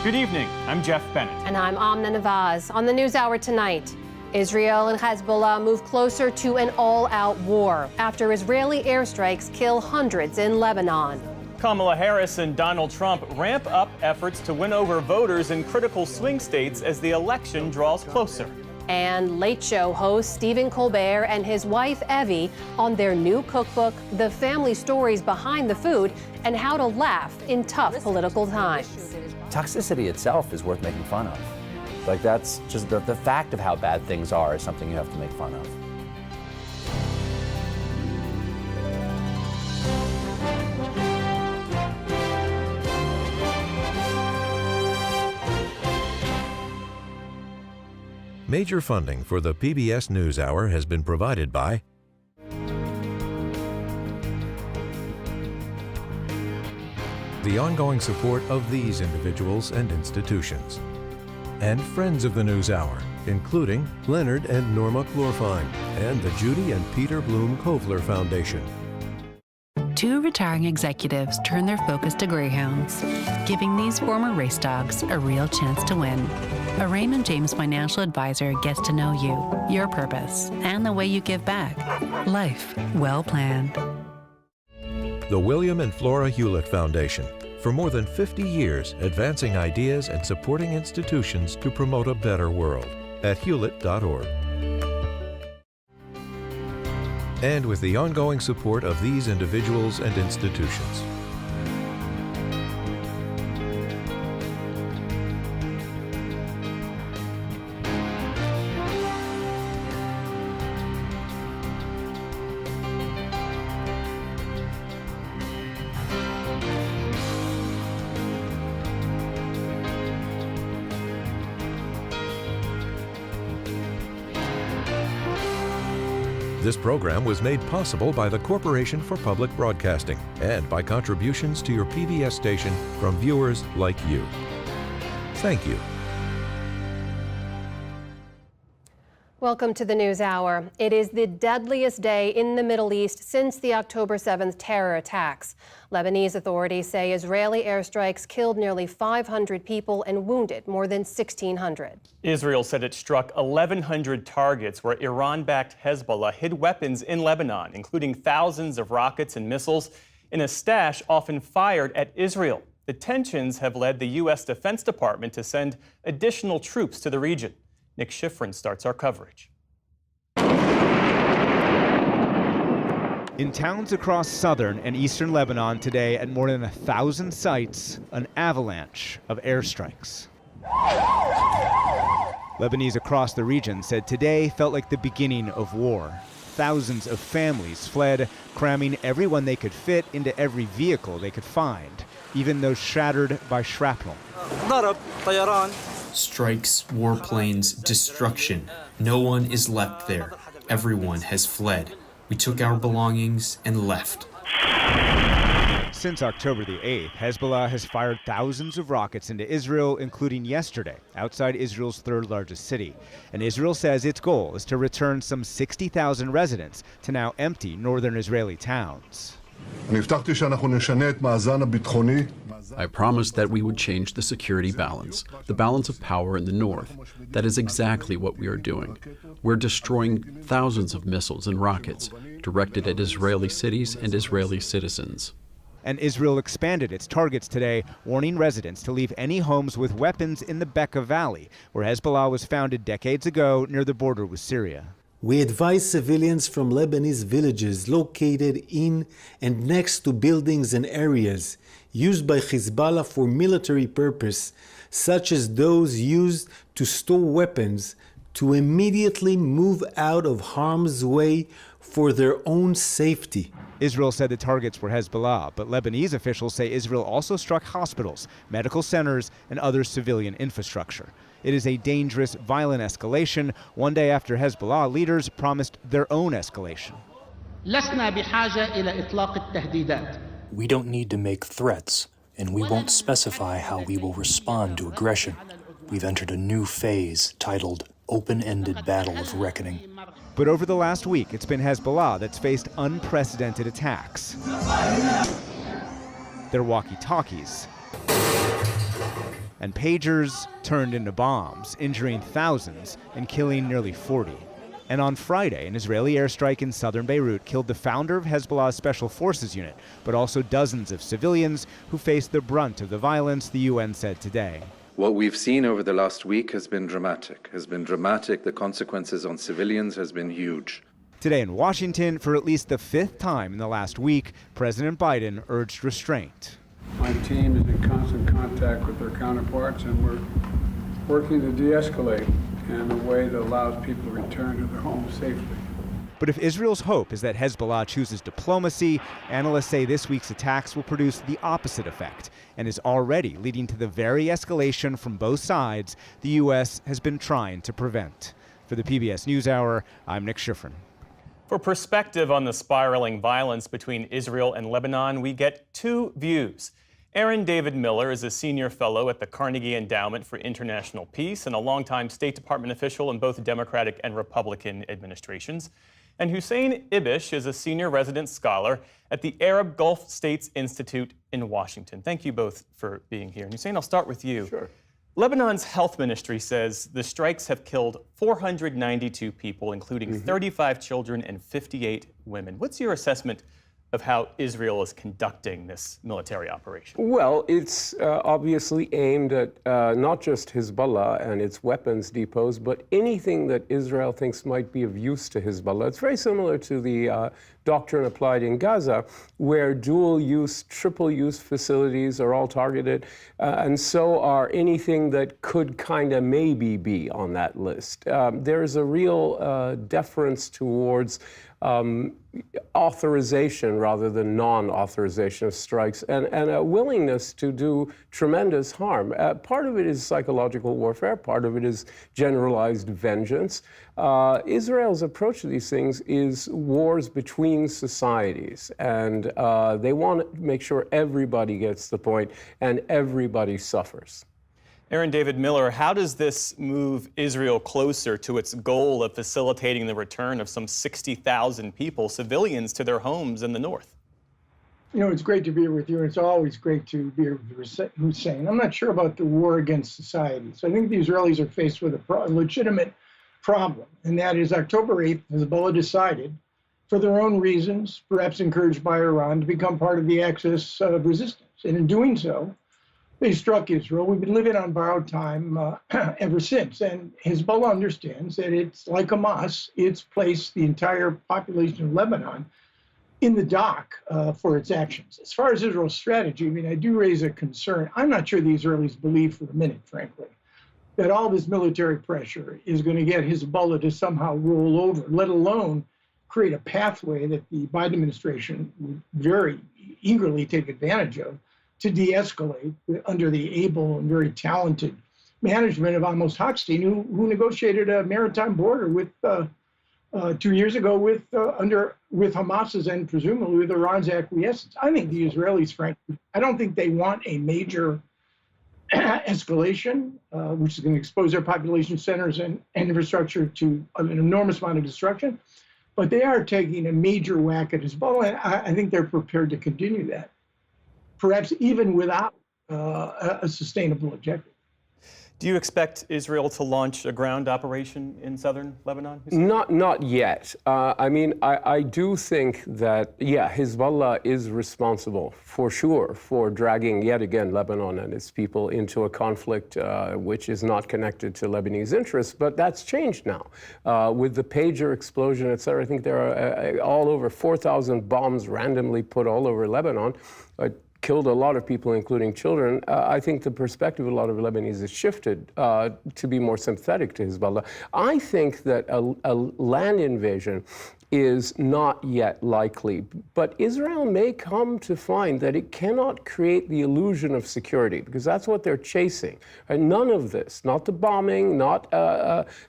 Good evening, I'm Jeff Bennett. And I'm Amna Nawaz. On the NewsHour tonight, Israel and Hezbollah move closer to an all-out war after Israeli airstrikes kill hundreds in Lebanon. Kamala Harris and Donald Trump ramp up efforts to win over voters in critical swing states as the election draws closer. And Late Show host Stephen Colbert and his wife Evie on their new cookbook, The Family Stories Behind the Food and How to Laugh in Tough Political Times. Toxicity itself is worth making fun of. Like, that's just the fact of how bad things are is something you have to make fun of. Major funding for the PBS NewsHour has been provided by the ongoing support of these individuals and institutions, and friends of the NewsHour, including Leonard and Norma Chlorfine, and the Judy and Peter Bloom Kovler Foundation. Two retiring executives turn their focus to greyhounds, giving these former race dogs a real chance to win. A Raymond James financial advisor gets to know you, your purpose, and the way you give back. Life well planned. The William and Flora Hewlett Foundation, for more than 50 years advancing ideas and supporting institutions to promote a better world, at hewlett.org. And with the ongoing support of these individuals and institutions. This program was made possible by the Corporation for Public Broadcasting and by contributions to your PBS station from viewers like you. Thank you. Welcome to the NewsHour. It is the deadliest day in the Middle East since the October 7th terror attacks. Lebanese authorities say Israeli airstrikes killed nearly 500 people and wounded more than 1,600. Israel said it struck 1,100 targets where Iran-backed Hezbollah hid weapons in Lebanon, including thousands of rockets and missiles in a stash often fired at Israel. The tensions have led the U.S. Defense Department to send additional troops to the region. Nick Schifrin starts our coverage. In towns across southern and eastern Lebanon today, at more than 1,000 sites, an avalanche of airstrikes. Lebanese across the region said today felt like the beginning of war. Thousands of families fled, cramming everyone they could fit into every vehicle they could find, even those shattered by shrapnel. Strikes, warplanes, destruction. No one is left there. Everyone has fled. We took our belongings and left. Since October the 8th, Hezbollah has fired thousands of rockets into Israel, including yesterday, outside Israel's third largest city. And Israel says its goal is to return some 60,000 residents to now empty northern Israeli towns. I promised that we would change the security balance, the balance of power in the north. That is exactly what we are doing. We're destroying thousands of missiles and rockets directed at Israeli cities and Israeli citizens. And Israel expanded its targets today, warning residents to leave any homes with weapons in the Bekaa Valley, where Hezbollah was founded decades ago near the border with Syria. We advise civilians from Lebanese villages located in and next to buildings and areas used by Hezbollah for military purpose, such as those used to store weapons, to immediately move out of harm's way for their own safety. Israel said the targets were Hezbollah, but Lebanese officials say Israel also struck hospitals, medical centers, and other civilian infrastructure. It is a dangerous, violent escalation, one day after Hezbollah leaders promised their own escalation. We don't need to make threats, and we won't specify how we will respond to aggression. We've entered a new phase titled Open-Ended Battle of Reckoning. But over the last week, it's been Hezbollah that's faced unprecedented attacks. Their walkie-talkies and pagers turned into bombs, injuring thousands and killing nearly 40. And on Friday, an Israeli airstrike in southern Beirut killed the founder of Hezbollah's Special Forces unit, but also dozens of civilians who faced the brunt of the violence, the UN said today. What we've seen over the last week has been dramatic. The consequences on civilians has been huge. Today in Washington, for at least the 5th time in the last week, President Biden urged restraint. My team is in constant contact with their counterparts, and we're working to de-escalate in a way that allows people to return to their homes safely. But if Israel's hope is that Hezbollah chooses diplomacy, analysts say this week's attacks will produce the opposite effect and is already leading to the very escalation from both sides the U.S. has been trying to prevent. For the PBS NewsHour, I'm Nick Schifrin. For perspective on the spiraling violence between Israel and Lebanon, we get two views. Aaron David Miller is a senior fellow at the Carnegie Endowment for International Peace and a longtime State Department official in both Democratic and Republican administrations. And Hussein Ibish is a senior resident scholar at the Arab Gulf States Institute in Washington. Thank you both for being here. And Hussein, I'll start with you. Sure. Lebanon's health ministry says the strikes have killed 492 people, including 35 children and 58 women. What's your assessment of how Israel is conducting this military operation? Well, it's obviously aimed at not just Hezbollah and its weapons depots, but anything that Israel thinks might be of use to Hezbollah. It's very similar to the doctrine applied in Gaza, where dual-use, triple-use facilities are all targeted, and so are anything that could kind of maybe be on that list. There's a real deference towards authorization rather than non-authorization of strikes, and a willingness to do tremendous harm. Part of it is psychological warfare, part of it is generalized vengeance. Israel's approach to these things is wars between societies, and they want to make sure everybody gets the point and everybody suffers. Aaron David Miller, how does this move Israel closer to its goal of facilitating the return of some 60,000 people, civilians, to their homes in the north? You know, it's great to be here with you, and it's always great to be here with Hussein. I'm not sure about the war against society. So I think the Israelis are faced with a legitimate problem, and that is October 8th, Hezbollah decided, for their own reasons, perhaps encouraged by Iran, to become part of the axis of resistance. And in doing so, they struck Israel. We've been living on borrowed time ever since. And Hezbollah understands that it's like Hamas. It's placed the entire population of Lebanon in the dock for its actions. As far as Israel's strategy, I mean, I do raise a concern. I'm not sure the Israelis believe for a minute, frankly, that all this military pressure is going to get Hezbollah to somehow roll over, let alone create a pathway that the Biden administration would very eagerly take advantage of to de-escalate under the able and very talented management of Amos Hochstein, who negotiated a maritime border with 2 years ago with Hamas's and presumably with Iran's acquiescence. I think the Israelis, frankly, I don't think they want a major escalation, which is going to expose their population centers and infrastructure to an enormous amount of destruction. But they are taking a major whack at Hezbollah, and I think they're prepared to continue that, perhaps even without a sustainable objective. Do you expect Israel to launch a ground operation in southern Lebanon? Not yet. I mean, I do think that, yeah, Hezbollah is responsible, for sure, for dragging, yet again, Lebanon and its people into a conflict which is not connected to Lebanese interests, but that's changed now. With the pager explosion, et cetera, I think there are all over 4,000 bombs randomly put all over Lebanon. Killed a lot of people, including children. I think the perspective of a lot of Lebanese has shifted to be more sympathetic to Hezbollah. I think that a land invasion is not yet likely, but Israel may come to find that it cannot create the illusion of security, because that's what they're chasing. And none of this, not the bombing, not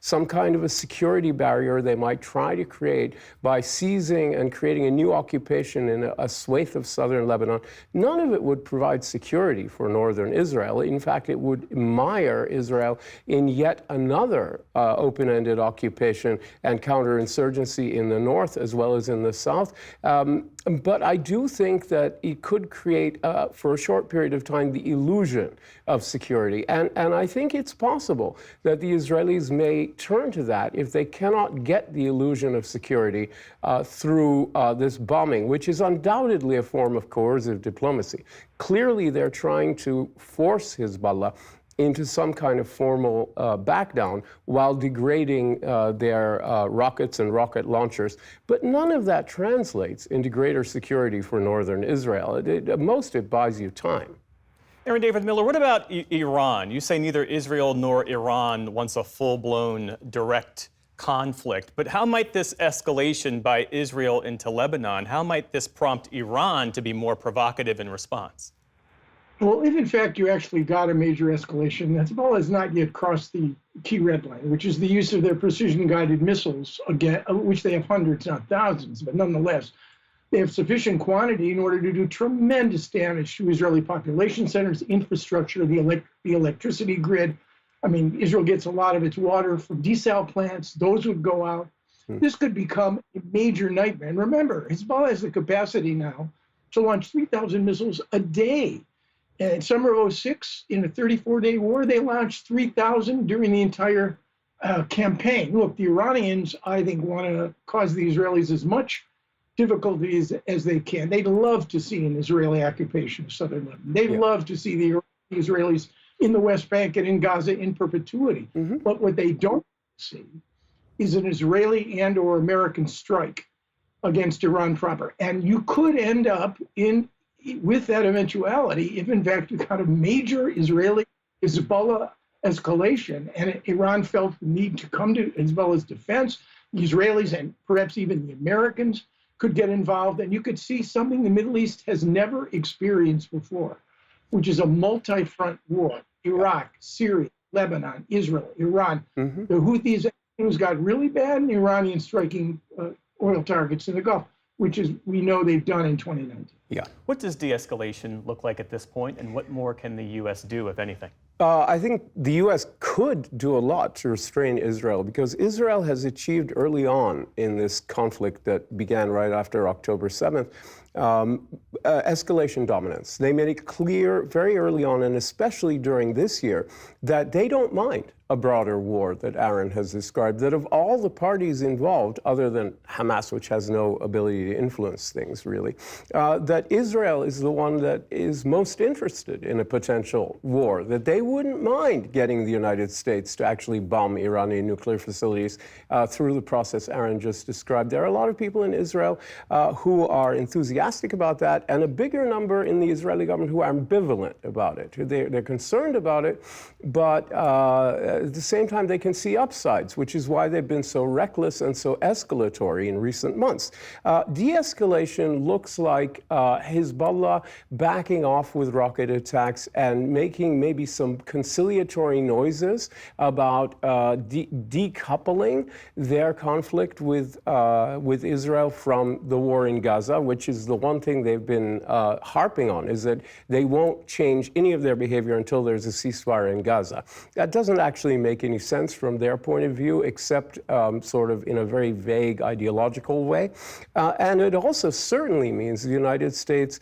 some kind of a security barrier they might try to create by seizing and creating a new occupation in a swathe of southern Lebanon, none of it would provide security for northern Israel. In fact, it would mire Israel in yet another open-ended occupation and counterinsurgency in the north as well as in the south. But I do think that it could create, for a short period of time, the illusion of security. And I think it's possible that the Israelis may turn to that if they cannot get the illusion of security through this bombing, which is undoubtedly a form of coercive diplomacy. Clearly, they're trying to force Hezbollah into some kind of formal backdown while degrading their rockets and rocket launchers. But none of that translates into greater security for northern Israel. At most, it buys you time. Aaron David Miller, what about Iran? You say neither Israel nor Iran wants a full-blown direct conflict, but how might this escalation by Israel into Lebanon, how might this prompt Iran to be more provocative in response? Well, if in fact you actually got a major escalation, Hezbollah has not yet crossed the key red line, which is the use of their precision-guided missiles, again, which they have hundreds, not thousands, but nonetheless, they have sufficient quantity in order to do tremendous damage to Israeli population centers, infrastructure, the electricity grid. I mean, Israel gets a lot of its water from desal plants. Those would go out. This could become a major nightmare. And remember, Hezbollah has the capacity now to launch 3,000 missiles a day. And in summer of 2006, in a 34-day war, they launched 3,000 during the entire campaign. Look, the Iranians, I think, want to cause the Israelis as much difficulties as they can. They'd love to see an Israeli occupation of southern Lebanon. They'd love to see the Israelis in the West Bank and in Gaza in perpetuity. But what they don't see is an Israeli and or American strike against Iran proper. And you could end up with that eventuality if in fact you got a major Israeli Hezbollah escalation and Iran felt the need to come to Hezbollah's defense. The Israelis and perhaps even the Americans could get involved, and you could see something the Middle East has never experienced before, which is a multi-front war. Iraq, Syria, Lebanon, Israel, Iran. The Houthis, things got really bad, and the Iranians striking oil targets in the Gulf, which is, we know they've done in 2019. Yeah. What does de-escalation look like at this point, and what more can the U.S. do, if anything? I think the U.S. could do a lot to restrain Israel, because Israel has achieved early on in this conflict that began right after October 7th, escalation dominance. They made it clear very early on, and especially during this year, that they don't mind a broader war that Aaron has described, that of all the parties involved, other than Hamas, which has no ability to influence things really, that Israel is the one that is most interested in a potential war, that they wouldn't mind getting the United States to actually bomb Iranian nuclear facilities through the process Aaron just described. There are a lot of people in Israel who are enthusiastic about that, and a bigger number in the Israeli government who are ambivalent about it. They're concerned about it, but at the same time, they can see upsides, which is why they've been so reckless and so escalatory in recent months. De-escalation looks like Hezbollah backing off with rocket attacks and making maybe some conciliatory noises about decoupling their conflict with Israel from the war in Gaza, which is the one thing they've been harping on, is that they won't change any of their behavior until there's a ceasefire in Gaza. That doesn't actually make any sense from their point of view, except sort of in a very vague ideological way. And it also certainly means the United States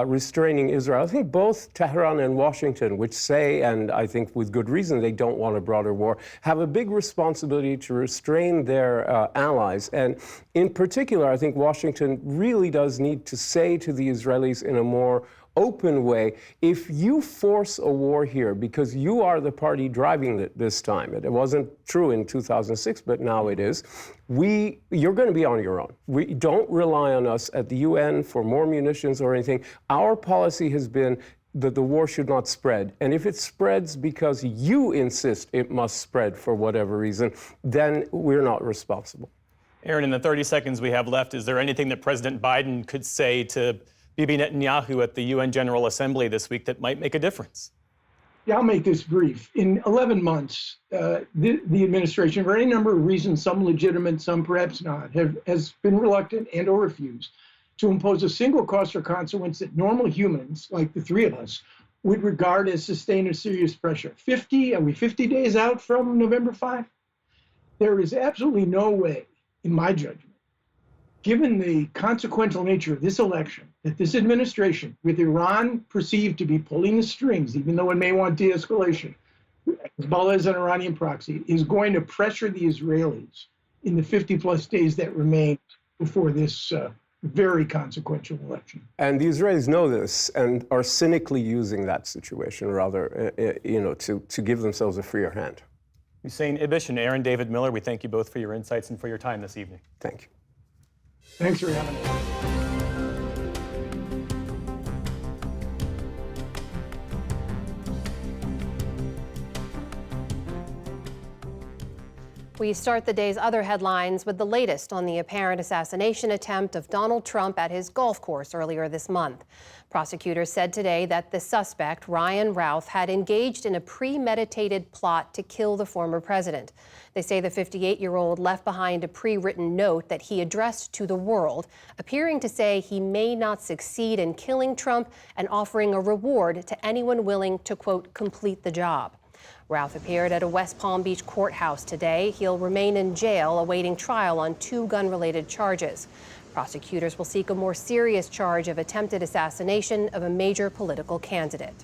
restraining Israel. I think both Tehran and Washington, which say, and I think with good reason, they don't want a broader war, have a big responsibility to restrain their allies. And in particular, I think Washington really does need to say to the Israelis in a more open way, if you force a war here because you are the party driving it this time, it wasn't true in 2006, but now it is, you're going to be on your own. We don't rely on us at the UN for more munitions or anything. Our policy has been that the war should not spread. And if it spreads because you insist it must spread for whatever reason, then we're not responsible. Aaron, in the 30 seconds we have left, is there anything that President Biden could say to Bibi Netanyahu at the UN General Assembly this week that might make a difference? Yeah, I'll make this brief. In 11 months, the administration, for any number of reasons, some legitimate, some perhaps not, has been reluctant and or refused to impose a single cost or consequence that normal humans, like the three of us, would regard as sustained serious pressure. Are we 50 days out from November 5? There is absolutely no way, in my judgment, given the consequential nature of this election, that this administration, with Iran perceived to be pulling the strings, even though it may want de-escalation, Hezbollah is an Iranian proxy, is going to pressure the Israelis in the 50-plus days that remain before this very consequential election. And the Israelis know this and are cynically using that situation, rather, to give themselves a freer hand. Hussein Ibish and Aaron David Miller, we thank you both for your insights and for your time this evening. Thank you. Thanks for having me. We start the day's other headlines with the latest on the apparent assassination attempt of Donald Trump at his golf course earlier this month. Prosecutors said today that the suspect, Ryan Routh, had engaged in a premeditated plot to kill the former president. They say the 58-year-old left behind a pre-written note that he addressed to the world, appearing to say he may not succeed in killing Trump and offering a reward to anyone willing to, quote, complete the job. Routh appeared at a West Palm Beach courthouse today. He'll remain in jail awaiting trial on 2 gun-related charges. Prosecutors will seek a more serious charge of attempted assassination of a major political candidate.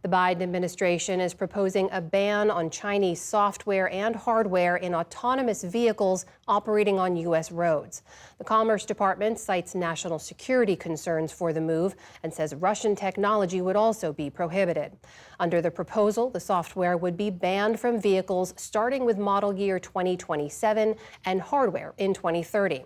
The Biden administration is proposing a ban on Chinese software and hardware in autonomous vehicles operating on U.S. roads. The Commerce Department cites national security concerns for the move and says Russian technology would also be prohibited. Under the proposal, the software would be banned from vehicles starting with model year 2027 and hardware in 2030.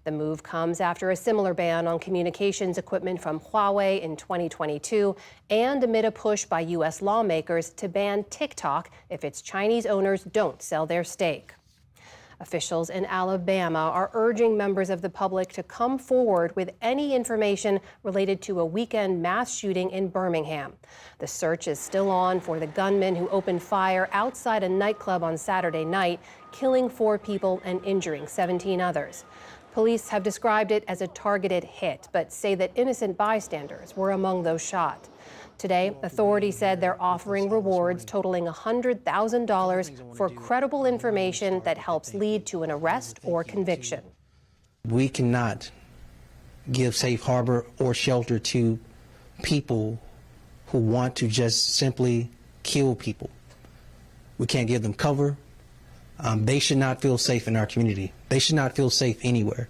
The move comes after a similar ban on communications equipment from Huawei in 2022 and amid a push by U.S. lawmakers to ban TikTok if its Chinese owners don't sell their stake. Officials in Alabama are urging members of the public to come forward with any information related to a weekend mass shooting in Birmingham. The search is still on for the gunman who opened fire outside a nightclub on Saturday night, killing 4 people and injuring 17 others. Police have described it as a targeted hit, but say that innocent bystanders were among those shot. Today, authorities said they're offering rewards totaling $100,000 for credible information that helps lead to an arrest or conviction. We cannot give safe harbor or shelter to people who want to just simply kill people. We can't give them cover. They should not feel safe in our community. They should not feel safe anywhere.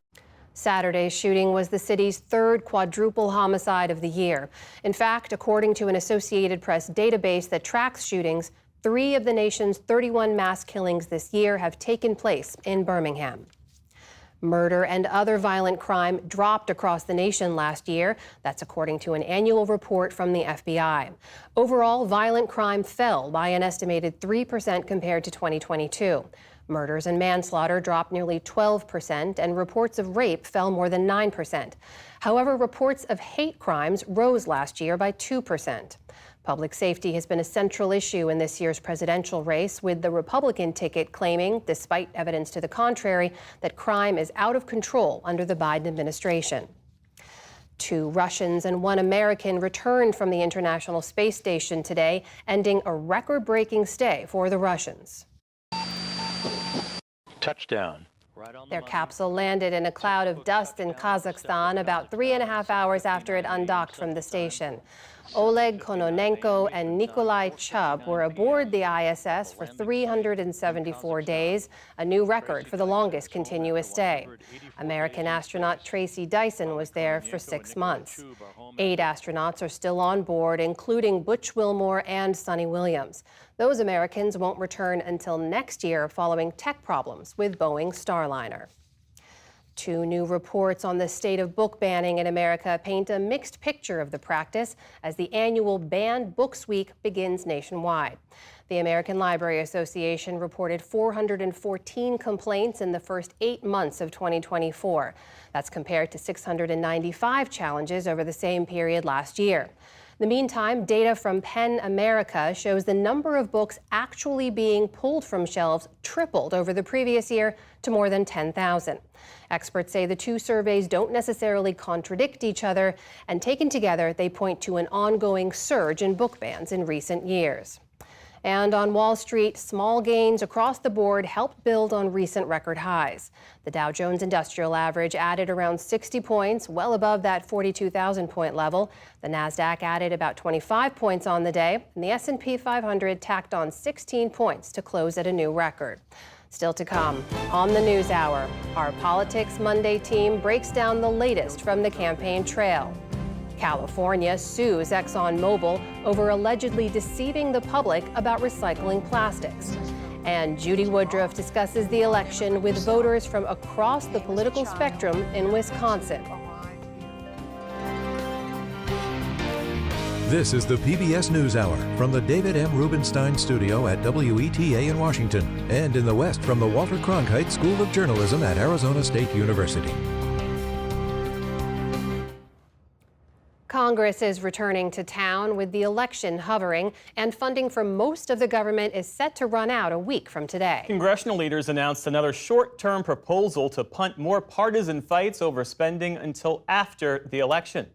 Saturday's shooting was the city's 3rd quadruple homicide of the year. In fact, according to an Associated Press database that tracks shootings, 3 of the nation's 31 mass killings this year have taken place in Birmingham. Murder and other violent crime dropped across the nation last year. That's according to an annual report from the FBI. Overall, violent crime fell by an estimated 3% compared to 2022. Murders and manslaughter dropped nearly 12%, and reports of rape fell more than 9%. However, reports of hate crimes rose last year by 2%. Public safety has been a central issue in this year's presidential race, with the Republican ticket claiming, despite evidence to the contrary, that crime is out of control under the Biden administration. 2 Russians and 1 American returned from the International Space Station today, ending a record-breaking stay for the Russians. Touchdown. Their capsule landed in a cloud of dust in Kazakhstan about 3.5 hours after it undocked from the station. Oleg Kononenko and Nikolai Chubb were aboard the ISS for 374 days, a new record for the longest continuous stay. American astronaut Tracy Dyson was there for 6 months. 8 astronauts are still on board, including Butch Wilmore and Sonny Williams. Those Americans won't return until next year following tech problems with Boeing's Starliner. 2 new reports on the state of book banning in America paint a mixed picture of the practice as the annual Banned Books Week begins nationwide. The American Library Association reported 414 complaints in the first 8 months of 2024. That's compared to 695 challenges over the same period last year. In the meantime, data from PEN America shows the number of books actually being pulled from shelves tripled over the previous year to more than 10,000. Experts say the two surveys don't necessarily contradict each other, and taken together, they point to an ongoing surge in book bans in recent years. And on Wall Street, small gains across the board helped build on recent record highs. The Dow Jones Industrial Average added around 60 points, well above that 42,000 point level. The Nasdaq added about 25 points on the day, and the S&P 500 tacked on 16 points to close at a new record. Still to come on the NewsHour, our Politics Monday team breaks down the latest from the campaign trail. California sues ExxonMobil over allegedly deceiving the public about recycling plastics. And Judy Woodruff discusses the election with voters from across the political spectrum in Wisconsin. This is the PBS NewsHour from the David M. Rubenstein Studio at WETA in Washington, and in the West from the Walter Cronkite School of Journalism at Arizona State University. Congress is returning to town with the election hovering, and funding for most of the government is set to run out a week from today. Congressional leaders announced another short-term proposal to punt more partisan fights over spending until after the election.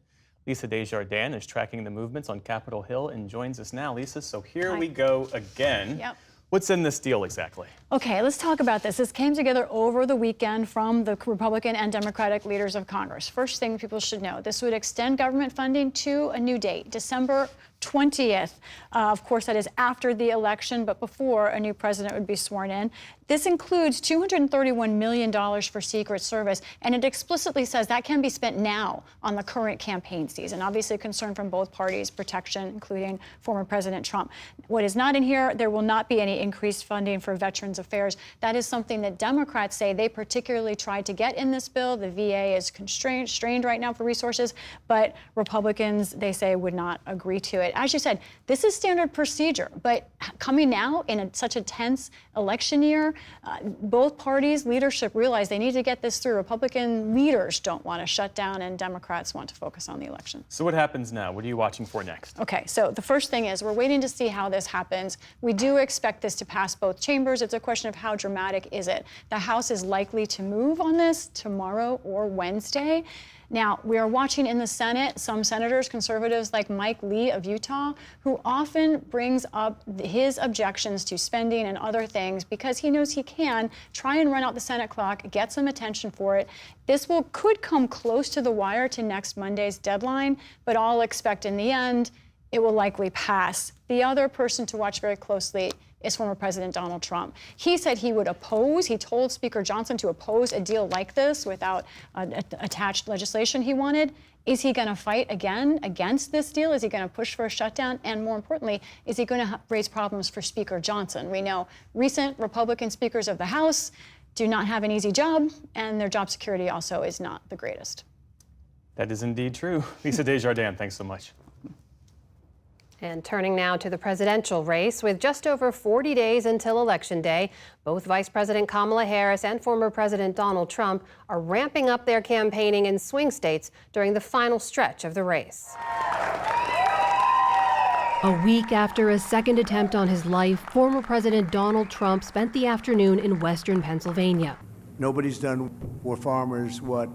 Lisa Desjardins is tracking the movements on Capitol Hill and joins us now. Lisa, so here we go again. Yep. What's in this deal exactly? Okay, let's talk about this. This came together over the weekend from the Republican and Democratic leaders of Congress. First thing people should know, this would extend government funding to a new date, December 20th. Of course, that is after the election, but before a new president would be sworn in. This includes $231 million for Secret Service, and it explicitly says that can be spent now on the current campaign season. Obviously, concern from both parties, protection, including former President Trump. What is not in here, there will not be any increased funding for Veterans Affairs. That is something that Democrats say they particularly tried to get in this bill. The VA is strained right now for resources, but Republicans, they say, would not agree to it. As you said, this is standard procedure, but coming now in such a tense election year, both parties' leadership realize they need to get this through. Republican leaders don't want to shut down, and Democrats want to focus on the election. So what happens now? What are you watching for next? Okay, so the first thing is we're waiting to see how this happens. We do expect this to pass both chambers. It's a question of how dramatic is it. The House is likely to move on this tomorrow or Wednesday. Now, we are watching in the Senate some senators, conservatives like Mike Lee of Utah, who often brings up his objections to spending and other things because he knows he can try and run out the Senate clock, get some attention for it. This could come close to the wire to next Monday's deadline, but all expect in the end it will likely pass. The other person to watch very closely is former President Donald Trump. He said he would oppose, he told Speaker Johnson to oppose a deal like this without attached legislation he wanted. Is he going to fight again against this deal? Is he going to push for a shutdown? And more importantly, is he going to raise problems for Speaker Johnson? We know recent Republican speakers of the House do not have an easy job, and their job security also is not the greatest. That is indeed true. Lisa Desjardins, thanks so much. And turning now to the presidential race, with just over 40 days until Election Day, both Vice President Kamala Harris and former President Donald Trump are ramping up their campaigning in swing states during the final stretch of the race. A week after a second attempt on his life, former President Donald Trump spent the afternoon in western Pennsylvania. Nobody's done for farmers what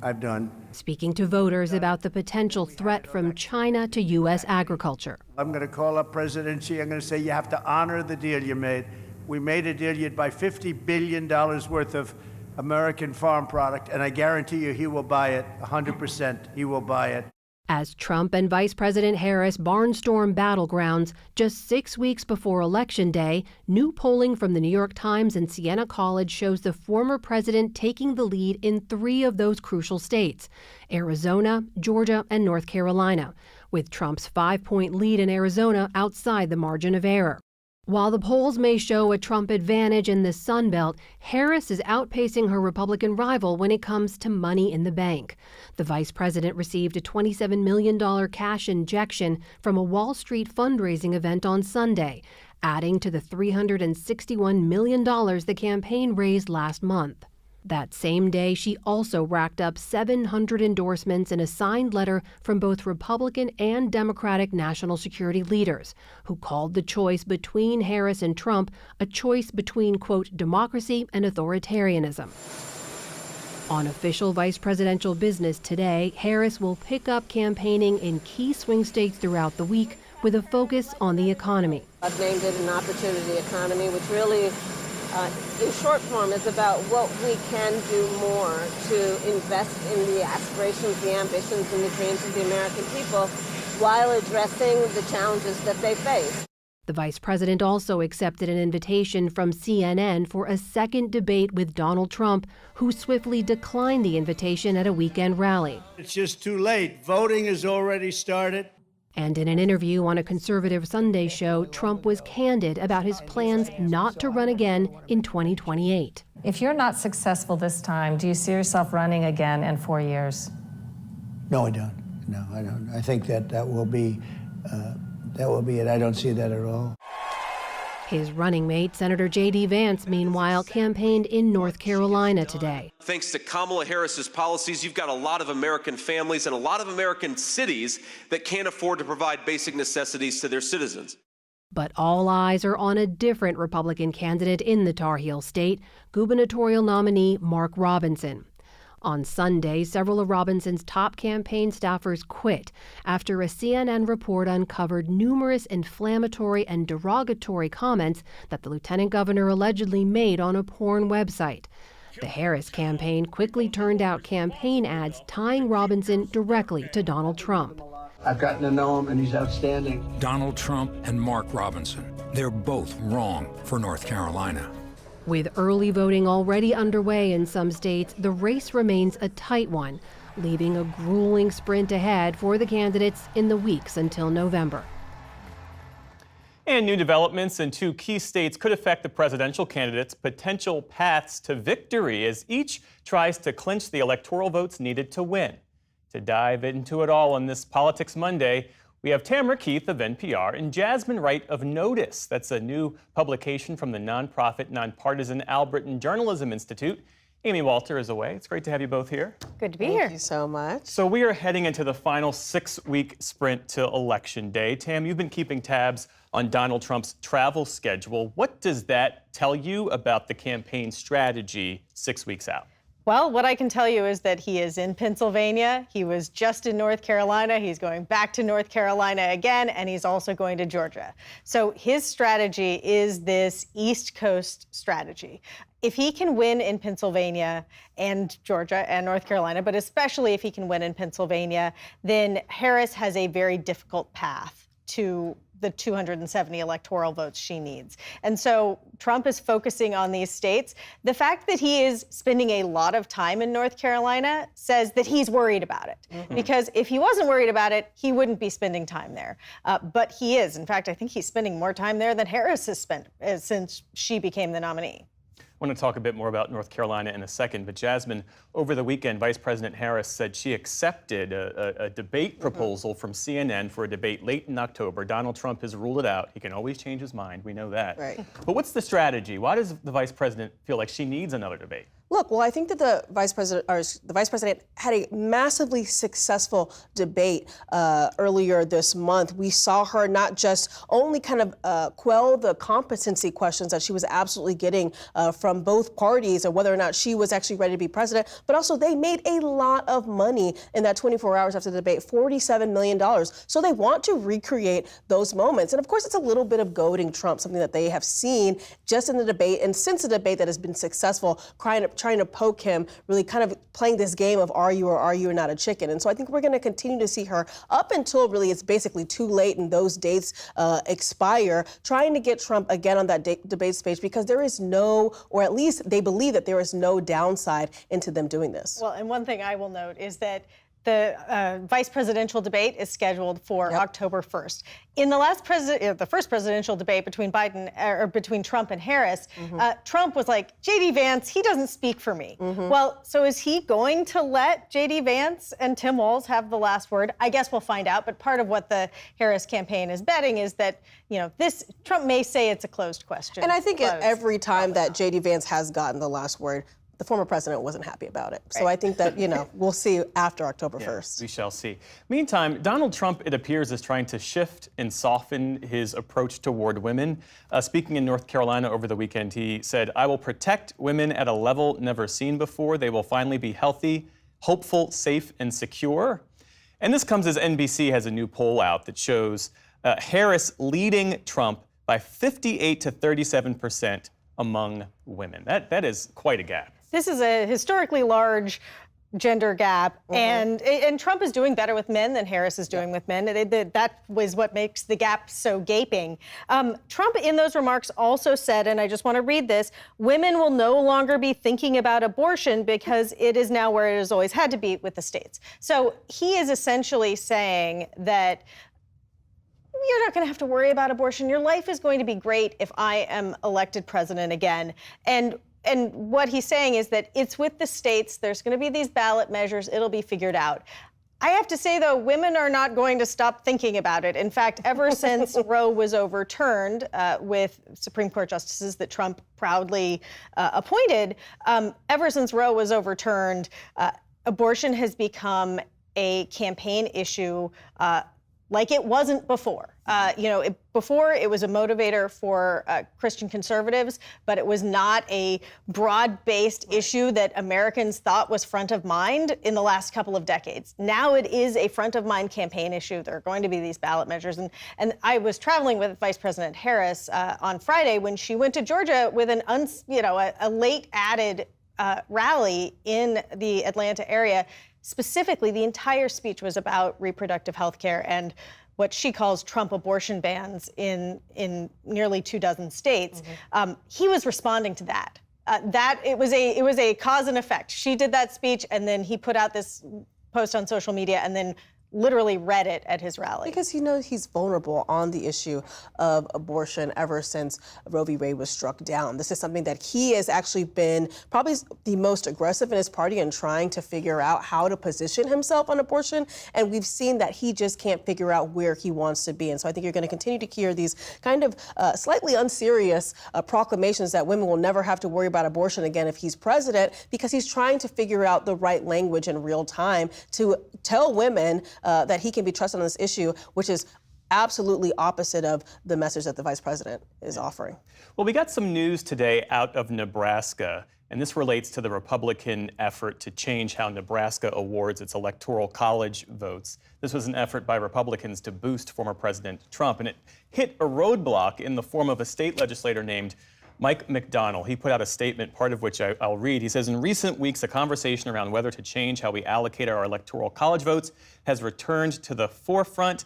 I've done. Speaking to voters about the potential threat from China to U.S. agriculture. I'm going to call up President Xi. I'm going to say you have to honor the deal you made. We made a deal. You'd buy $50 billion worth of American farm product, and I guarantee you he will buy it 100%. He will buy it. As Trump and Vice President Harris barnstorm battlegrounds just 6 weeks before Election Day, new polling from the New York Times and Siena College shows the former president taking the lead in 3 of those crucial states: Arizona, Georgia, and North Carolina, with Trump's 5-point lead in Arizona outside the margin of error. While the polls may show a Trump advantage in the Sun Belt, Harris is outpacing her Republican rival when it comes to money in the bank. The vice president received a $27 million cash injection from a Wall Street fundraising event on Sunday, adding to the $361 million the campaign raised last month. That same day, she also racked up 700 endorsements in a signed letter from both Republican and Democratic national security leaders, who called the choice between Harris and Trump a choice between, quote, democracy and authoritarianism. On official vice presidential business today, Harris will pick up campaigning in key swing states throughout the week with a focus on the economy. I've named it an opportunity economy, which really, in short form, is about what we can do more to invest in the aspirations, the ambitions, and the dreams of the American people while addressing the challenges that they face. The vice president also accepted an invitation from CNN for a second debate with Donald Trump, who swiftly declined the invitation at a weekend rally. It's just too late. Voting has already started. And in an interview on a conservative Sunday show, Trump was candid about his plans not to run again in 2028. If you're not successful this time, do you see yourself running again in 4 years? No, I don't. No, I don't. I think that will be it. I don't see that at all. His running mate, Senator J.D. Vance, meanwhile, campaigned in North Carolina today. Thanks to Kamala Harris's policies, you've got a lot of American families and a lot of American cities that can't afford to provide basic necessities to their citizens. But all eyes are on a different Republican candidate in the Tar Heel state, gubernatorial nominee Mark Robinson. On Sunday, several of Robinson's top campaign staffers quit after a CNN report uncovered numerous inflammatory and derogatory comments that the lieutenant governor allegedly made on a porn website. The Harris campaign quickly turned out campaign ads tying Robinson directly to Donald Trump. I've gotten to know him, and he's outstanding. Donald Trump and Mark Robinson. They're both wrong for North Carolina. With early voting already underway in some states, the race remains a tight one, leaving a grueling sprint ahead for the candidates in the weeks until November. And new developments in two key states could affect the presidential candidates' potential paths to victory as each tries to clinch the electoral votes needed to win. To dive into it all on this Politics Monday, we have Tamara Keith of NPR and Jasmine Wright of Notice. That's a new publication from the nonprofit, nonpartisan Albritton Journalism Institute. Amy Walter is away. It's great to have you both here. Good to be here. Thank you so much. So we are heading into the final 6-week sprint to Election Day. Tam, you've been keeping tabs on Donald Trump's travel schedule. What does that tell you about the campaign strategy 6 weeks out? Well, what I can tell you is that he is in Pennsylvania. He was just in North Carolina. He's going back to North Carolina again, and he's also going to Georgia. So his strategy is this East Coast strategy. If he can win in Pennsylvania and Georgia and North Carolina, but especially if he can win in Pennsylvania, then Harris has a very difficult path to the 270 electoral votes she needs. And so Trump is focusing on these states. The fact that he is spending a lot of time in North Carolina says that he's worried about it. Mm-hmm. Because if he wasn't worried about it, he wouldn't be spending time there. But he is. In fact, I think he's spending more time there than Harris has spent since she became the nominee. I want to talk a bit more about North Carolina in a second, but Jasmine, over the weekend, Vice President Harris said she accepted a debate proposal from CNN for a debate late in October. Donald Trump has ruled it out. He can always change his mind. We know that. Right. But what's the strategy? Why does the Vice President feel like she needs another debate? Look, well, I think that the vice president had a massively successful debate earlier this month. We saw her not just only kind of quell the competency questions that she was absolutely getting from both parties, or whether or not she was actually ready to be president, but also they made a lot of money in that 24 hours after the debate, $47 million. So they want to recreate those moments. And of course, it's a little bit of goading Trump, something that they have seen just in the debate and since the debate that has been successful, trying to poke him, really kind of playing this game of are you or are you not a chicken. And so I think we're going to continue to see her up until really it's basically too late and those dates expire, trying to get Trump again on that debate stage, because there is no, or at least they believe that there is no downside into them doing this. Well, and one thing I will note is that the vice presidential debate is scheduled for October 1st. In the first presidential debate between between Trump and Harris, Trump was like, J.D. Vance, he doesn't speak for me. Well, so is he going to let J.D. Vance and Tim Walz have the last word? I guess we'll find out. But part of what the Harris campaign is betting is that, Trump may say it's a closed question. And I think every time that J.D. Vance has gotten the last word, the former president wasn't happy about it. So I think that, we'll see after October 1st. We shall see. Meantime, Donald Trump, it appears, is trying to shift and soften his approach toward women. Speaking in North Carolina over the weekend, he said, "I will protect women at a level never seen before. They will finally be healthy, hopeful, safe, and secure." And this comes as NBC has a new poll out that shows Harris leading Trump by 58 to 37% among women. That is quite a gap. This is a historically large gender gap, and Trump is doing better with men than Harris is doing with men. That was what makes the gap so gaping. Trump, in those remarks, also said, and I just want to read this, "Women will no longer be thinking about abortion because it is now where it has always had to be with the states." So he is essentially saying that you're not going to have to worry about abortion. Your life is going to be great if I am elected president again. And what he's saying is that it's with the states. There's going to be these ballot measures. It'll be figured out. I have to say, though, women are not going to stop thinking about it. In fact, ever since Roe was overturned with Supreme Court justices that Trump proudly appointed, ever since Roe was overturned, abortion has become a campaign issue like it wasn't before. Before it was a motivator for Christian conservatives, but it was not a broad-based issue that Americans thought was front of mind in the last couple of decades. Now it is a front-of-mind campaign issue. There are going to be these ballot measures. And I was traveling with Vice President Harris on Friday when she went to Georgia with a late-added rally in the Atlanta area. Specifically, the entire speech was about reproductive health care and what she calls Trump abortion bans in nearly 24 states. He was responding to that. It was a cause and effect. She did that speech, and then he put out this post on social media, and then literally read it at his rally. Because he's vulnerable on the issue of abortion ever since Roe v. Wade was struck down. This is something that he has actually been probably the most aggressive in his party in trying to figure out how to position himself on abortion. And we've seen that he just can't figure out where he wants to be. And so I think you're going to continue to hear these kind of slightly unserious proclamations that women will never have to worry about abortion again if he's president, because he's trying to figure out the right language in real time to tell women that he can be trusted on this issue, which is absolutely opposite of the message that the vice president is offering. Well, we got some news today out of Nebraska, and this relates to the Republican effort to change how Nebraska awards its electoral college votes. This was an effort by Republicans to boost former President Trump, and it hit a roadblock in the form of a state legislator named Mike McDonnell. He put out a statement, part of which I'll read. He says, "In recent weeks, a conversation around whether to change how we allocate our electoral college votes has returned to the forefront."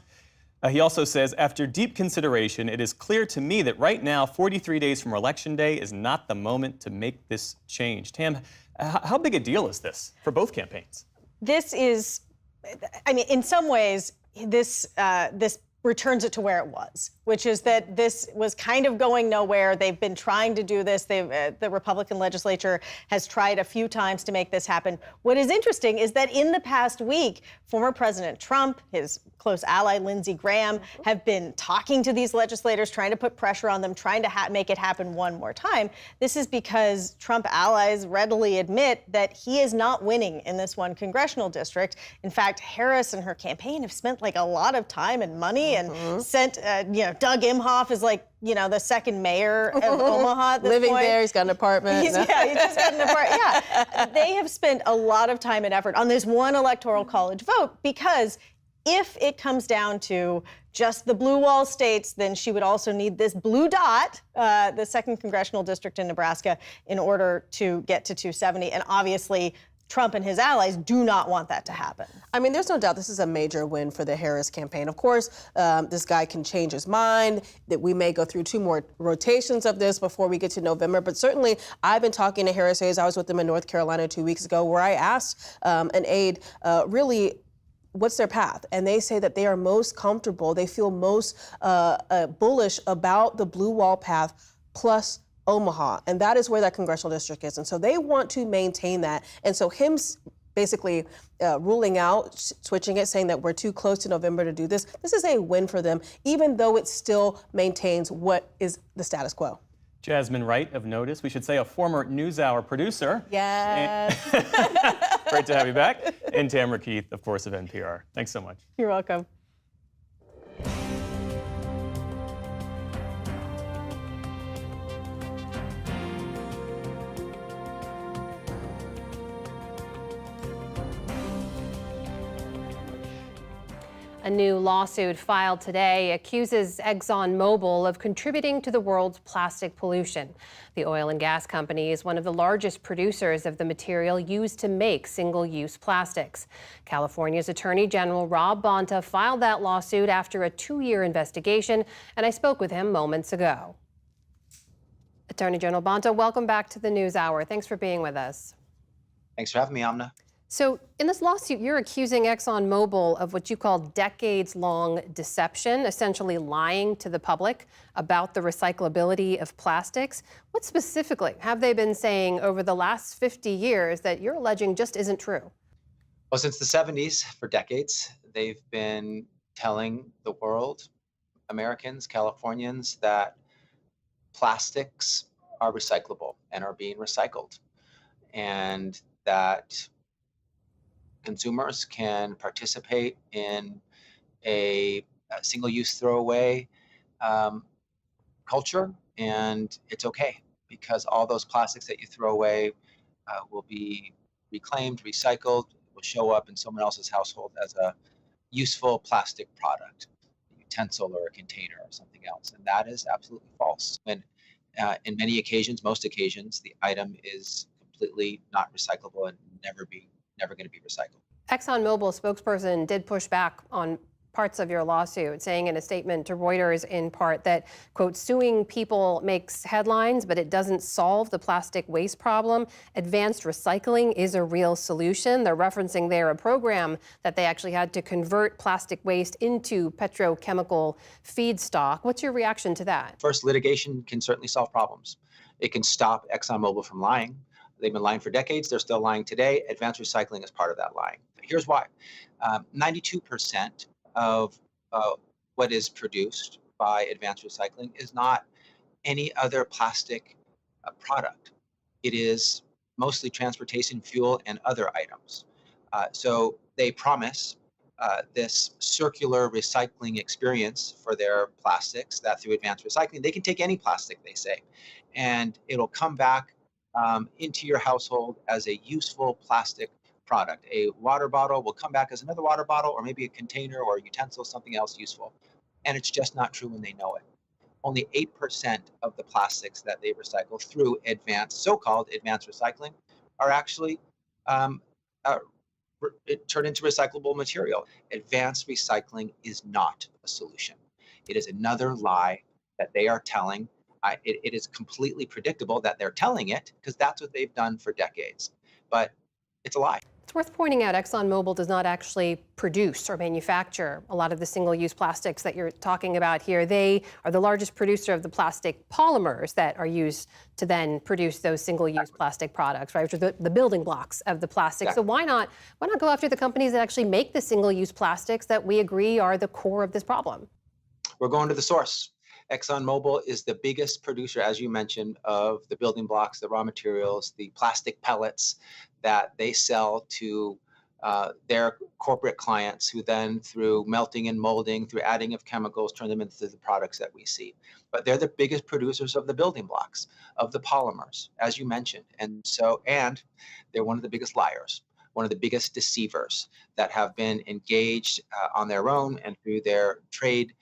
He also says, "After deep consideration, it is clear to me that right now, 43 days from Election Day, is not the moment to make this change." Tam, how big a deal is this for both campaigns? This is, in some ways, this returns it to where it was, which is that this was kind of going nowhere. They've been trying to do this. The Republican legislature has tried a few times to make this happen. What is interesting is that in the past week, former President Trump, his close ally Lindsey Graham, have been talking to these legislators, trying to put pressure on them, trying to make it happen one more time. This is because Trump allies readily admit that he is not winning in this one congressional district. In fact, Harris and her campaign have spent a lot of time and money and sent, Doug Imhoff is the second mayor of Omaha at this Living point. there, he's got an apartment. He just got an apartment. Yeah, they have spent a lot of time and effort on this one electoral college vote, because if it comes down to just the blue wall states, then she would also need this blue dot, the second congressional district in Nebraska, in order to get to 270. And obviously, Trump and his allies do not want that to happen. There's no doubt this is a major win for the Harris campaign. Of course, this guy can change his mind, that we may go through 2 more rotations of this before we get to November. But certainly, I've been talking to Harris Hayes. I was with them in North Carolina 2 weeks ago, where I asked an aide, really, what's their path? And they say that they are most comfortable, they feel most bullish about the blue wall path plus Omaha, and that is where that congressional district is. And so they want to maintain that. And so him basically ruling out, switching it, saying that we're too close to November to do this, this is a win for them, even though it still maintains what is the status quo. Jasmine Wright of Notice, we should say a former NewsHour producer. Yes. Great to have you back. And Tamara Keith, of course, of NPR. Thanks so much. You're welcome. A new lawsuit filed today accuses ExxonMobil of contributing to the world's plastic pollution. The oil and gas company is one of the largest producers of the material used to make single-use plastics. California's Attorney General Rob Bonta filed that lawsuit after a 2-year investigation, and I spoke with him moments ago. Attorney General Bonta, welcome back to the NewsHour. Thanks for being with us. Thanks for having me, Amna. So in this lawsuit, you're accusing ExxonMobil of what you call decades-long deception, essentially lying to the public about the recyclability of plastics. What specifically have they been saying over the last 50 years that you're alleging just isn't true? Well, since the 70s, for decades, they've been telling the world, Americans, Californians, that plastics are recyclable and are being recycled, and that consumers can participate in a single-use throwaway culture, and it's okay because all those plastics that you throw away will be reclaimed, recycled, will show up in someone else's household as a useful plastic product, a utensil or a container or something else, and that is absolutely false. And in many occasions, most occasions, the item is completely not recyclable and never going to be recycled. ExxonMobil spokesperson did push back on parts of your lawsuit, saying in a statement to Reuters in part that, quote, suing people makes headlines, but it doesn't solve the plastic waste problem. Advanced recycling is a real solution. They're referencing there a program that they actually had to convert plastic waste into petrochemical feedstock. What's your reaction to that? First, litigation can certainly solve problems. It can stop ExxonMobil from lying. They've been lying for decades. They're still lying today. Advanced recycling is part of that lying. Here's why. 92% of what is produced by advanced recycling is not any other plastic product. It is mostly transportation fuel and other items. So they promise this circular recycling experience for their plastics, that through advanced recycling, they can take any plastic, they say, and it'll come back into your household as a useful plastic product. A water bottle will come back as another water bottle, or maybe a container or a utensil, something else useful. And it's just not true when they know it. Only 8% of the plastics that they recycle through so-called advanced recycling are actually turned into recyclable material. Advanced recycling is not a solution. It is another lie that they are telling. It is completely predictable that they're telling it because that's what they've done for decades. But it's a lie. It's worth pointing out ExxonMobil does not actually produce or manufacture a lot of the single-use plastics that you're talking about here. They are the largest producer of the plastic polymers that are used to then produce those single-use plastic products, right? Which are the building blocks of the plastic. Exactly. So why not go after the companies that actually make the single-use plastics that we agree are the core of this problem? We're going to the source. ExxonMobil is the biggest producer, as you mentioned, of the building blocks, the raw materials, the plastic pellets that they sell to their corporate clients, who then, through melting and molding, through adding of chemicals, turn them into the products that we see. But they're the biggest producers of the building blocks, of the polymers, as you mentioned. And they're one of the biggest liars, one of the biggest deceivers that have been engaged on their own and through their trade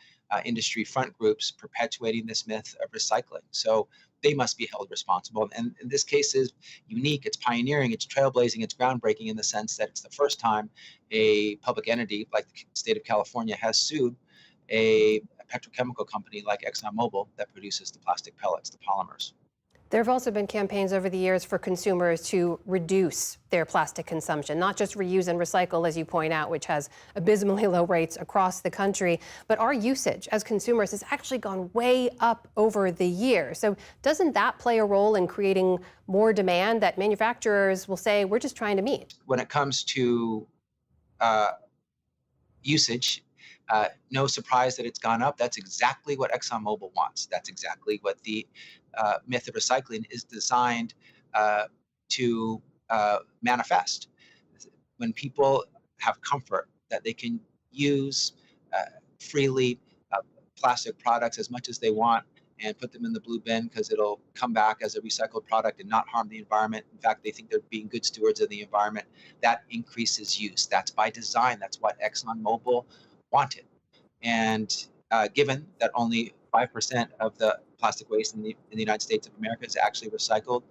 industry front groups perpetuating this myth of recycling. So they must be held responsible. And this case is unique, it's pioneering, it's trailblazing, it's groundbreaking in the sense that it's the first time a public entity like the state of California has sued a petrochemical company like ExxonMobil that produces the plastic pellets, the polymers. There have also been campaigns over the years for consumers to reduce their plastic consumption, not just reuse and recycle, as you point out, which has abysmally low rates across the country, but our usage as consumers has actually gone way up over the years. So doesn't that play a role in creating more demand that manufacturers will say, we're just trying to meet? When it comes to usage, no surprise that it's gone up. That's exactly what ExxonMobil wants. That's exactly what the myth of recycling is designed to manifest. When people have comfort that they can use freely plastic products as much as they want and put them in the blue bin because it'll come back as a recycled product and not harm the environment. In fact, they think they're being good stewards of the environment. That increases use. That's by design. That's what ExxonMobil wanted. And given that only 5% of the plastic waste in the United States of America is actually recycled,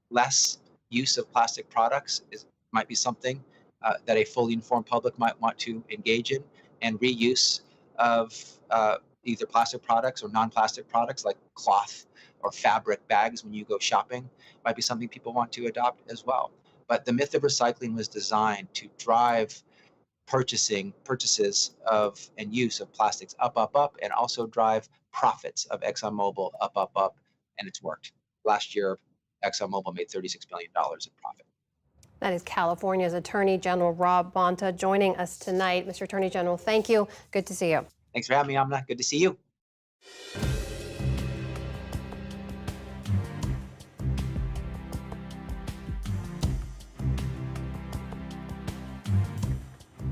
less use of plastic products might be something that a fully informed public might want to engage in, and reuse of either plastic products or non-plastic products like cloth or fabric bags when you go shopping might be something people want to adopt as well. But the myth of recycling was designed to drive purchases of and use of plastics up, and also drive profits of ExxonMobil up, and it's worked. Last year, ExxonMobil made $36 billion in profit. That is California's Attorney General Rob Bonta joining us tonight. Mr. Attorney General, thank you. Good to see you. Thanks for having me, Amna. Good to see you.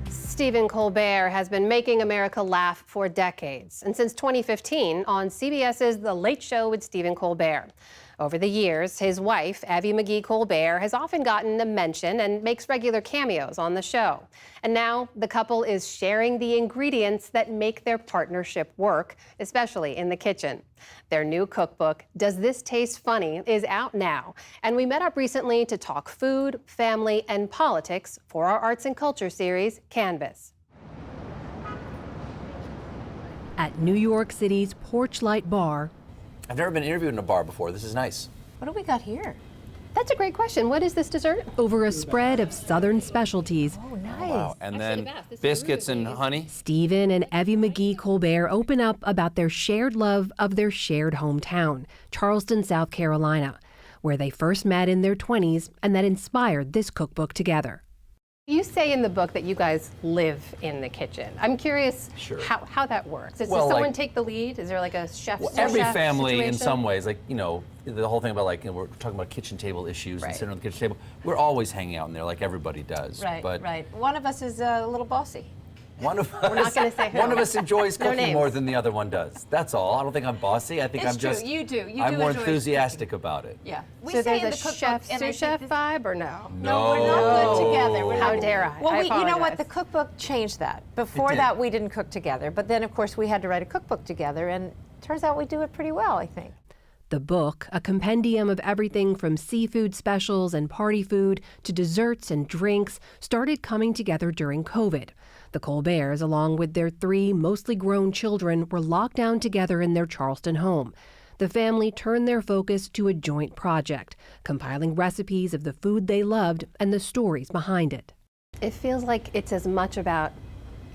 Stephen Colbert has been making America laugh for decades, and since 2015 on CBS's The Late Show with Stephen Colbert. Over the years, his wife, Evie McGee Colbert, has often gotten a mention and makes regular cameos on the show. And now the couple is sharing the ingredients that make their partnership work, especially in the kitchen. Their new cookbook, Does This Taste Funny?, is out now. And we met up recently to talk food, family, and politics for our arts and culture series, Canvas. At New York City's Porchlight Bar. I've never been interviewed in a bar before. This is nice. What do we got here? That's a great question. What is this dessert? Over a spread of Southern specialties. Oh, nice. Wow. And then biscuits and honey. Stephen and Evie McGee Colbert open up about their shared love of their shared hometown, Charleston, South Carolina, where they first met in their 20s and that inspired this cookbook together. You say in the book that you guys live in the kitchen. I'm curious how that works. Does someone take the lead? Is there like a chef? Every family, situation? in some ways, like, you know, the whole thing about, like, you know, we're talking about kitchen table issues and sitting on the kitchen table. We're always hanging out in there, like everybody does. Right, but right. One of us is a little bossy. One of We're not going to say who. One of us enjoys No cooking names. more than the other one does. That's all. I don't think I'm bossy. I think It's I'm true. just. You do. You I'm do more enjoy enthusiastic about it. Yeah. So there's a chef, sous chef vibe, or no? No, we're not good together. We're How not, dare I? Well, I you know what? apologize. The cookbook changed that. Before did. that, we didn't cook together. But then, of course, we had to write a cookbook together, and turns out we do it pretty well, I think. The book, a compendium of everything from seafood specials and party food to desserts and drinks, started coming together during COVID. The Colberts, along with their 3 mostly grown children, were locked down together in their Charleston home. The family turned their focus to a joint project, compiling recipes of the food they loved and the stories behind it. It feels like it's as much about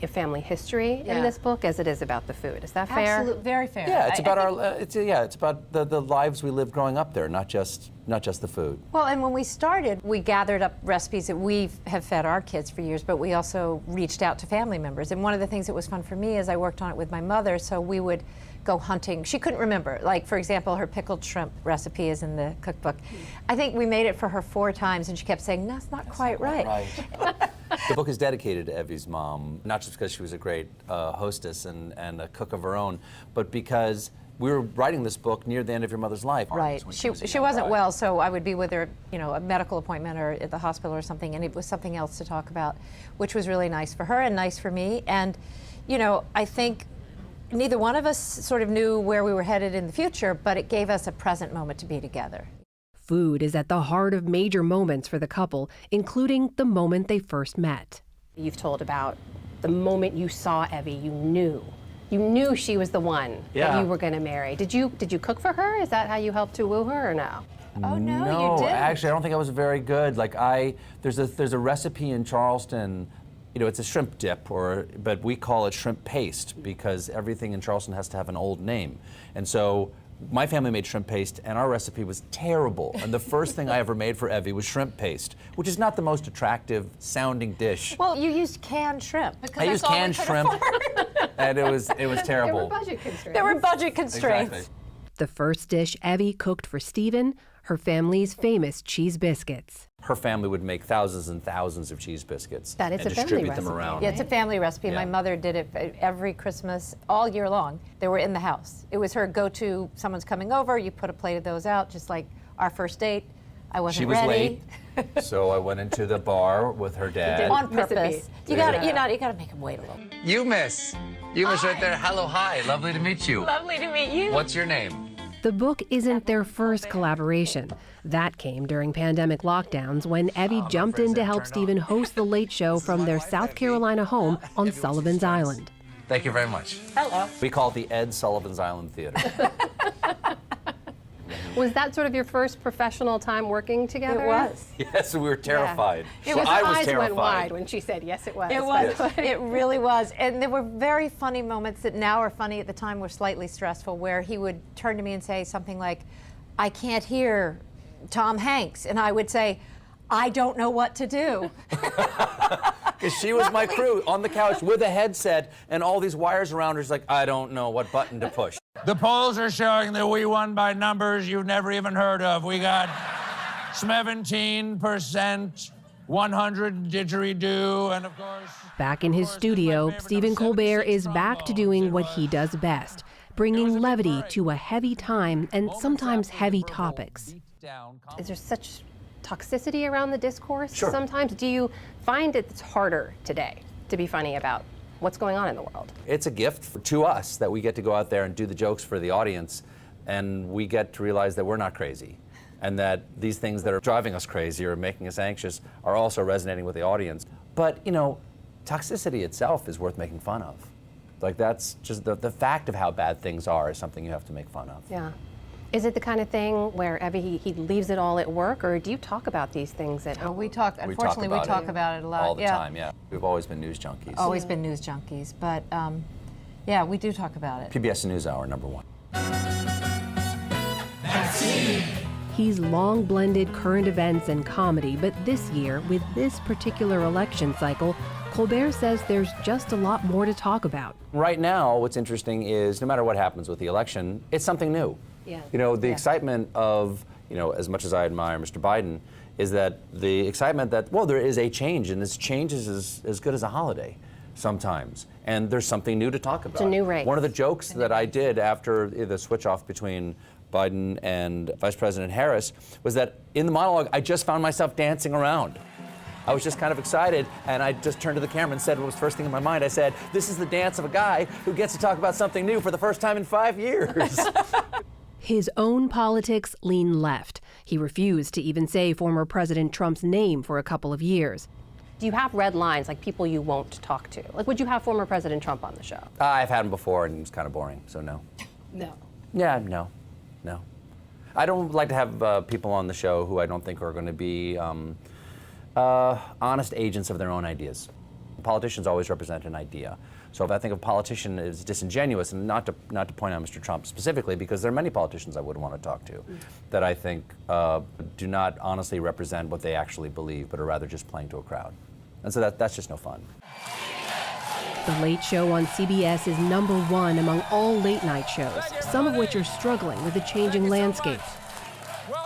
your family history in this book as it is about the food. Is that fair? Absolutely, very fair. Yeah, it's about it's about the lives we lived growing up there, not just the food. Well, and when we started, we gathered up recipes that we have fed our kids for years, but we also reached out to family members. And one of the things that was fun for me is I worked on it with my mother, so we would go hunting. She couldn't remember. Like, for example, her pickled shrimp recipe is in the cookbook. I think we made it for her 4 times, and she kept saying, "That's not quite right." The book is dedicated to Evie's mom, not just because she was a great hostess and a cook of her own, but because we were writing this book near the end of your mother's life. Right. She wasn't well, so I would be with her, you know, a medical appointment or at the hospital or something, and it was something else to talk about, which was really nice for her and nice for me. And, you know, I think neither one of us sort of knew where we were headed in the future, but it gave us a present moment to be together. Food is at the heart of major moments for the couple, including the moment they first met. You've told about the moment you saw Evie, you knew she was the one that you were going to marry. Did you cook for her? Is that how you helped to woo her, or no? Oh no, No, you didn't. actually, I don't think I was very good. Like there's a recipe in Charleston. You know, it's a shrimp dip, but we call it shrimp paste because everything in Charleston has to have an old name. And so my family made shrimp paste, and our recipe was terrible. And the first thing I ever made for Evie was shrimp paste, which is not the most attractive sounding dish. Well, you used canned shrimp. I used canned shrimp, and it was terrible. There were budget constraints. There were budget constraints. Exactly. The first dish Evie cooked for Stephen, her family's famous cheese biscuits. Her family would make thousands and thousands of cheese biscuits That is and a family distribute them recipe. around. Yeah, it's a family recipe. Yeah. My mother did it every Christmas, all year long. They were in the house. It was her go-to. Someone's coming over, you put a plate of those out, just like our first date. I wasn't She was ready. late, so I went into the bar with her dad. On purpose. You got to make him wait a little. You miss right there. Hello, hi. Lovely to meet you. Lovely to meet you. What's your name? The book isn't their first collaboration. That came during pandemic lockdowns when Evie jumped in to help Stephen host The Late Show from their South Carolina home on Sullivan's Island. Thank you very much. Hello. We call it the Ed Sullivan's Island Theater. Was that sort of your first professional time working together? It was. Yes, we were terrified. Her I was eyes terrified. went wide when she said yes, it was. It was. It really was. And there were very funny moments that now are funny, at the time were slightly stressful, where he would turn to me and say something like, I can't hear Tom Hanks. And I would say, I don't know what to do. Because she was my crew on the couch with a headset and all these wires around her. She's like, I don't know what button to push. The polls are showing that we won by numbers you've never even heard of. We got 17%, 100 didgeridoo, and of course... Back in his studio, Stephen Colbert is back to doing what he does best, bringing levity to a heavy time and sometimes heavy topics. Is there such toxicity around the discourse? Sure. Sometimes do you find it's harder today to be funny about what's going on in the world? It's a gift to us that we get to go out there and do the jokes for the audience, and we get to realize that we're not crazy, and that these things that are driving us crazy or making us anxious are also resonating with the audience. But, you know, toxicity itself is worth making fun of. Like, that's just the fact of how bad things are is something you have to make fun of. Yeah. Is it the kind of thing where Evie, he leaves it all at work, or do you talk about these things at home? We talk, unfortunately, we talk about it a lot. All the time, yeah. We've always been news junkies. Always been news junkies, but yeah, we do talk about it. PBS NewsHour, #1. He's long blended current events and comedy, but this year, with this particular election cycle, Colbert says there's just a lot more to talk about. Right now, what's interesting is no matter what happens with the election, it's something new. Yeah. You know, the excitement of, you know, as much as I admire Mr. Biden, is that the excitement that, well, there is a change, and this change is as good as a holiday sometimes. And there's something new to talk about. It's a new race. One of the jokes that I did after the switch off between Biden and Vice President Harris was that in the monologue, I just found myself dancing around. I was just kind of excited, and I just turned to the camera and said what was first thing in my mind. I said, this is the dance of a guy who gets to talk about something new for the first time in 5 years. His own politics lean left. He refused to even say former President Trump's name for a couple of years. Do you have red lines, like people you won't talk to? Like, would you have former President Trump on the show? I've had him before, and it was kind of boring, so no. No. Yeah, no. I don't like to have people on the show who I don't think are going to be honest agents of their own ideas. Politicians always represent an idea. So if I think a politician is disingenuous, and not to point out Mr. Trump specifically, because there are many politicians I wouldn't want to talk to that I think do not honestly represent what they actually believe, but are rather just playing to a crowd. And so that's just no fun. The Late Show on CBS is #1 among all late-night shows, some of which are struggling with the changing landscape.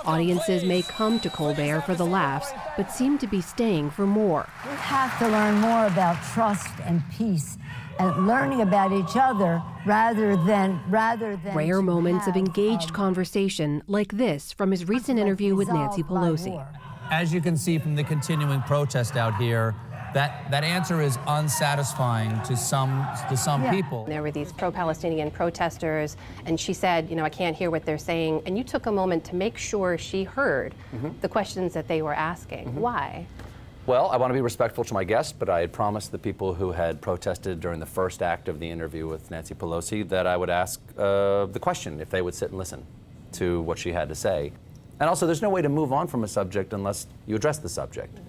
Audiences may come to Colbert for the laughs, but seem to be staying for more. We have to learn more about trust and peace and learning about each other rather than Rare moments of engaged conversation like this from his recent interview with Nancy Pelosi. As you can see from the continuing protest out here, that answer is unsatisfying to some people. There were these pro-Palestinian protesters, and she said, you know, I can't hear what they're saying. And you took a moment to make sure she heard the questions that they were asking. Why? Well, I want to be respectful to my guests, but I had promised the people who had protested during the first act of the interview with Nancy Pelosi that I would ask the question if they would sit and listen to what she had to say. And also, there's no way to move on from a subject unless you address the subject.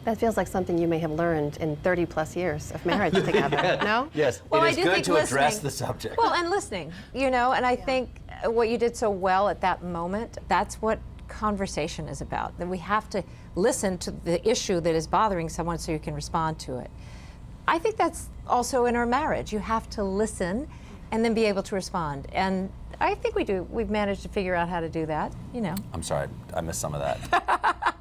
That feels like something you may have learned in 30-plus years of marriage together, no? Yes, Well, it I is do good think to address listening- the subject. Well, and listening, you know, and I think what you did so well at that moment, that's what conversation is about. That we have to listen to the issue that is bothering someone so you can respond to it. I think that's also in our marriage. You have to listen and then be able to respond. And I think we do. We've managed to figure out how to do that, you know. I'm sorry, I missed some of that.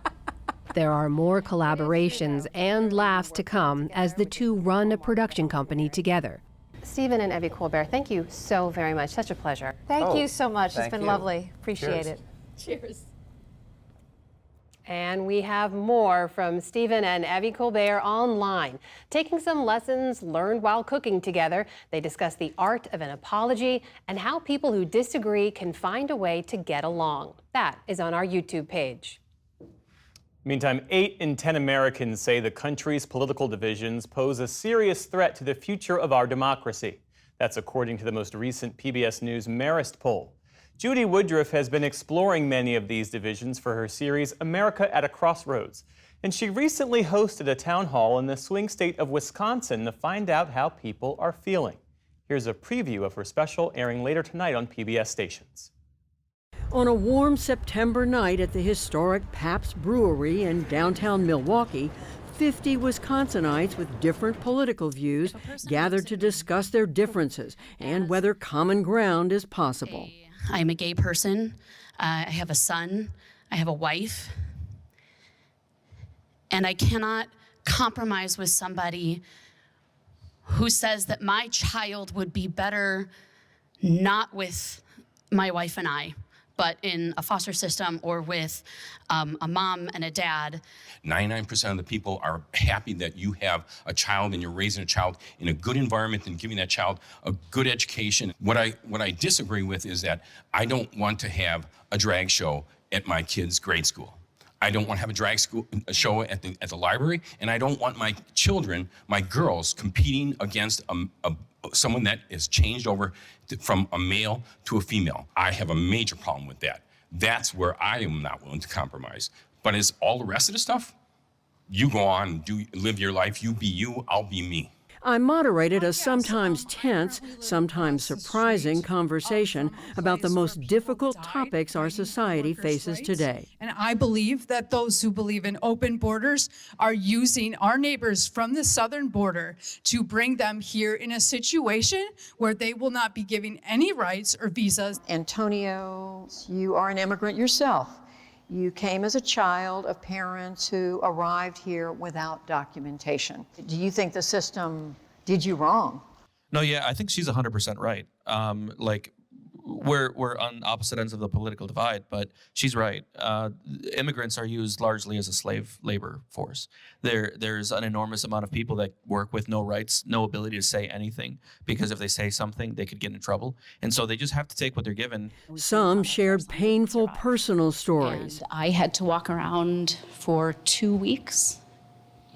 There are more collaborations and laughs to come as the two run a production company together. Stephen and Evie Colbert, thank you so very much. Such a pleasure. Thank you so much. It's thank been you. lovely. Appreciate Cheers. it. Cheers. And we have more from Stephen and Evie Colbert online. Taking some lessons learned while cooking together, they discuss the art of an apology and how people who disagree can find a way to get along. That is on our YouTube page. Meantime, 8 in 10 Americans say the country's political divisions pose a serious threat to the future of our democracy. That's according to the most recent PBS News Marist poll. Judy Woodruff has been exploring many of these divisions for her series America at a Crossroads. And she recently hosted a town hall in the swing state of Wisconsin to find out how people are feeling. Here's a preview of her special airing later tonight on PBS stations. On a warm September night at the historic Pabst Brewery in downtown Milwaukee, 50 Wisconsinites with different political views gathered to discuss their differences and whether common ground is possible. I'm a gay person. I have a son. I have a wife. And I cannot compromise with somebody who says that my child would be better not with my wife and I, but in a foster system or with a mom and a dad. 99% of the people are happy that you have a child and you're raising a child in a good environment and giving that child a good education. What I disagree with is that I don't want to have a drag show at my kid's grade school. I don't want to have a show at the library, and I don't want my children, my girls, competing against someone that is changed over from a male to a female. I have a major problem with that. That's where I am not willing to compromise. But as all the rest of the stuff, you go on, live your life, you be you, I'll be me. I moderated a sometimes tense, sometimes surprising conversation about the most difficult topics our society faces today. And I believe that those who believe in open borders are using our neighbors from the southern border to bring them here in a situation where they will not be giving any rights or visas. Antonio, you are an immigrant yourself. You came as a child of parents who arrived here without documentation. Do you think the system did you wrong? No, yeah, I think she's 100% right. We're on opposite ends of the political divide, but she's right. Immigrants are used largely as a slave labor force. There's an enormous amount of people that work with no rights, no ability to say anything, because if they say something, they could get in trouble. And so they just have to take what they're given. Some shared painful personal stories. And I had to walk around for 2 weeks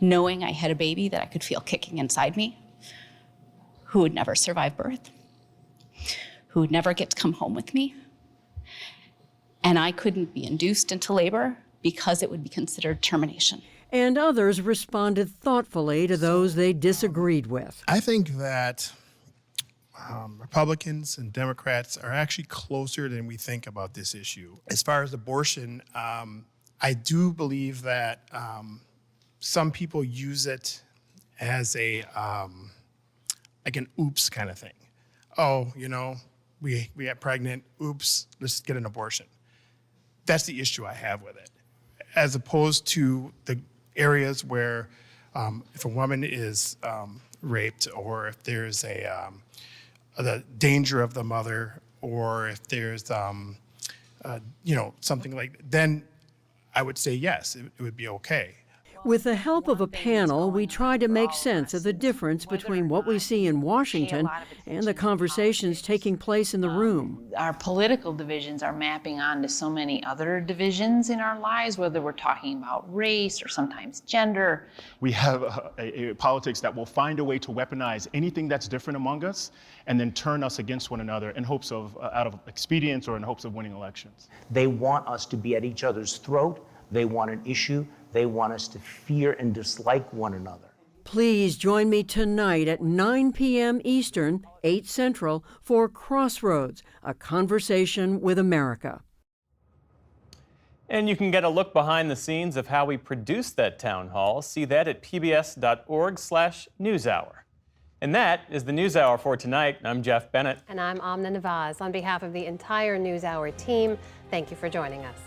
knowing I had a baby that I could feel kicking inside me, who would never survive birth, who would never get to come home with me. And I couldn't be induced into labor because it would be considered termination. And others responded thoughtfully to those they disagreed with. I think that Republicans and Democrats are actually closer than we think about this issue. As far as abortion, I do believe that some people use it as a like an oops kind of thing. Oh, you know, we got pregnant, oops, let's get an abortion. That's the issue I have with it. As opposed to the areas where if a woman is raped, or if there's the danger of the mother, or if there's something like that, then I would say yes, it would be okay. With the help of a panel, we tried to make sense of the difference between what we see in Washington and the conversations taking place in the room. Our political divisions are mapping onto so many other divisions in our lives, whether we're talking about race or sometimes gender. We have a politics that will find a way to weaponize anything that's different among us and then turn us against one another in hopes of, out of expedience or in hopes of winning elections. They want us to be at each other's throat. They want an issue. They want us to fear and dislike one another. Please join me tonight at 9 p.m. Eastern, 8 Central, for Crossroads, a conversation with America. And you can get a look behind the scenes of how we produced that town hall. See that at pbs.org/newshour. And that is the NewsHour for tonight. I'm Jeff Bennett. And I'm Amna Nawaz. On behalf of the entire NewsHour team, thank you for joining us.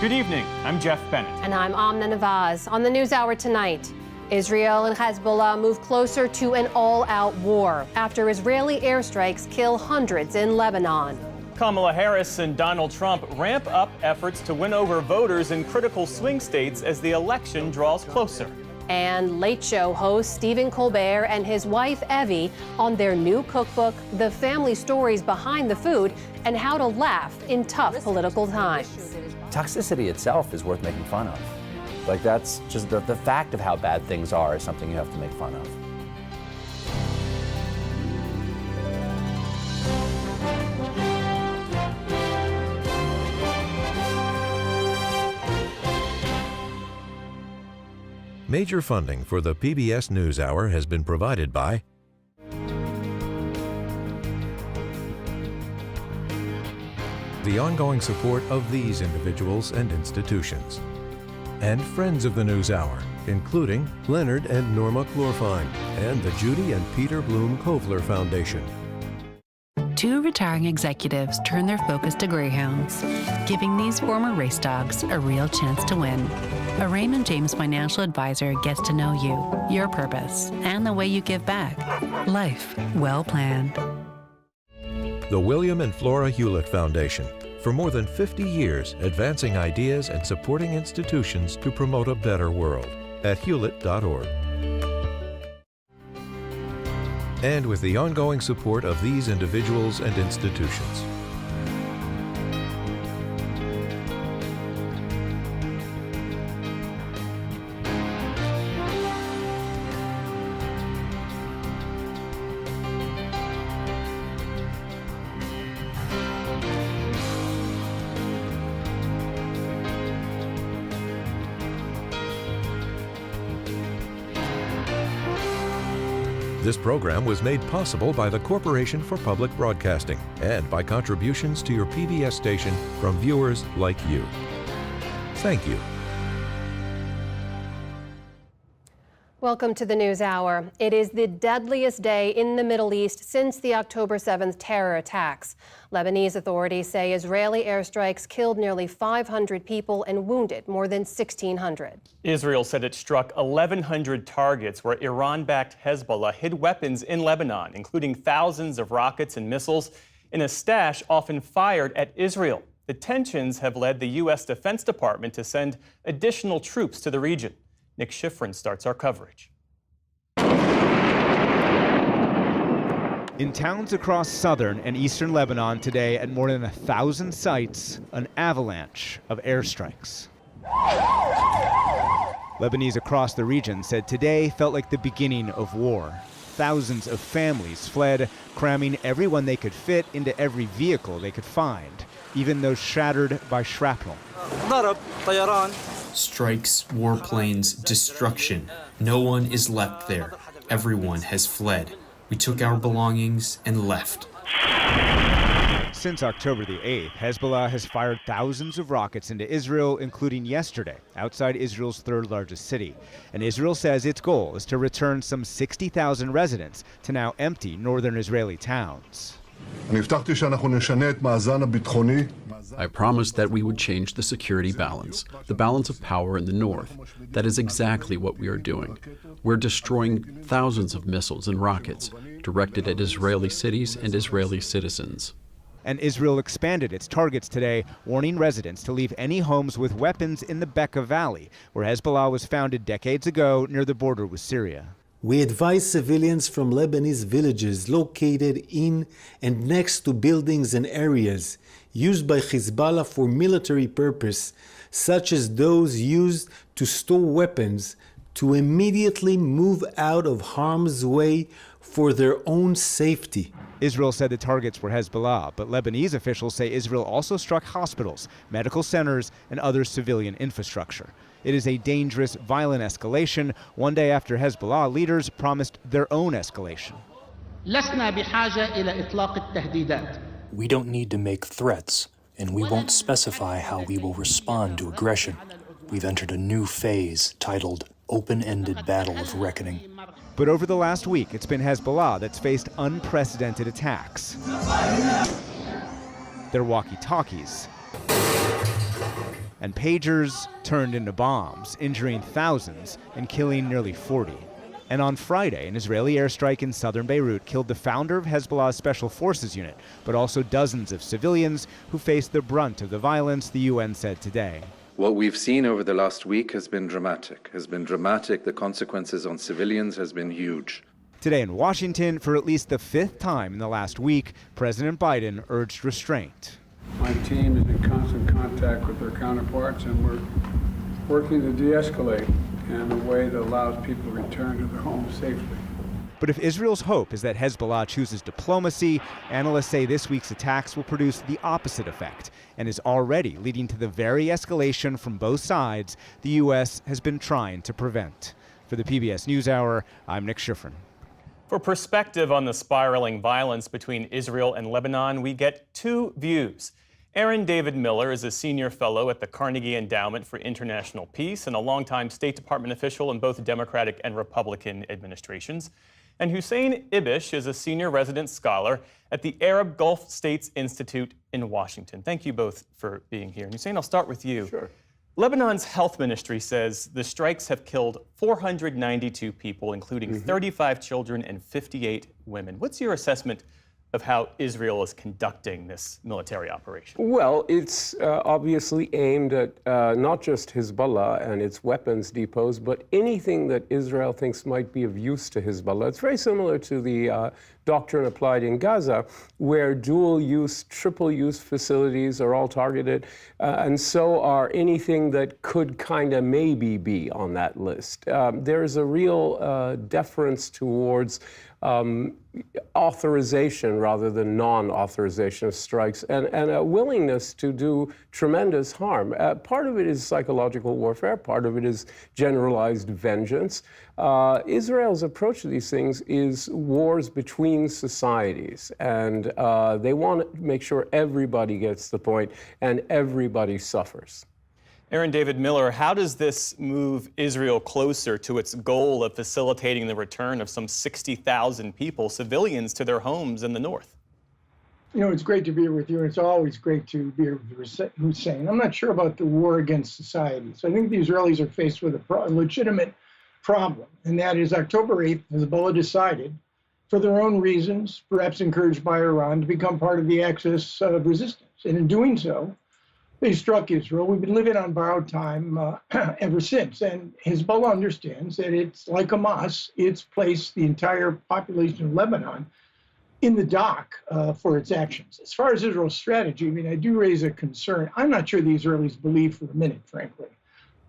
Good evening. I'm Jeff Bennett. And I'm Amna Nawaz. On the NewsHour tonight, Israel and Hezbollah move closer to an all-out war after Israeli airstrikes kill hundreds in Lebanon. Kamala Harris and Donald Trump ramp up efforts to win over voters in critical swing states as the election draws closer. And Late Show host Stephen Colbert and his wife Evie on their new cookbook, The Family Stories Behind the Food and How to Laugh in Tough Political Times. Toxicity itself is worth making fun of. Like, that's just the fact of how bad things are is something you have to make fun of. Major funding for the PBS NewsHour has been provided by the ongoing support of these individuals and institutions, and friends of the NewsHour, including Leonard and Norma Chlorfine, and the Judy and Peter Bloom Kovler Foundation. 2 retiring executives turn their focus to greyhounds, giving these former race dogs a real chance to win. A Raymond James financial advisor gets to know you, your purpose, and the way you give back. Life well planned. The William and Flora Hewlett Foundation, for more than 50 years advancing ideas and supporting institutions to promote a better world at hewlett.org. And with the ongoing support of these individuals and institutions. This program was made possible by the Corporation for Public Broadcasting and by contributions to your PBS station from viewers like you. Thank you. Welcome to the NewsHour. It is the deadliest day in the Middle East since the October 7th terror attacks. Lebanese authorities say Israeli airstrikes killed nearly 500 people and wounded more than 1,600. Israel said it struck 1,100 targets where Iran-backed Hezbollah hid weapons in Lebanon, including thousands of rockets and missiles in a stash often fired at Israel. The tensions have led the U.S. Defense Department to send additional troops to the region. Nick Schifrin starts our coverage. In towns across southern and eastern Lebanon today, at more than 1,000 sites, an avalanche of airstrikes. Lebanese across the region said today felt like the beginning of war. Thousands of families fled, cramming everyone they could fit into every vehicle they could find, even those shattered by shrapnel. Strikes, warplanes, destruction. No one is left there. Everyone has fled. We took our belongings and left. Since October the 8th, Hezbollah has fired thousands of rockets into Israel, including yesterday, outside Israel's third largest city. And Israel says its goal is to return some 60,000 residents to now empty northern Israeli towns. I promised that we would change the security balance, the balance of power in the north. That is exactly what we are doing. We're destroying thousands of missiles and rockets directed at Israeli cities and Israeli citizens. And Israel expanded its targets today, warning residents to leave any homes with weapons in the Bekaa Valley, where Hezbollah was founded decades ago near the border with Syria. We advise civilians from Lebanese villages located in and next to buildings and areas used by Hezbollah for military purpose, such as those used to store weapons, to immediately move out of harm's way for their own safety. Israel said the targets were Hezbollah, but Lebanese officials say Israel also struck hospitals, medical centers, and other civilian infrastructure. It is a dangerous, violent escalation, one day after Hezbollah leaders promised their own escalation. We don't need to make threats, and we won't specify how we will respond to aggression. We've entered a new phase titled Open-Ended Battle of Reckoning. But over the last week, it's been Hezbollah that's faced unprecedented attacks. Their walkie-talkies And pagers turned into bombs, injuring thousands and killing nearly 40. And on Friday, an Israeli airstrike in southern Beirut killed the founder of Hezbollah's Special Forces unit, but also dozens of civilians who faced the brunt of the violence, the UN said today. What we've seen over the last week has been dramatic. The consequences on civilians has been huge. Today in Washington, for at least the 5th time in the last week, President Biden urged restraint. My team is in constant contact with their counterparts, and we're working to de-escalate in a way that allows people to return to their homes safely. But if Israel's hope is that Hezbollah chooses diplomacy, analysts say this week's attacks will produce the opposite effect and is already leading to the very escalation from both sides the U.S. has been trying to prevent. For the PBS NewsHour, I'm Nick Schifrin. For perspective on the spiraling violence between Israel and Lebanon, we get two views. Aaron David Miller is a senior fellow at the Carnegie Endowment for International Peace and a longtime State Department official in both Democratic and Republican administrations. And Hussein Ibish is a senior resident scholar at the Arab Gulf States Institute in Washington. Thank you both for being here. And Hussein, I'll start with you. Sure. Lebanon's health ministry says the strikes have killed 492 people, including 35 children and 58 women. What's your assessment of how Israel is conducting this military operation? Well, it's obviously aimed at not just Hezbollah and its weapons depots, but anything that Israel thinks might be of use to Hezbollah. It's very similar to the doctrine applied in Gaza, where dual-use, triple-use facilities are all targeted, and so are anything that could kind of maybe be on that list. There's a real deference towards authorization rather than non-authorization of strikes, and a willingness to do tremendous harm. Part of it is psychological warfare, part of it is generalized vengeance. Israel's approach to these things is wars between societies, and they want to make sure everybody gets the point and everybody suffers. Aaron David Miller, how does this move Israel closer to its goal of facilitating the return of some 60,000 people, civilians, to their homes in the north? You know, it's great to be here with you. It's always great to be here with Hussein. I'm not sure about the war against society. So I think the Israelis are faced with a legitimate problem, and that is October 8th, Hezbollah decided, for their own reasons, perhaps encouraged by Iran, to become part of the axis of resistance. And in doing so, they struck Israel. We've been living on borrowed time ever since. And Hezbollah understands that it's like Hamas. It's placed the entire population of Lebanon in the dock for its actions. As far as Israel's strategy, I mean, I do raise a concern. I'm not sure the Israelis believe for a minute, frankly,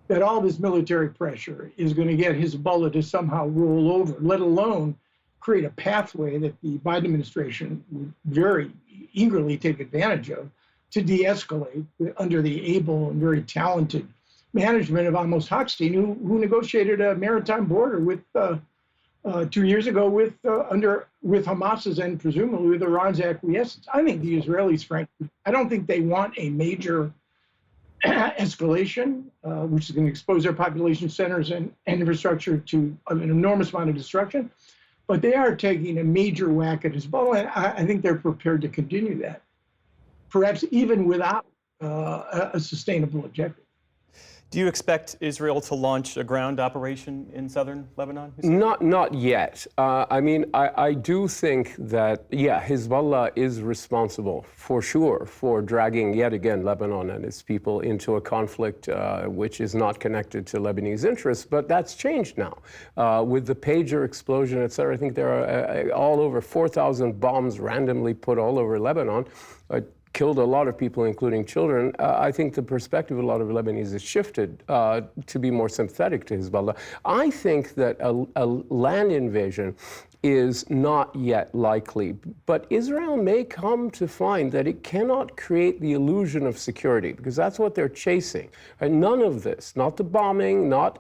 that all this military pressure is going to get Hezbollah to somehow roll over, let alone create a pathway that the Biden administration would very eagerly take advantage of to de-escalate under the able and very talented management of Amos Hochstein, who negotiated a maritime border with 2 years ago with Hamas's and presumably with Iran's acquiescence. I think the Israelis, frankly, I don't think they want a major escalation, which is going to expose their population centers and infrastructure to an enormous amount of destruction. But they are taking a major whack at Hezbollah, and I think they're prepared to continue that, perhaps even without a sustainable objective. Do you expect Israel to launch a ground operation in southern Lebanon? Not yet. I mean, I do think that, yeah, Hezbollah is responsible, for sure, for dragging, yet again, Lebanon and its people into a conflict which is not connected to Lebanese interests, but that's changed now. With the pager explosion, et cetera, I think there are all over 4,000 bombs randomly put all over Lebanon. Killed a lot of people, including children. I think the perspective of a lot of Lebanese has shifted to be more sympathetic to Hezbollah. I think that a land invasion is not yet likely, but Israel may come to find that it cannot create the illusion of security, because that's what they're chasing. And none of this, not the bombing, not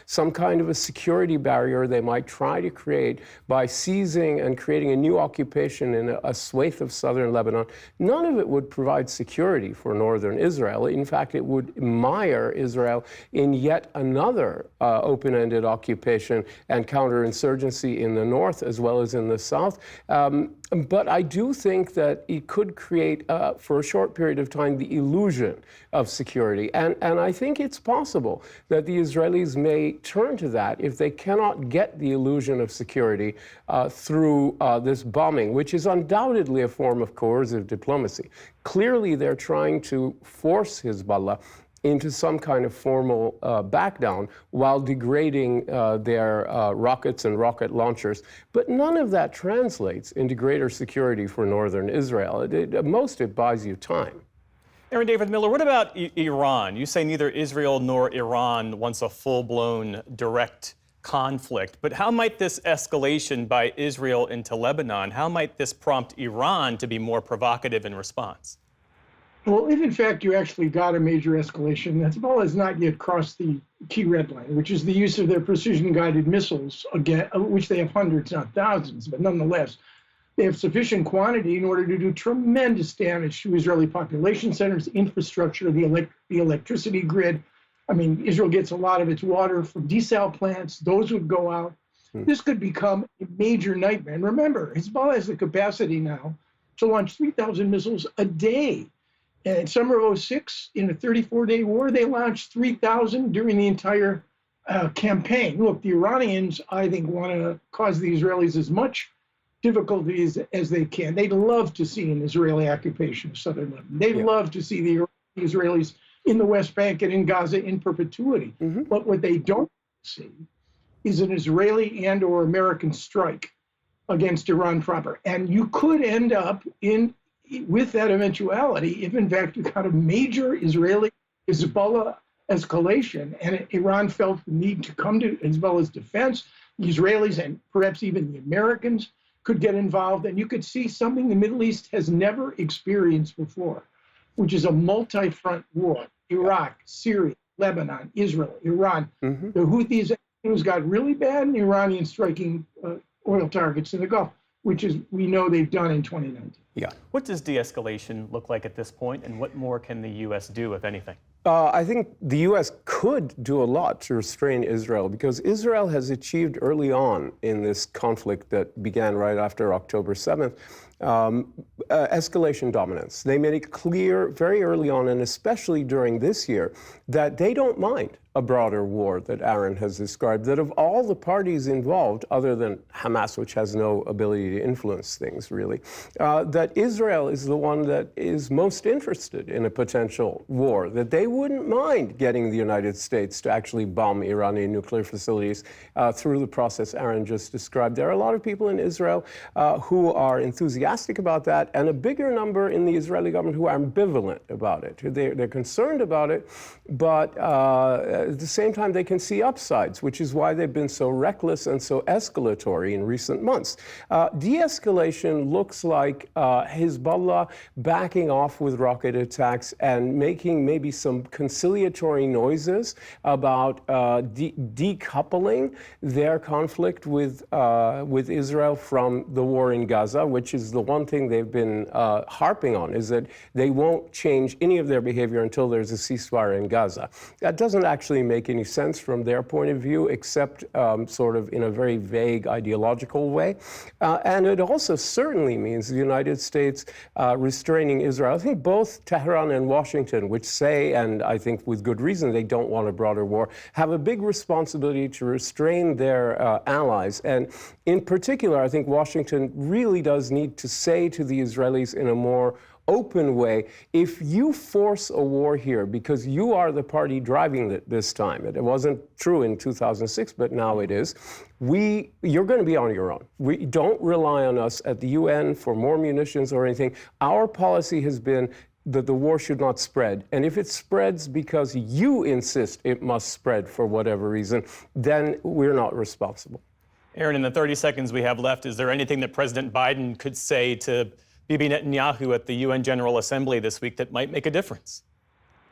some kind of a security barrier they might try to create by seizing and creating a new occupation in a swathe of southern Lebanon, none of it would provide security for northern Israel. In fact, it would mire Israel in yet another open-ended occupation and counterinsurgency in the north. north as well as in the south. But I do think that it could create, for a short period of time, the illusion of security. And I think it's possible that the Israelis may turn to that if they cannot get the illusion of security through this bombing, which is undoubtedly a form of coercive diplomacy. Clearly, they're trying to force Hezbollah into some kind of formal back down while degrading their rockets and rocket launchers. But none of that translates into greater security for northern Israel. At most, it buys you time. Aaron David Miller, what about Iran? You say neither Israel nor Iran wants a full-blown direct conflict, but how might this escalation by Israel into Lebanon, how might this prompt Iran to be more provocative in response? Well, if in fact you actually got a major escalation, Hezbollah has not yet crossed the key red line, which is the use of their precision-guided missiles, again, which they have hundreds, not thousands, but nonetheless, they have sufficient quantity in order to do tremendous damage to Israeli population centers, infrastructure, the electricity grid. I mean, Israel gets a lot of its water from desal plants. Those would go out. This could become a major nightmare. And remember, Hezbollah has the capacity now to launch 3,000 missiles a day. And in summer of 2006, in a 34-day war, they launched 3,000 during the entire campaign. Look, the Iranians, I think, want to cause the Israelis as much difficulties as they can. They'd love to see an Israeli occupation of southern Lebanon. They'd love to see the Israelis in the West Bank and in Gaza in perpetuity. But what they don't see is an Israeli and or American strike against Iran proper. And you could end up with that eventuality if in fact you got a major Israeli Hezbollah escalation and Iran felt the need to come to Hezbollah's defense. The Israelis and perhaps even the Americans could get involved, and you could see something the Middle East has never experienced before, which is a multi-front war. Iraq, Syria, Lebanon, Israel, Iran. The Houthis, things got really bad, and the Iranians striking oil targets in the Gulf, which is, we know they've done in 2019. Yeah. What does de-escalation look like at this point, and what more can the U.S. do, if anything? I think the U.S. could do a lot to restrain Israel, because Israel has achieved early on in this conflict that began right after October 7th, escalation dominance. They made it clear very early on, and especially during this year, that they don't mind a broader war that Aaron has described, that of all the parties involved, other than Hamas, which has no ability to influence things really, that Israel is the one that is most interested in a potential war, that they wouldn't mind getting the United States to actually bomb Iranian nuclear facilities through the process Aaron just described. There are a lot of people in Israel who are enthusiastic about that, and a bigger number in the Israeli government who are ambivalent about it. They're concerned about it, but at the same time, they can see upsides, which is why they've been so reckless and so escalatory in recent months. De-escalation looks like Hezbollah backing off with rocket attacks and making maybe some conciliatory noises about decoupling their conflict with Israel from the war in Gaza, which is the one thing they've been harping on, is that they won't change any of their behavior until there's a ceasefire in Gaza. That doesn't actually make any sense from their point of view, except sort of in a very vague ideological way. And it also certainly means the United States restraining Israel. I think both Tehran and Washington, which say, and I think with good reason, they don't want a broader war, have a big responsibility to restrain their allies. And in particular, I think Washington really does need to say to the Israelis in a more open way, if you force a war here because you are the party driving it this time, it wasn't true in 2006, but now it is, you're going to be on your own. We don't rely on us at the UN for more munitions or anything. Our policy has been that the war should not spread. And if it spreads because you insist it must spread for whatever reason, then we're not responsible. Aaron, in the 30 seconds we have left, is there anything that President Biden could say to Bibi Netanyahu at the UN General Assembly this week that might make a difference?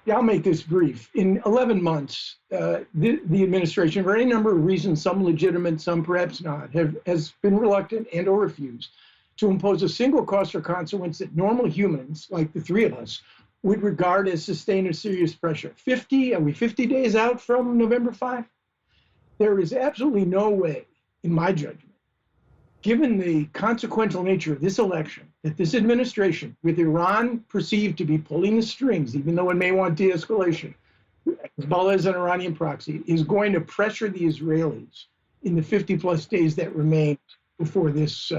Yeah, I'll make this brief. In 11 months, the administration, for any number of reasons, some legitimate, some perhaps not, has been reluctant and or refused to impose a single cost or consequence that normal humans, like the three of us, would regard as sustained or serious pressure. Are we 50 days out from November 5? There is absolutely no way, in my judgment, given the consequential nature of this election, that this administration, with Iran perceived to be pulling the strings, even though it may want de-escalation, Hezbollah is an Iranian proxy, is going to pressure the Israelis in the 50-plus days that remain before this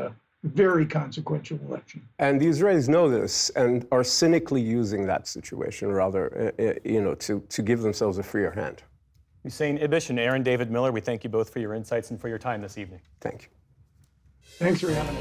very consequential election. And the Israelis know this and are cynically using that situation, rather, to give themselves a freer hand. Hussein Ibish and Aaron David Miller, we thank you both for your insights and for your time this evening. Thank you. Thanks for having me.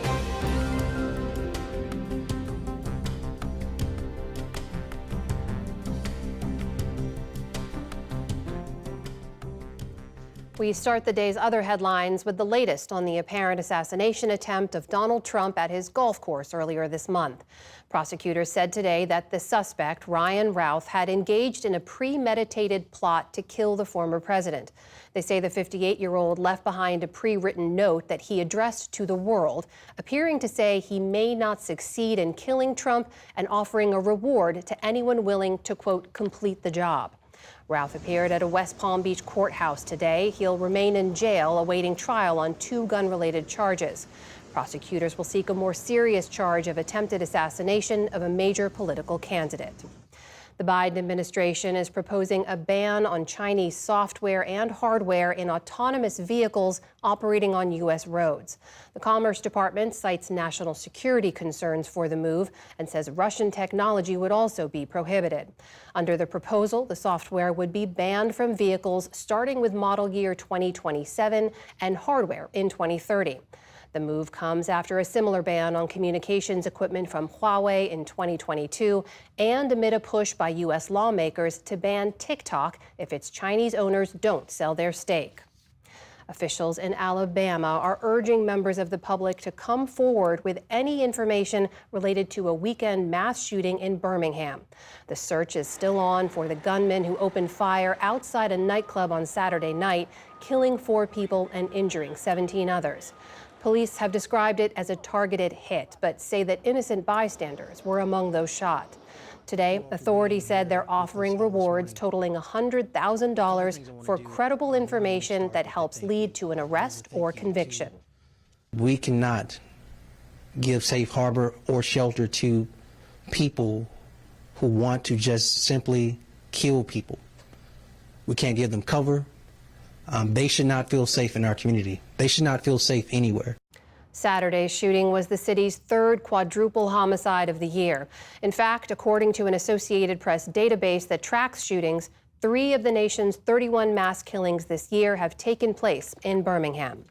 We start the day's other headlines with the latest on the apparent assassination attempt of Donald Trump at his golf course earlier this month. Prosecutors said today that the suspect, Ryan Routh, had engaged in a premeditated plot to kill the former president. They say the 58-year-old left behind a pre-written note that he addressed to the world, appearing to say he may not succeed in killing Trump and offering a reward to anyone willing to, quote, complete the job. Routh appeared at a West Palm Beach courthouse today. He'll remain in jail awaiting trial on 2 gun-related charges. Prosecutors will seek a more serious charge of attempted assassination of a major political candidate. The Biden administration is proposing a ban on Chinese software and hardware in autonomous vehicles operating on U.S. roads. The Commerce Department cites national security concerns for the move and says Russian technology would also be prohibited. Under the proposal, the software would be banned from vehicles starting with model year 2027 and hardware in 2030. The move comes after a similar ban on communications equipment from Huawei in 2022 and amid a push by U.S. lawmakers to ban TikTok if its Chinese owners don't sell their stake. Officials in Alabama are urging members of the public to come forward with any information related to a weekend mass shooting in Birmingham. The search is still on for the gunman who opened fire outside a nightclub on Saturday night, killing 4 people and injuring 17 others. Police have described it as a targeted hit, but say that innocent bystanders were among those shot. Today, authorities said they're offering rewards totaling $100,000 for credible information that helps lead to an arrest or conviction. We cannot give safe harbor or shelter to people who want to just simply kill people. We can't give them cover. They should not feel safe in our community. They should not feel safe anywhere. Saturday's shooting was the city's 3rd quadruple homicide of the year. In fact, according to an Associated Press database that tracks shootings, 3 of the nation's 31 mass killings this year have taken place in Birmingham.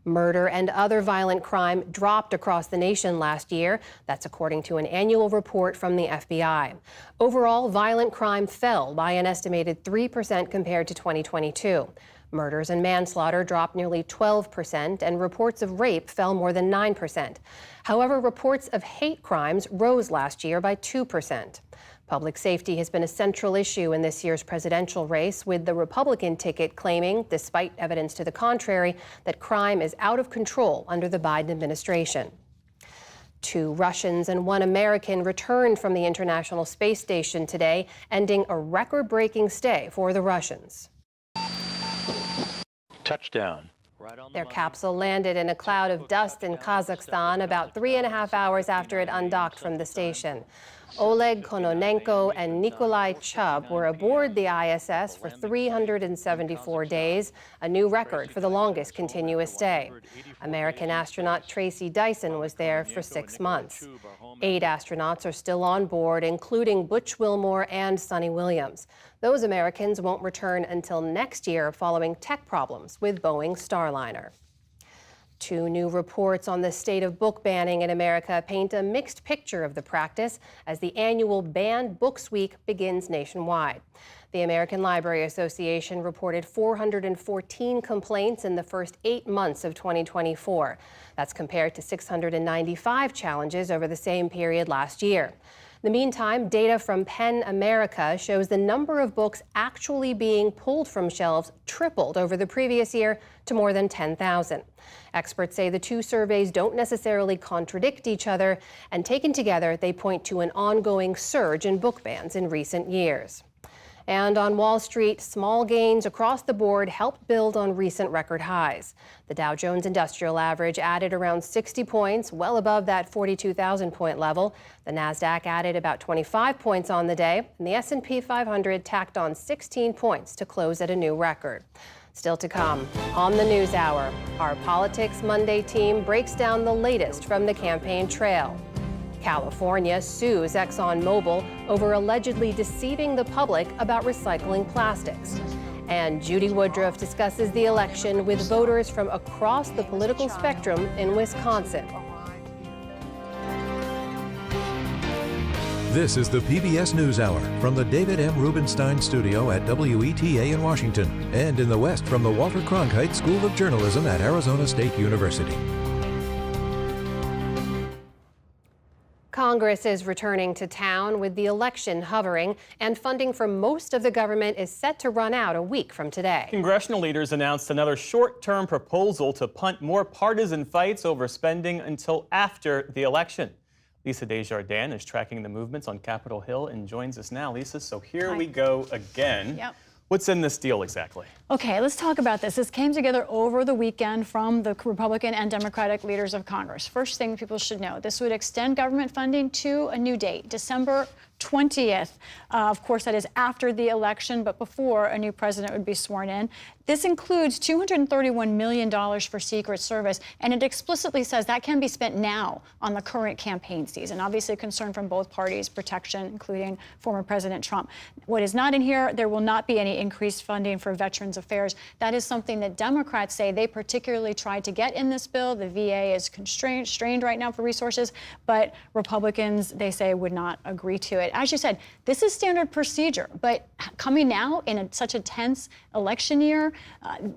Murder and other violent crime dropped across the nation last year. That's according to an annual report from the FBI. Overall, violent crime fell by an estimated 3% compared to 2022. Murders and manslaughter dropped nearly 12%, and reports of rape fell more than 9%. However, reports of hate crimes rose last year by 2%. Public safety has been a central issue in this year's presidential race, with the Republican ticket claiming, despite evidence to the contrary, that crime is out of control under the Biden administration. 2 Russians and 1 American returned from the International Space Station today, ending a record-breaking stay for the Russians. Touchdown. Their capsule landed in a cloud of dust in Kazakhstan about 3.5 hours after it undocked from the station. Oleg Kononenko and Nikolai Chubb were aboard the ISS for 374 days, a new record for the longest continuous stay. American astronaut Tracy Dyson was there for 6 months. 8 astronauts are still on board, including Butch Wilmore and Sonny Williams. Those Americans won't return until next year following tech problems with Boeing's Starliner. 2 new reports on the state of book banning in America paint a mixed picture of the practice as the annual Banned Books Week begins nationwide. The American Library Association reported 414 complaints in the first 8 months of 2024. That's compared to 695 challenges over the same period last year. In the meantime, data from PEN America shows the number of books actually being pulled from shelves tripled over the previous year to more than 10,000. Experts say the 2 surveys don't necessarily contradict each other, and taken together, they point to an ongoing surge in book bans in recent years. And on Wall Street, small gains across the board helped build on recent record highs. The Dow Jones Industrial Average added around 60 points, well above that 42,000 point level. The Nasdaq added about 25 points on the day, and the S&P 500 tacked on 16 points to close at a new record. Still to come on the News Hour, our Politics Monday team breaks down the latest from the campaign trail. California sues ExxonMobil over allegedly deceiving the public about recycling plastics. And Judy Woodruff discusses the election with voters from across the political spectrum in Wisconsin. This is the PBS NewsHour from the David M. Rubenstein Studio at WETA in Washington, and in the West from the Walter Cronkite School of Journalism at Arizona State University. Congress is returning to town with the election hovering, and funding for most of the government is set to run out a week from today. Congressional leaders announced another short-term proposal to punt more partisan fights over spending until after the election. Lisa Desjardins is tracking the movements on Capitol Hill and joins us now. Lisa, so here we go again. Yep. What's in this deal exactly? Okay, let's talk about this. This came together over the weekend from the Republican and Democratic leaders of Congress. First thing people should know, this would extend government funding to a new date, December 20th. Of course, that is after the election, but before a new president would be sworn in. This includes $231 million for Secret Service, and it explicitly says that can be spent now on the current campaign season. Obviously, concern from both parties, protection, including former President Trump. What is not in here, there will not be any increased funding for Veterans Affairs. That is something that Democrats say they particularly tried to get in this bill. The VA is strained right now for resources, but Republicans, they say, would not agree to it. As you said, this is standard procedure, but coming now in such a tense election year,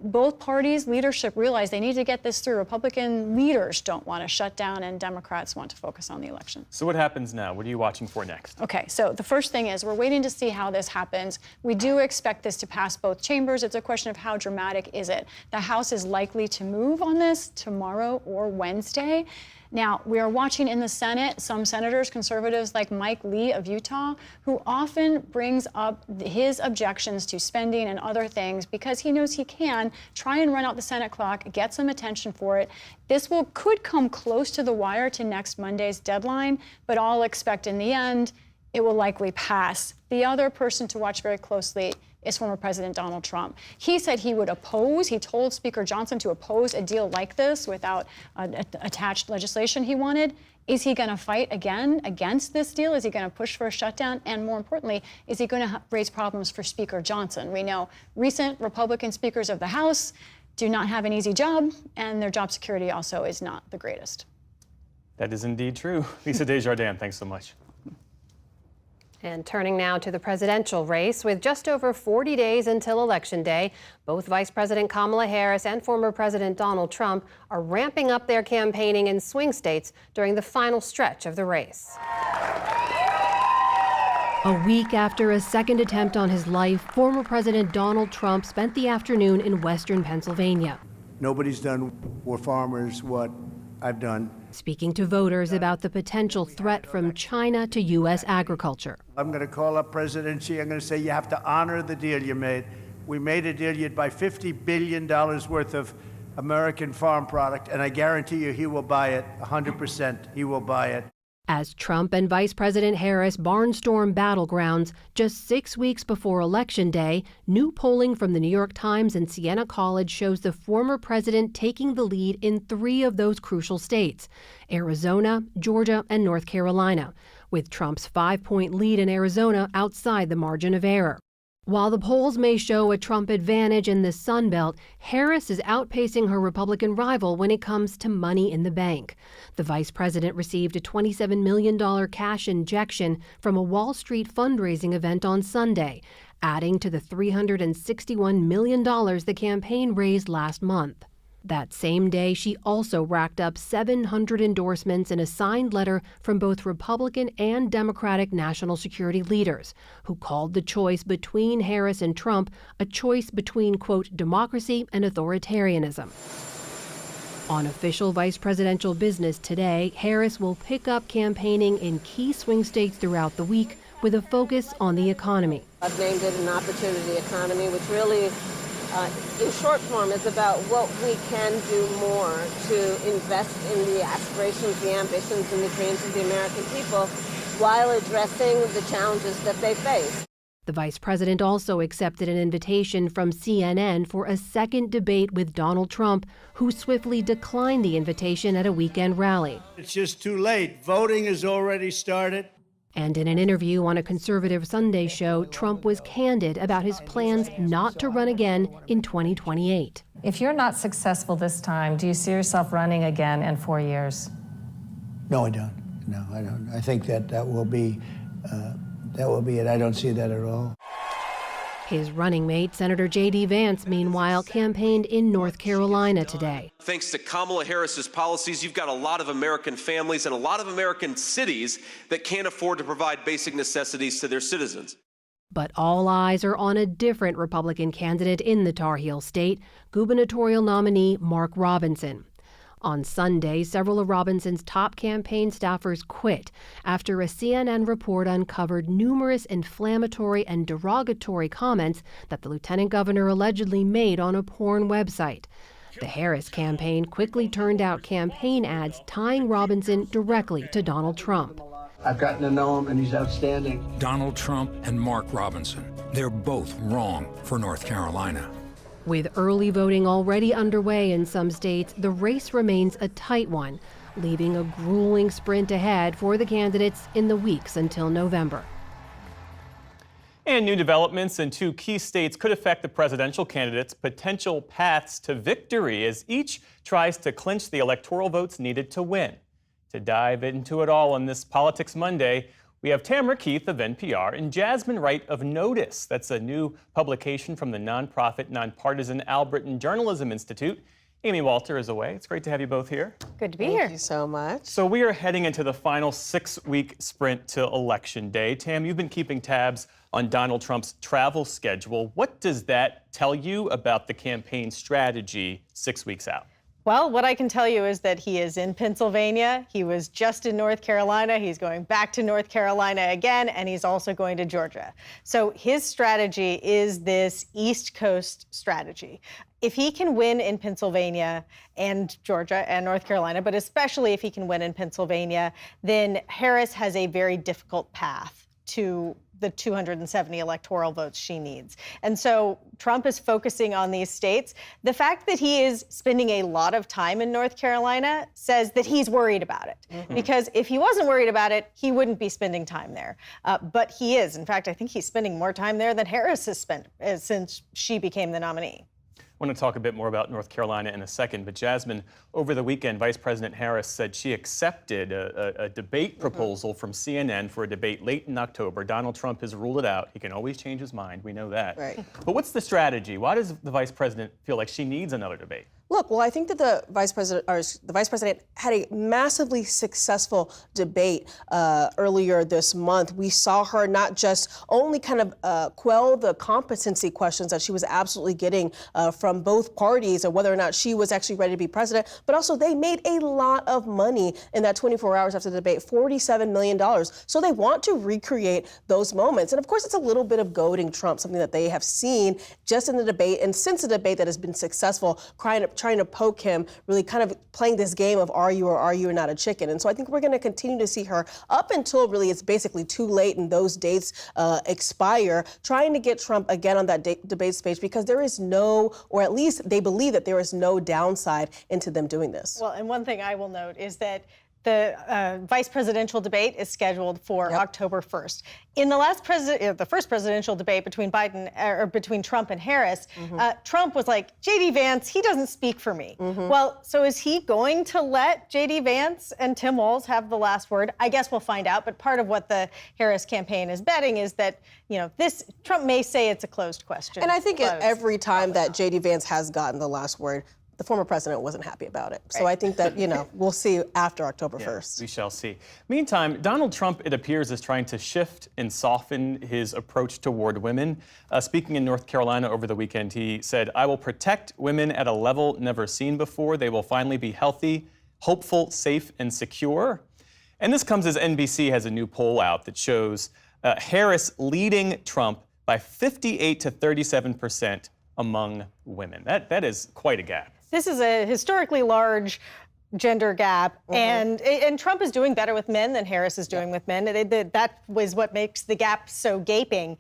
both parties' leadership realize they need to get this through. Republican leaders don't want to shut down, and Democrats want to focus on the election. So what happens now? What are you watching for next? Okay, so the first thing is we're waiting to see how this happens. We do expect this to pass both chambers. It's a question of how dramatic is it. The House is likely to move on this tomorrow or Wednesday. Now, we are watching in the Senate some senators, conservatives like Mike Lee of Utah, who often brings up his objections to spending and other things because he knows he can try and run out the Senate clock, get some attention for it. This could come close to the wire to next Monday's deadline, but I'll expect in the end it will likely pass. The other person to watch very closely is former President Donald Trump. He said he would oppose, he told Speaker Johnson to oppose a deal like this without attached legislation he wanted. Is he going to fight again against this deal? Is he going to push for a shutdown? And more importantly, is he going to raise problems for Speaker Johnson? We know recent Republican speakers of the House do not have an easy job, and their job security also is not the greatest. That is indeed true. Lisa Desjardins, thanks so much. And turning now to the presidential race, with just over 40 days until Election Day, both Vice President Kamala Harris and former President Donald Trump are ramping up their campaigning in swing states during the final stretch of the race. A week after a second attempt on his life, former President Donald Trump spent the afternoon in western Pennsylvania. Nobody's done for farmers what I've done. Speaking to voters about the potential threat from China to U.S. agriculture. I'm going to call up President Xi. I'm going to say you have to honor the deal you made. We made a deal. You'd buy $50 billion worth of American farm product, and I guarantee you he will buy it 100%. He will buy it. As Trump and Vice President Harris barnstorm battlegrounds just 6 weeks before Election Day, new polling from the New York Times and Siena College shows the former president taking the lead in 3 of those crucial states: Arizona, Georgia, and North Carolina, with Trump's 5-point lead in Arizona outside the margin of error. While the polls may show a Trump advantage in the Sun Belt, Harris is outpacing her Republican rival when it comes to money in the bank. The vice president received a $27 million cash injection from a Wall Street fundraising event on Sunday, adding to the $361 million the campaign raised last month. That same day, she also racked up 700 endorsements in a signed letter from both Republican and Democratic national security leaders, who called the choice between Harris and Trump a choice between, quote, democracy and authoritarianism. On official vice presidential business today, Harris will pick up campaigning in key swing states throughout the week, with a focus on the economy. I've named it an opportunity economy, which really, in short form, is about what we can do more to invest in the aspirations, the ambitions, and the dreams of the American people while addressing the challenges that they face. The vice president also accepted an invitation from CNN for a second debate with Donald Trump, who swiftly declined the invitation at a weekend rally. It's just too late. Voting has already started. And in an interview on a conservative Sunday show, Trump was candid about his plans not to run again in 2028. If you're not successful this time, do you see yourself running again in 4 years? No, I don't. No, I don't. I think that will be it. I don't see that at all. His running mate, Senator J.D. Vance, meanwhile, campaigned in North Carolina today. Thanks to Kamala Harris's policies, you've got a lot of American families and a lot of American cities that can't afford to provide basic necessities to their citizens. But all eyes are on a different Republican candidate in the Tar Heel state, gubernatorial nominee Mark Robinson. On Sunday, several of Robinson's top campaign staffers quit after a CNN report uncovered numerous inflammatory and derogatory comments that the lieutenant governor allegedly made on a porn website. The Harris campaign quickly turned out campaign ads tying Robinson directly to Donald Trump. I've gotten to know him, and he's outstanding. Donald Trump and Mark Robinson. They're both wrong for North Carolina. With early voting already underway in some states, the race remains a tight one, leaving a grueling sprint ahead for the candidates in the weeks until November. And new developments in 2 key states could affect the presidential candidates' potential paths to victory as each tries to clinch the electoral votes needed to win. To dive into it all on this Politics Monday, we have Tamara Keith of NPR and Jasmine Wright of Notice. That's a new publication from the nonprofit, nonpartisan Albritton Journalism Institute. Amy Walter is away. It's great to have you both here. Good to be here. Thank you so much. So we are heading into the final 6-week sprint to Election Day. Tam, you've been keeping tabs on Donald Trump's travel schedule. What does that tell you about the campaign strategy 6 weeks out? Well, what I can tell you is that he is in Pennsylvania. He was just in North Carolina. He's going back to North Carolina again, and he's also going to Georgia. So his strategy is this East Coast strategy. If he can win in Pennsylvania and Georgia and North Carolina, but especially if he can win in Pennsylvania, then Harris has a very difficult path to the 270 electoral votes she needs. And so Trump is focusing on these states. The fact that he is spending a lot of time in North Carolina says that he's worried about it. Because if he wasn't worried about it, he wouldn't be spending time there. But he is. In fact, I think he's spending more time there than Harris has spent since she became the nominee. I want to talk a bit more about North Carolina in a second, but Jasmine, over the weekend, Vice President Harris said she accepted a debate proposal from CNN for a debate late in October. Donald Trump has ruled it out. He can always change his mind. We know that. Right. But what's the strategy? Why does the Vice President feel like she needs another debate? Look, well, I think that the vice president had a massively successful debate earlier this month. We saw her not just only kind of quell the competency questions that she was absolutely getting from both parties, and whether or not she was actually ready to be president, but also they made a lot of money in that 24 hours after the debate, $47 million. So they want to recreate those moments. And of course, it's a little bit of goading Trump, something that they have seen just in the debate and since the debate that has been successful, trying to poke him, really kind of playing this game of are you or are you not a chicken. And so I think we're going to continue to see her up until really it's basically too late and those dates expire, trying to get Trump again on that debate stage, because there is no, or at least they believe that there is no downside into them doing this. Well, and one thing I will note is that the vice presidential debate is scheduled for October 1st. In the first presidential debate between between Trump and Harris, Trump was like, J.D. Vance, he doesn't speak for me. Well, so is he going to let J.D. Vance and Tim Walz have the last word? I guess we'll find out. But part of what the Harris campaign is betting is that, Trump may say it's a closed question. And I think every time that J.D. Vance has gotten the last word, the former president wasn't happy about it. So I think that, we'll see after October 1st. We shall see. Meantime, Donald Trump, it appears, is trying to shift and soften his approach toward women. Speaking in North Carolina over the weekend, he said, "I will protect women at a level never seen before. They will finally be healthy, hopeful, safe, and secure." And this comes as NBC has a new poll out that shows Harris leading Trump by 58 to 37% among women. That is quite a gap. This is a historically large gender gap, and Trump is doing better with men than Harris is doing with men. That was what makes the gap so gaping.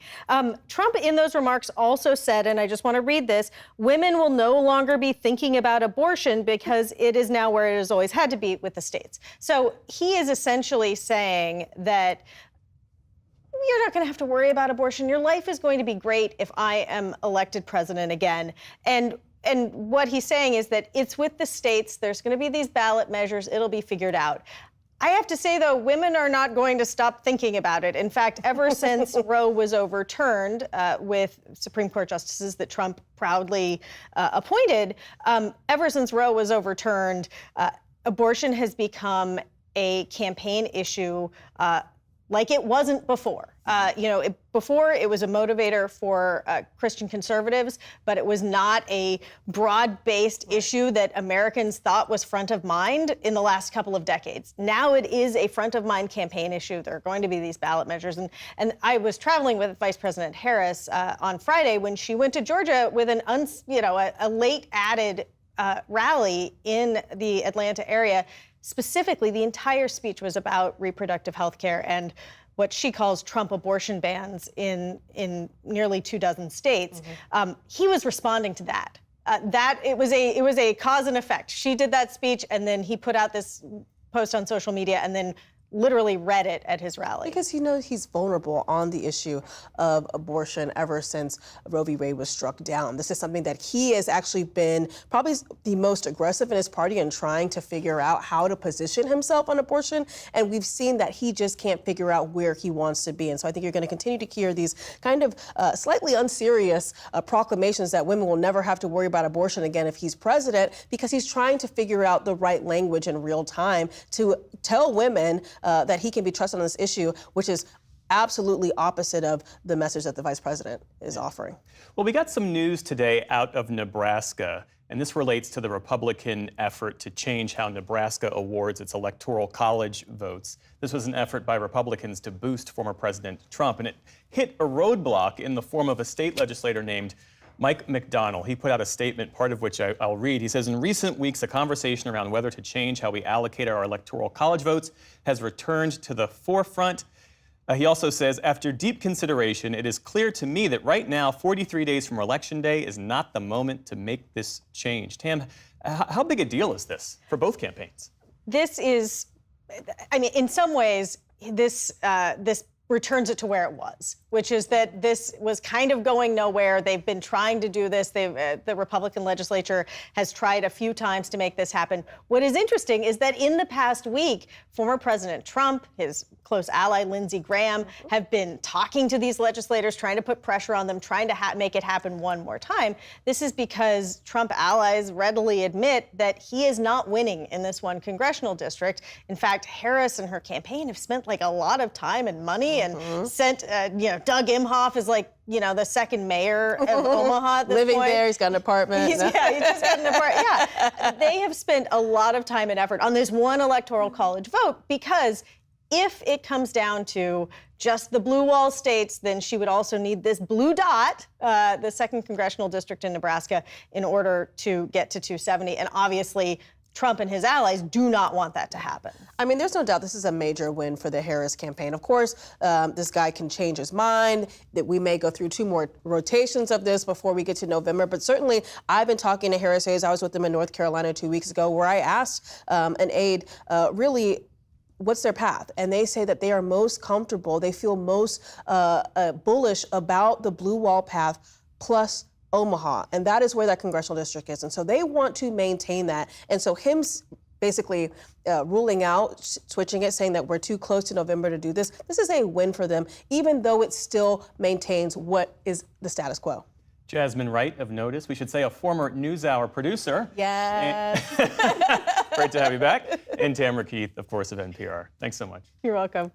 Trump, in those remarks, also said, and I just want to read this, women will no longer be thinking about abortion because it is now where it has always had to be with the states. So he is essentially saying that you're not going to have to worry about abortion. Your life is going to be great if I am elected president again. And what he's saying is that it's with the states. There's going to be these ballot measures. It'll be figured out. I have to say, though, women are not going to stop thinking about it. In fact, ever since Roe was overturned with Supreme Court justices that Trump proudly appointed, ever since Roe was overturned, abortion has become a campaign issue like it wasn't before. Before it was a motivator for Christian conservatives, but it was not a broad-based issue that Americans thought was front of mind in the last couple of decades. Now it is a front-of-mind campaign issue. There are going to be these ballot measures. And I was traveling with Vice President Harris on Friday when she went to Georgia with a late-added rally in the Atlanta area. Specifically, the entire speech was about reproductive health care and what she calls Trump abortion bans in nearly 24 states. He was responding to that. It was a cause and effect. She did that speech, and then he put out this post on social media, and then literally read it at his rally. Because he knows he's vulnerable on the issue of abortion ever since Roe v. Wade was struck down. This is something that he has actually been probably the most aggressive in his party in trying to figure out how to position himself on abortion. And we've seen that he just can't figure out where he wants to be. And so I think you're going to continue to hear these kind of slightly unserious proclamations that women will never have to worry about abortion again if he's president, because he's trying to figure out the right language in real time to tell women that he can be trusted on this issue, which is absolutely opposite of the message that the vice president is offering. Well, we got some news today out of Nebraska, and this relates to the Republican effort to change how Nebraska awards its electoral college votes. This was an effort by Republicans to boost former President Trump, and it hit a roadblock in the form of a state legislator named Mike McDonnell. He put out a statement, part of which I'll read. He says, in recent weeks, a conversation around whether to change how we allocate our electoral college votes has returned to the forefront. He also says, after deep consideration, it is clear to me that right now, 43 days from Election Day, is not the moment to make this change. Tam, how big a deal is this for both campaigns? This is, in some ways, this returns it to where it was, which is that this was kind of going nowhere. They've been trying to do this. The Republican legislature has tried a few times to make this happen. What is interesting is that in the past week, former President Trump, his close ally Lindsey Graham, have been talking to these legislators, trying to put pressure on them, trying to make it happen one more time. This is because Trump allies readily admit that he is not winning in this one congressional district. In fact, Harris and her campaign have spent a lot of time and money and sent, Doug Imhoff is the second mayor of Omaha at this Living point. there, he's got an apartment. He just got an apartment. Yeah, they have spent a lot of time and effort on this one electoral college vote, because if it comes down to just the blue wall states, then she would also need this blue dot, the second congressional district in Nebraska, in order to get to 270. And obviously, Trump and his allies do not want that to happen. There's no doubt this is a major win for the Harris campaign. Of course, this guy can change his mind, that we may go through 2 more rotations of this before we get to November. But certainly, I've been talking to Harris Hayes. I was with them in North Carolina 2 weeks ago, where I asked an aide, really, what's their path? And they say that they are most comfortable, they feel most bullish about the blue wall path plus Omaha, and that is where that congressional district is. And so they want to maintain that. And so him basically ruling out, switching it, saying that we're too close to November to do this, this is a win for them, even though it still maintains what is the status quo. Jasmine Wright of Notice, we should say a former NewsHour producer. Yes. Great to have you back. And Tamara Keith, of course, of NPR. Thanks so much. You're welcome.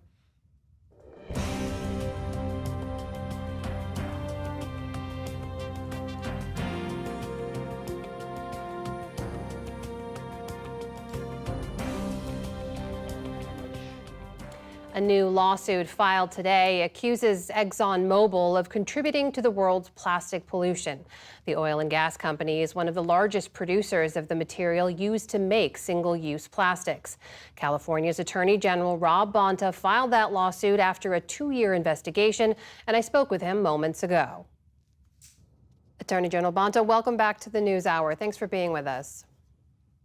A new lawsuit filed today accuses ExxonMobil of contributing to the world's plastic pollution. The oil and gas company is one of the largest producers of the material used to make single-use plastics. California's Attorney General Rob Bonta filed that lawsuit after a 2-year investigation, and I spoke with him moments ago. Attorney General Bonta, welcome back to the NewsHour. Thanks for being with us.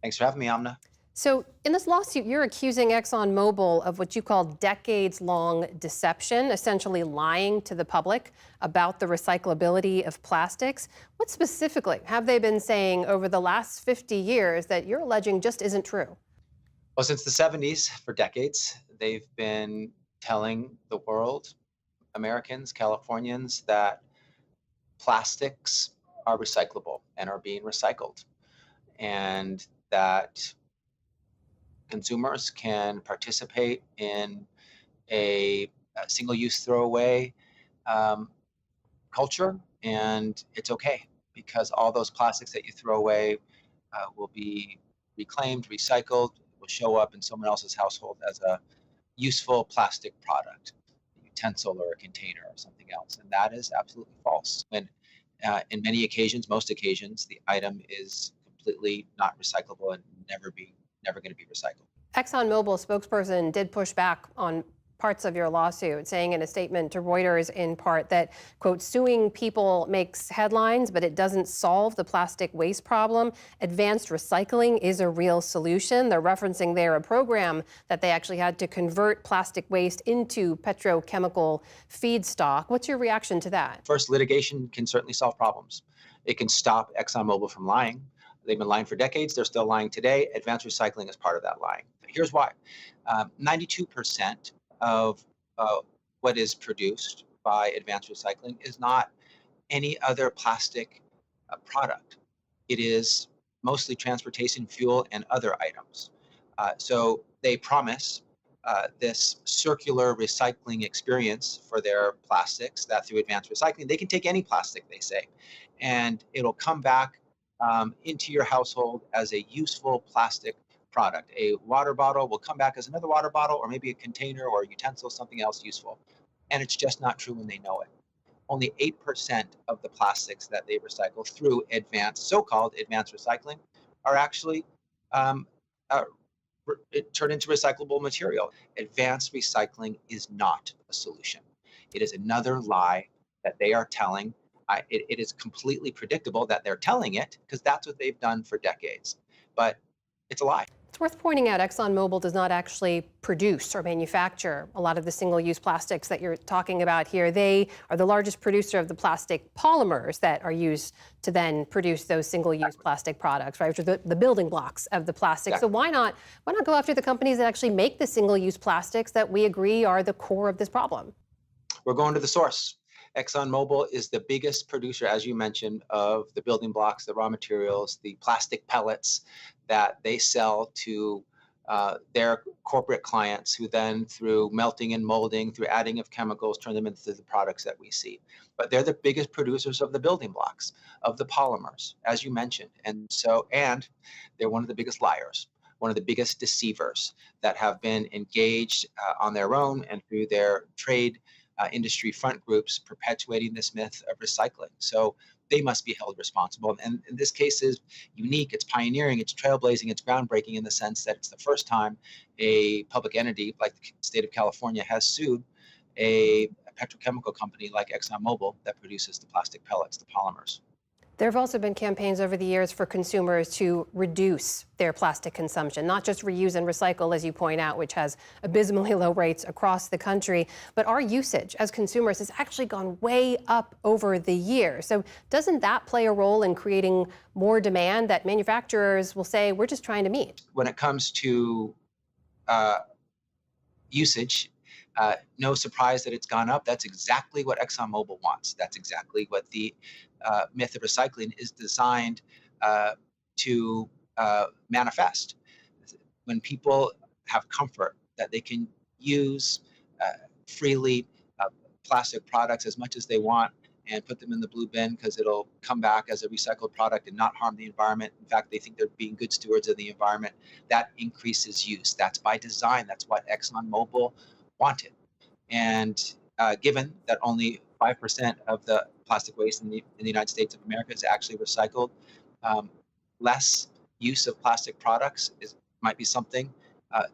Thanks for having me, Amna. So in this lawsuit, you're accusing ExxonMobil of what you call decades-long deception, essentially lying to the public about the recyclability of plastics. What specifically have they been saying over the last 50 years that you're alleging just isn't true? Well, since the 70s, for decades, they've been telling the world, Americans, Californians, that plastics are recyclable and are being recycled, and that consumers can participate in a single-use throwaway culture, and it's okay because all those plastics that you throw away will be reclaimed, recycled, will show up in someone else's household as a useful plastic product, a utensil or a container or something else, and that is absolutely false. When in many occasions, most occasions, the item is completely not recyclable and never going to be recycled. ExxonMobil spokesperson did push back on parts of your lawsuit, saying in a statement to Reuters in part that, quote, suing people makes headlines, but it doesn't solve the plastic waste problem. Advanced recycling is a real solution. They're referencing there a program that they actually had to convert plastic waste into petrochemical feedstock. What's your reaction to that? First, litigation can certainly solve problems. It can stop ExxonMobil from lying. They've been lying for decades. They're still lying today. Advanced recycling is part of that lying. Here's why. 92% of what is produced by advanced recycling is not any other plastic product. It is mostly transportation fuel and other items. So they promise this circular recycling experience for their plastics, that through advanced recycling, they can take any plastic, they say, and it'll come back into your household as a useful plastic product. A water bottle will come back as another water bottle, or maybe a container or a utensil, something else useful. And it's just not true when they know it. Only 8% of the plastics that they recycle through so-called advanced recycling are actually turned into recyclable material. Advanced recycling is not a solution. It is another lie that they are telling. It is completely predictable that they're telling it because that's what they've done for decades. But it's a lie. It's worth pointing out ExxonMobil does not actually produce or manufacture a lot of the single-use plastics that you're talking about here. They are the largest producer of the plastic polymers that are used to then produce those single-use plastic products, right? Which are the building blocks of the plastic. So why not go after the companies that actually make the single-use plastics that we agree are the core of this problem? We're going to the source. ExxonMobil is the biggest producer, as you mentioned, of the building blocks, the raw materials, the plastic pellets that they sell to their corporate clients, who then, through melting and molding, through adding of chemicals, turn them into the products that we see. But they're the biggest producers of the building blocks, of the polymers, as you mentioned. And they're one of the biggest liars, one of the biggest deceivers that have been engaged on their own and through their trade industry front groups perpetuating this myth of recycling. So they must be held responsible. And this case is unique, it's pioneering, it's trailblazing, it's groundbreaking in the sense that it's the first time a public entity like the state of California has sued a petrochemical company like ExxonMobil that produces the plastic pellets, the polymers. There have also been campaigns over the years for consumers to reduce their plastic consumption, not just reuse and recycle, as you point out, which has abysmally low rates across the country, but our usage as consumers has actually gone way up over the years. So doesn't that play a role in creating more demand that manufacturers will say, we're just trying to meet? When it comes to usage, no surprise that it's gone up. That's exactly what ExxonMobil wants. That's exactly what the myth of recycling is designed to manifest. When people have comfort that they can use freely plastic products as much as they want and put them in the blue bin because it'll come back as a recycled product and not harm the environment. In fact, they think they're being good stewards of the environment. That increases use. That's by design. That's what ExxonMobil want it. And given that only 5% of the plastic waste in the United States of America is actually recycled, less use of plastic products might be something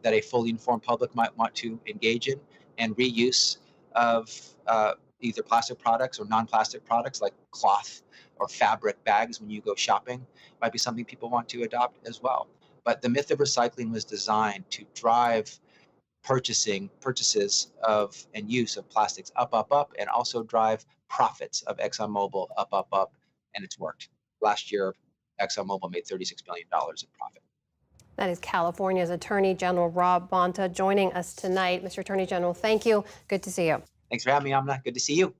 that a fully informed public might want to engage in, and reuse of either plastic products or non-plastic products like cloth or fabric bags when you go shopping might be something people want to adopt as well. But the myth of recycling was designed to drive purchases of and use of plastics up, and also drive profits of ExxonMobil up, and it's worked. Last year, ExxonMobil made $36 billion in profit. That is California's Attorney General Rob Bonta joining us tonight. Mr. Attorney General, thank you. Good to see you. Thanks for having me, Amna. Good to see you.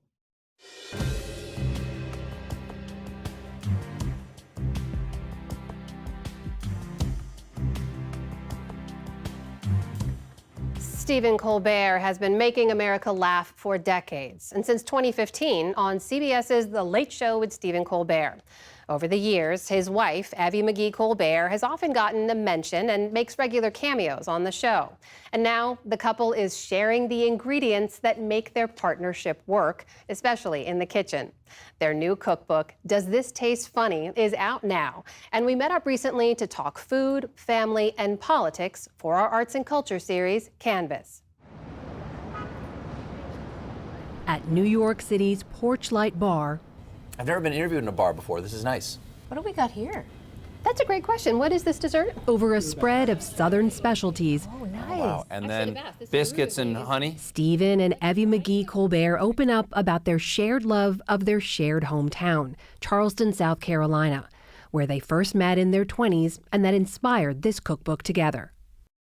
Stephen Colbert has been making America laugh for decades, and since 2015 on CBS's The Late Show with Stephen Colbert. Over the years, his wife, Evie McGee Colbert, has often gotten a mention and makes regular cameos on the show. And now the couple is sharing the ingredients that make their partnership work, especially in the kitchen. Their new cookbook, Does This Taste Funny?, is out now. And we met up recently to talk food, family, and politics for our arts and culture series, Canvas. At New York City's Porchlight Bar. I've never been interviewed in a bar before. This is nice. What do we got here? That's a great question. What is this dessert? Over a spread of Southern specialties. Oh, nice. Wow. And then biscuits and honey. Stephen and Evie McGee Colbert open up about their shared love of their shared hometown, Charleston, South Carolina, where they first met in their 20s and that inspired this cookbook together.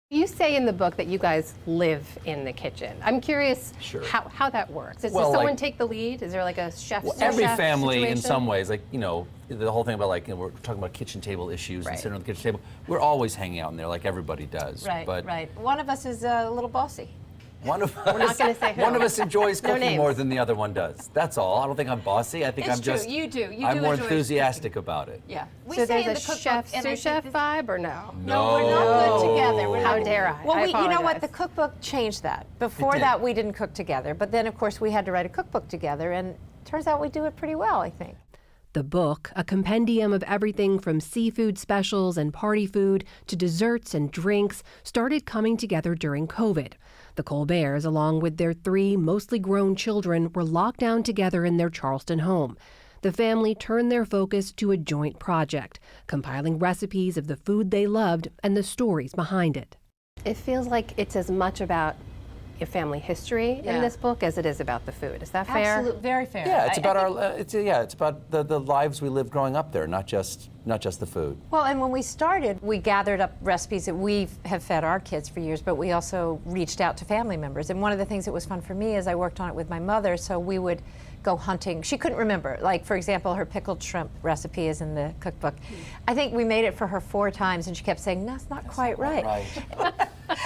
You say in the book that you guys live in the kitchen. I'm curious how that works. Does someone take the lead? Is there like a chef? Every family situation? In some ways, like, you know, the whole thing about like, you know, we're talking about kitchen table issues and sitting on the kitchen table. We're always hanging out in there like everybody does. Right, but right. One of us is a little bossy. One of We're not going to say who. One of us enjoys No cooking names. more than the other one does. That's all. I don't think I'm bossy. I think It's I'm true. just. You do. You I'm do more enjoy enthusiastic about it. Yeah. We So say there's in a the cookbook, chef, and I sous think chef vibe, or no? No, we're not good together. We're How not- dare I? Well, I you know what? apologize. The cookbook changed that. Before did. that, we didn't cook together. But then, of course, we had to write a cookbook together, and turns out we do it pretty well, I think. The book, a compendium of everything from seafood specials and party food to desserts and drinks, started coming together during COVID. The Colberts, along with their 3 mostly grown children, were locked down together in their Charleston home. The family turned their focus to a joint project, compiling recipes of the food they loved and the stories behind it. It feels like it's as much about your family history in this book as it is about the food. Is that fair? Absolutely, very fair. Yeah, it's about it's about the lives we lived growing up there, not just the food. Well, and when we started, we gathered up recipes that we have fed our kids for years, but we also reached out to family members. And one of the things that was fun for me is I worked on it with my mother, so we would go hunting. She couldn't remember. Like, for example, her pickled shrimp recipe is in the cookbook. I think we made it for her 4 times, and she kept saying, "No, that's not quite right."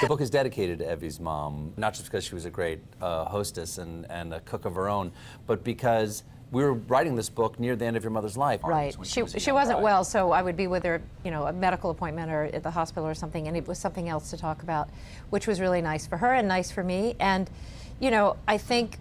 The book is dedicated to Evie's mom, not just because she was a great hostess and a cook of her own, but because we were writing this book near the end of your mother's life. Right. She wasn't well, so I would be with her, you know, a medical appointment or at the hospital or something, and it was something else to talk about, which was really nice for her and nice for me. And, you know, I think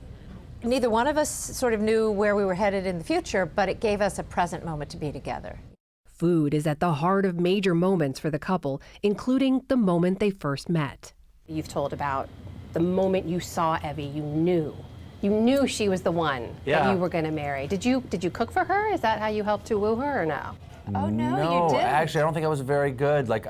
neither one of us sort of knew where we were headed in the future, but it gave us a present moment to be together. Food is at the heart of major moments for the couple, including the moment they first met. You've told about the moment you saw Evie, you knew she was the one that you were going to marry. Did you cook for her? Is that how you helped to woo her, or no? Oh no, No, you didn't. actually, I don't think I was very good. Like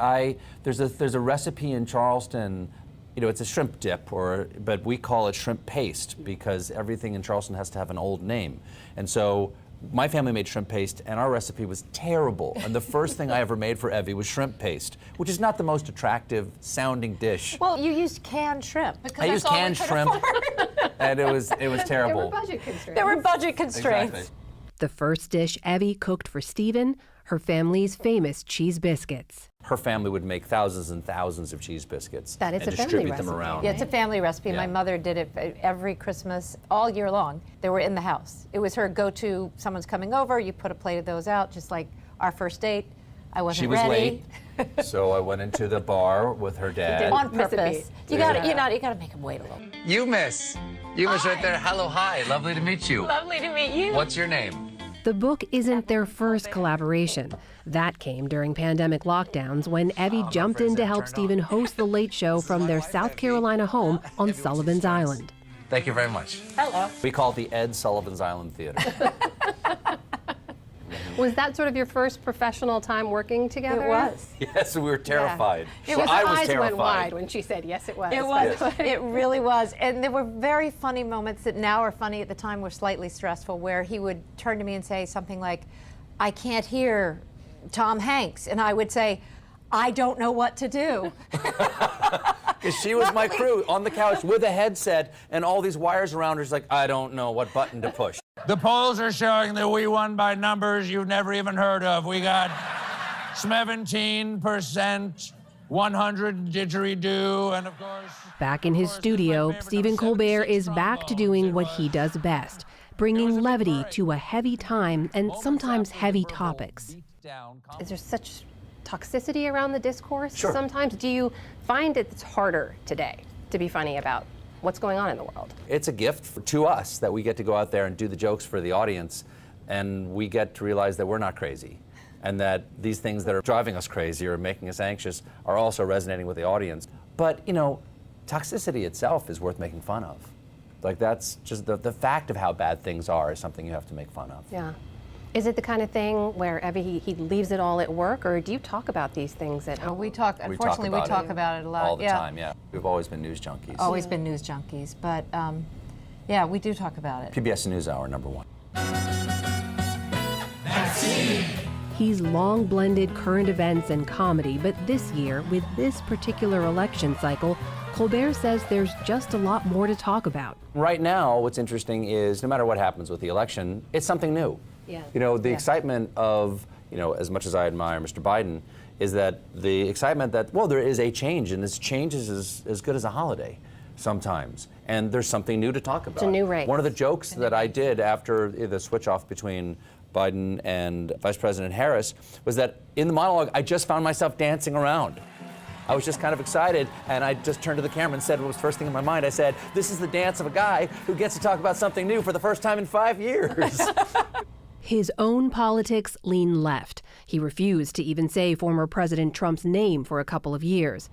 there's a recipe in Charleston. You know, it's a shrimp dip, but we call it shrimp paste because everything in Charleston has to have an old name. And so my family made shrimp paste, and our recipe was terrible. And the first thing I ever made for Evie was shrimp paste, which is not the most attractive sounding dish. Well, you used canned shrimp. I used canned shrimp, and it was terrible. There were budget constraints. There were budget constraints. Exactly. The first dish Evie cooked for Stephen, her family's famous cheese biscuits. Her family would make thousands and thousands of cheese biscuits That is and a family distribute them recipe. around. Yeah, it's a family recipe. Yeah. My mother did it every Christmas, all year long. They were in the house. It was her go-to. Someone's coming over, you put a plate of those out, just like our first date. I wasn't She was ready. late, so I went into the bar with her dad. On purpose. You got to make him wait a little. You miss right there. Hello, hi. Lovely to meet you. Lovely to meet you. What's your name? The book isn't their first collaboration. That came during pandemic lockdowns when Evie jumped in to help Stephen host The Late Show from their South Carolina home on Sullivan's Island. Thank you very much. Hello. We call it the Ed Sullivan's Island Theater. Was that sort of your first professional time working together? It was. Yes, we were terrified. It was, I was eyes terrified. went wide when she said yes, it was. It was. It really was. And there were very funny moments that now are funny, at the time were slightly stressful, where he would turn to me and say something like, I can't hear Tom Hanks. And I would say, I don't know what to do. Because she was my crew on the couch with a headset and all these wires around her. She's like, I don't know what button to push. The polls are showing that we won by numbers you've never even heard of. We got 17%, 100 didgeridoo, and of course... Back in his studio, Stephen Colbert is back to doing what he does best, bringing levity to a heavy time and sometimes heavy topics. Is there such toxicity around the discourse Sure. sometimes? Do you find it's harder today to be funny about what's going on in the world? It's a gift to us that we get to go out there and do the jokes for the audience, and we get to realize that we're not crazy, and that these things that are driving us crazy or making us anxious are also resonating with the audience. But, you know, toxicity itself is worth making fun of. Like, that's just the fact of how bad things are is something you have to make fun of. Yeah. Is it the kind of thing where he leaves it all at work, or do you talk about these things at home? We talk, unfortunately, we talk about it a lot. All the time, yeah. We've always been news junkies. Always been news junkies, but yeah, we do talk about it. PBS NewsHour, #1. He's long blended current events and comedy, but this year, with this particular election cycle, Colbert says there's just a lot more to talk about. Right now, what's interesting is no matter what happens with the election, it's something new. Yeah. You know, the excitement of, you know, as much as I admire Mr. Biden, is that the excitement that, well, there is a change, and this change is as good as a holiday sometimes. And there's something new to talk about. It's a new race. One of the jokes that I did after the switch off between Biden and Vice President Harris was that in the monologue, I just found myself dancing around. I was just kind of excited, and I just turned to the camera and said what was first thing in my mind. I said, this is the dance of a guy who gets to talk about something new for the first time in 5 years. His own politics lean left. He refused to even say former President Trump's name for a couple of years.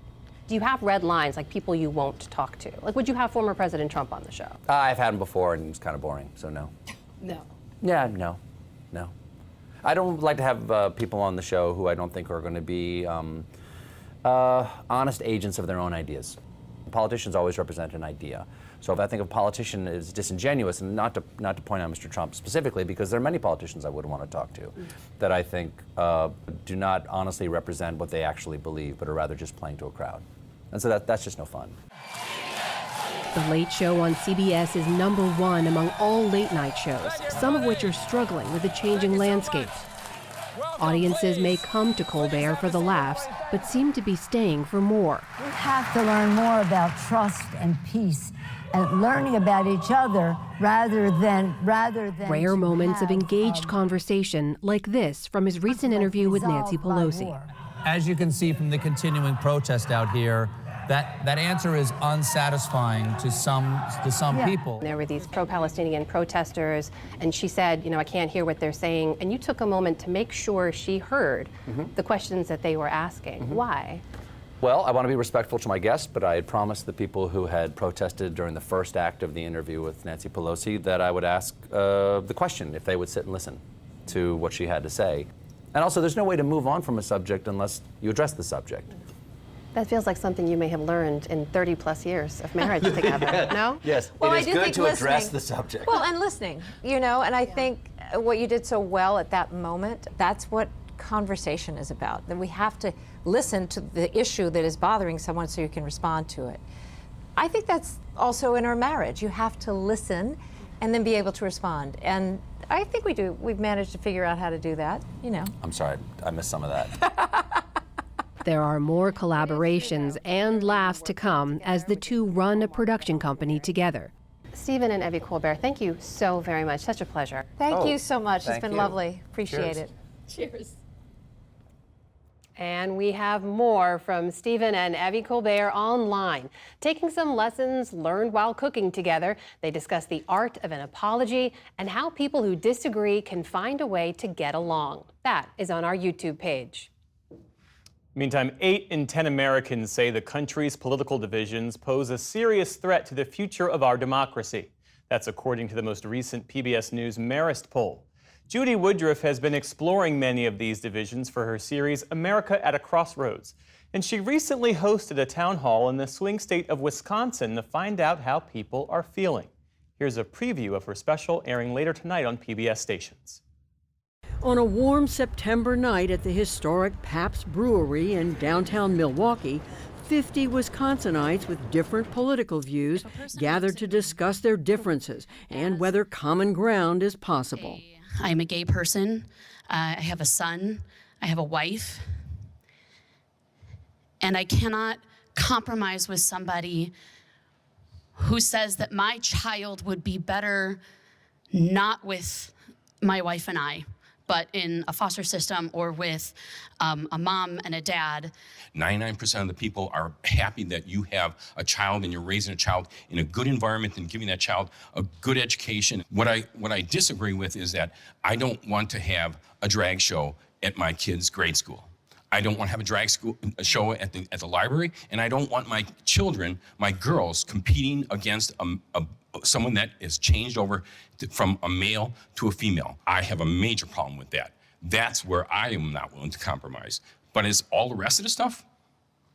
Do you have red lines, like people you won't talk to? Like, would you have former President Trump on the show? I've had him before, and it was kind of boring, so no. No. Yeah, no. I don't like to have people on the show who I don't think are going to be honest agents of their own ideas. Politicians always represent an idea. So if I think a politician is disingenuous, and not to point out Mr. Trump specifically, because there are many politicians I would want to talk to that I think do not honestly represent what they actually believe, but are rather just playing to a crowd. And so that's just no fun. The Late Show on CBS is #1 among all late-night shows, some of which are struggling with a changing landscape. Audiences may come to Colbert for the laughs, but seem to be staying for more. We have to learn more about trust and peace and learning about each other rather than Rare moments of engaged conversation like this from his recent interview with Nancy Pelosi. As you can see from the continuing protest out here, that answer is unsatisfying to some people. There were these pro-Palestinian protesters, and she said, you know, I can't hear what they're saying. And you took a moment to make sure she heard the questions that they were asking. Why? Well, I want to be respectful to my guests, but I had promised the people who had protested during the first act of the interview with Nancy Pelosi that I would ask the question if they would sit and listen to what she had to say. And also, there's no way to move on from a subject unless you address the subject. That feels like something you may have learned in 30-plus years of marriage together, no? Yes, Well, it I is do good think to address listening- the subject. Well, and listening, you know, and I think what you did so well at that moment, that's what conversation is about. That we have to listen to the issue that is bothering someone so you can respond to it. I think that's also in our marriage. You have to listen and then be able to respond. And I think we do. We've managed to figure out how to do that, you know. I'm sorry, I missed some of that. There are more collaborations and laughs to come as the two run a production company together. Stephen and Evie Colbert, thank you so very much. Such a pleasure. Thank you so much. It's thank been you. lovely. Appreciate Cheers. it. Cheers. And we have more from Stephen and Evie Colbert online. Taking some lessons learned while cooking together, they discuss the art of an apology and how people who disagree can find a way to get along. That is on our YouTube page. Meantime, 8 in 10 Americans say the country's political divisions pose a serious threat to the future of our democracy. That's according to the most recent PBS News Marist poll. Judy Woodruff has been exploring many of these divisions for her series America at a Crossroads. And she recently hosted a town hall in the swing state of Wisconsin to find out how people are feeling. Here's a preview of her special airing later tonight on PBS stations. On a warm September night at the historic Pabst Brewery in downtown Milwaukee, 50 Wisconsinites with different political views gathered to discuss their differences and whether common ground is possible. I'm a gay person. I have a son. I have a wife. And I cannot compromise with somebody who says that my child would be better not with my wife and I, but in a foster system or with a mom and a dad. 99% of the people are happy that you have a child and you're raising a child in a good environment and giving that child a good education. What I disagree with is that I don't want to have a drag show at my kid's grade school. I don't want to have a drag show at the library, and I don't want my children, my girls, competing against someone that is changed over from a male to a female. I have a major problem with that. That's where I am not willing to compromise. But as all the rest of the stuff,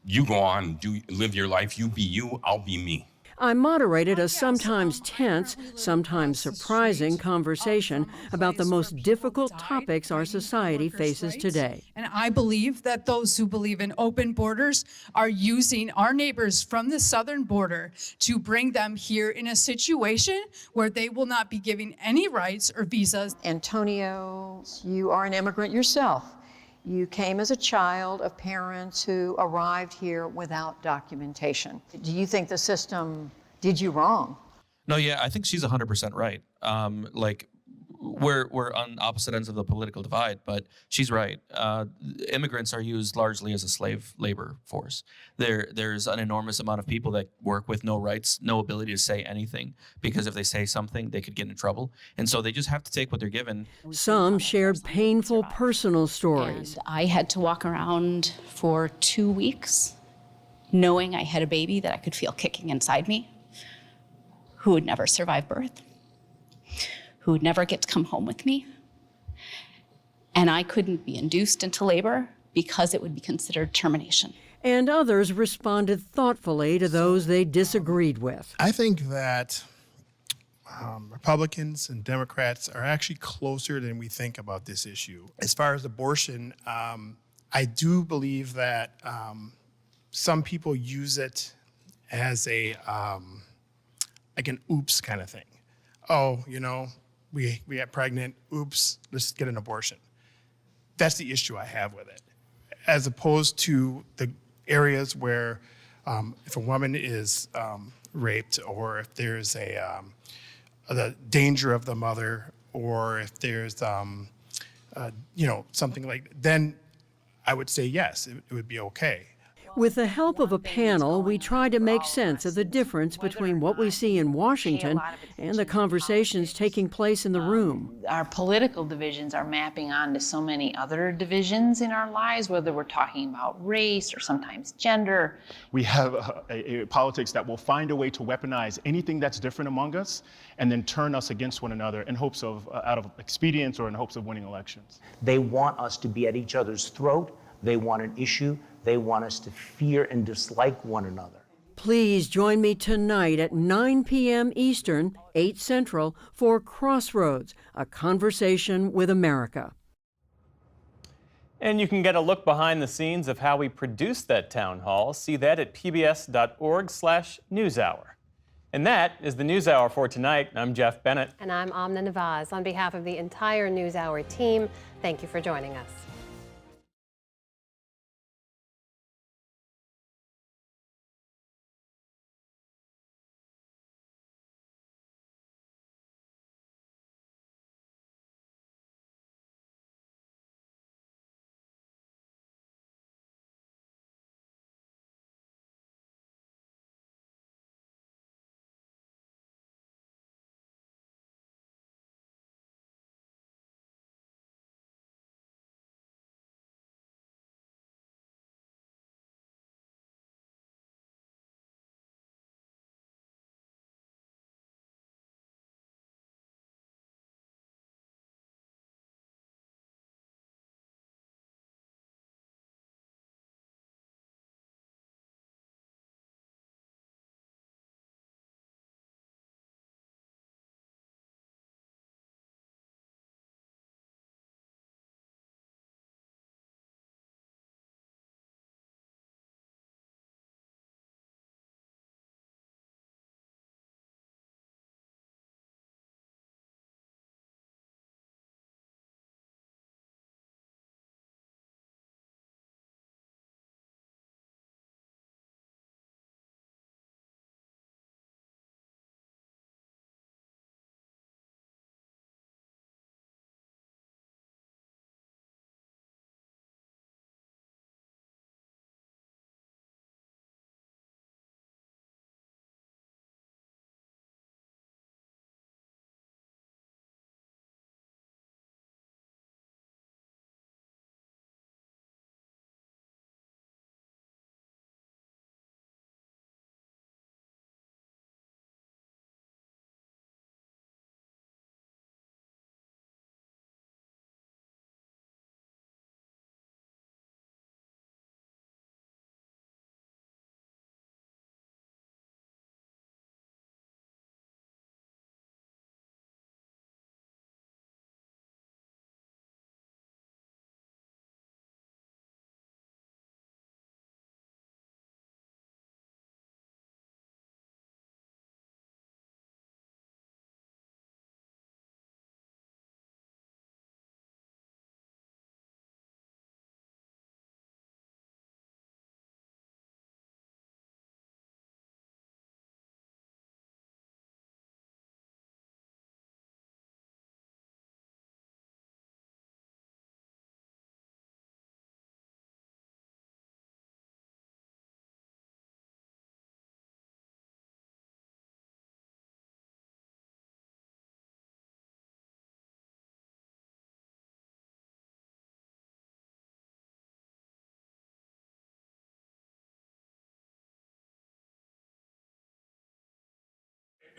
you go on, live your life, you be you, I'll be me. I moderated a sometimes tense, sometimes surprising conversation about the most difficult topics our society faces today. And I believe that those who believe in open borders are using our neighbors from the southern border to bring them here in a situation where they will not be giving any rights or visas. Antonio, you are an immigrant yourself. You came as a child of parents who arrived here without documentation. Do you think the system did you wrong? No, yeah, I think she's 100% right. We're on opposite ends of the political divide, but she's right. Immigrants are used largely as a slave labor force. There's an enormous amount of people that work with no rights, no ability to say anything, because if they say something, they could get in trouble. And so they just have to take what they're given. Some shared painful personal stories. And I had to walk around for 2 weeks knowing I had a baby that I could feel kicking inside me, who would never survive birth, who would never get to come home with me. And I couldn't be induced into labor because it would be considered termination. And others responded thoughtfully to those they disagreed with. I think that Republicans and Democrats are actually closer than we think about this issue. As far as abortion, I do believe that some people use it as a like an oops kind of thing. Oh, you know, we got pregnant, oops, let's get an abortion. That's the issue I have with it. As opposed to the areas where if a woman is raped, or if there's the danger of the mother, or if there's something like, then I would say yes, it would be okay. With the help of a panel, we tried to make sense of the difference between what we see in Washington and the conversations taking place in the room. Our political divisions are mapping onto so many other divisions in our lives, whether we're talking about race or sometimes gender. We have a politics that will find a way to weaponize anything that's different among us and then turn us against one another in hopes of, out of expedience or in hopes of winning elections. They want us to be at each other's throat. They want an issue. They want us to fear and dislike one another. Please join me tonight at 9 p.m. Eastern, 8 Central, for Crossroads, a conversation with America. And you can get a look behind the scenes of how we produced that town hall. See that at pbs.org/newshour. And that is the NewsHour for tonight. I'm Jeff Bennett. And I'm Amna Nawaz. On behalf of the entire NewsHour team, thank you for joining us.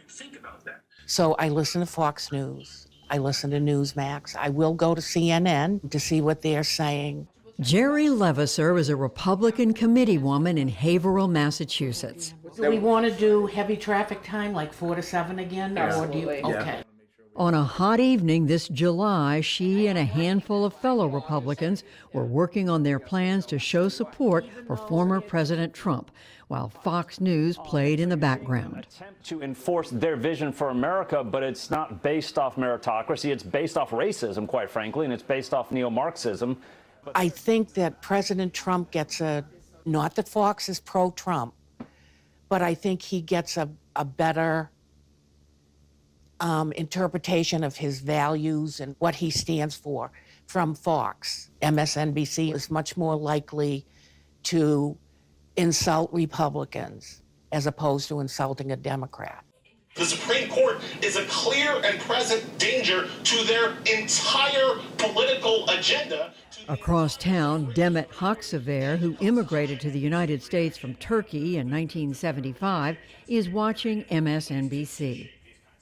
think about that. So I listen to Fox News. I listen to Newsmax. I will go to CNN to see what they're saying. Jerry Levasseur is a Republican committeewoman in Haverhill, Massachusetts. Do we want to do heavy traffic time, like 4 to 7 again? Or do you, okay. On a hot evening this July, she and a handful of fellow Republicans were working on their plans to show support for former President Trump, while Fox News played in the background. To enforce their vision for America, but it's not based off meritocracy. It's based off racism, quite frankly, and it's based off neo-Marxism. I think that President Trump gets not that Fox is pro-Trump, but I think he gets a better interpretation of his values and what he stands for from Fox. MSNBC is much more likely to insult Republicans as opposed to insulting a Democrat. The Supreme Court is a clear and present danger to their entire political agenda. Across town, Demet Haksever, who immigrated to the United States from Turkey in 1975, is watching MSNBC.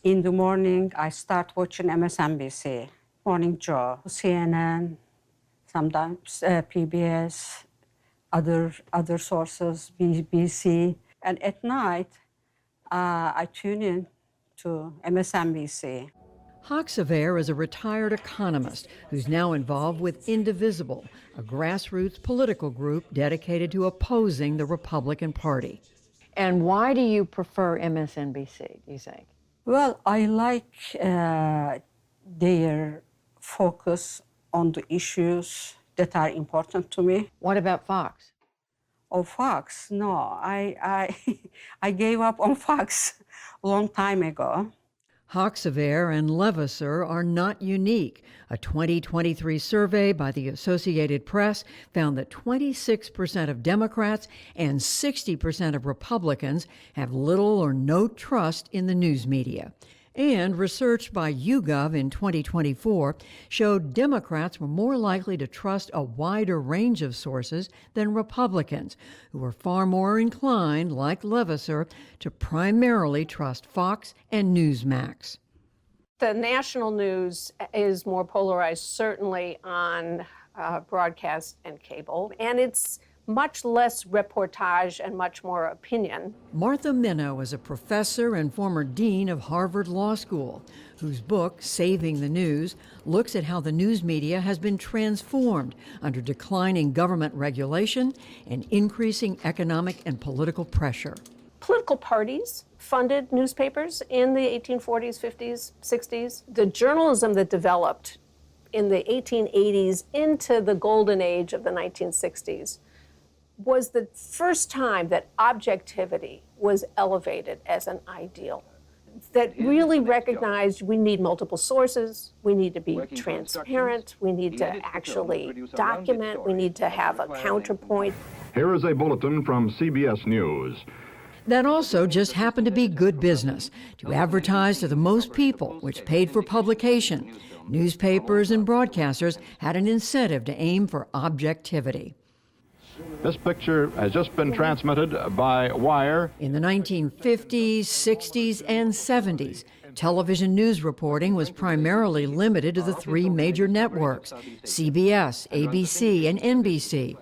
In the morning, I start watching MSNBC, Morning Joe, CNN, sometimes PBS, other sources, BBC. And at night, I tune in to MSNBC. Haksever is a retired economist who's now involved with Indivisible, a grassroots political group dedicated to opposing the Republican Party. And why do you prefer MSNBC, do you think? Well, I like their focus on the issues that are important to me. What about Fox? Oh, Fox? No, I gave up on Fox a long time ago. Haksever and Levasseur are not unique. A 2023 survey by the Associated Press found that 26% of Democrats and 60% of Republicans have little or no trust in the news media. And research by YouGov in 2024 showed Democrats were more likely to trust a wider range of sources than Republicans, who were far more inclined, like Levasseur, to primarily trust Fox and Newsmax. The national news is more polarized, certainly on broadcast and cable, and it's much less reportage and much more opinion. Martha Minow is a professor and former dean of Harvard Law School, whose book, Saving the News, looks at how the news media has been transformed under declining government regulation and increasing economic and political pressure. Political parties funded newspapers in the 1840s, 50s, 60s. The journalism that developed in the 1880s into the golden age of the 1960s was the first time that objectivity was elevated as an ideal, that really recognized we need multiple sources, we need to be transparent, we need to actually document, we need to have a counterpoint. Here is a bulletin from CBS News. That also just happened to be good business, to advertise to the most people, which paid for publication. Newspapers and broadcasters had an incentive to aim for objectivity. This picture has just been transmitted by wire. In the 1950s, 60s, and 70s, television news reporting was primarily limited to the three major networks, CBS, ABC, and NBC.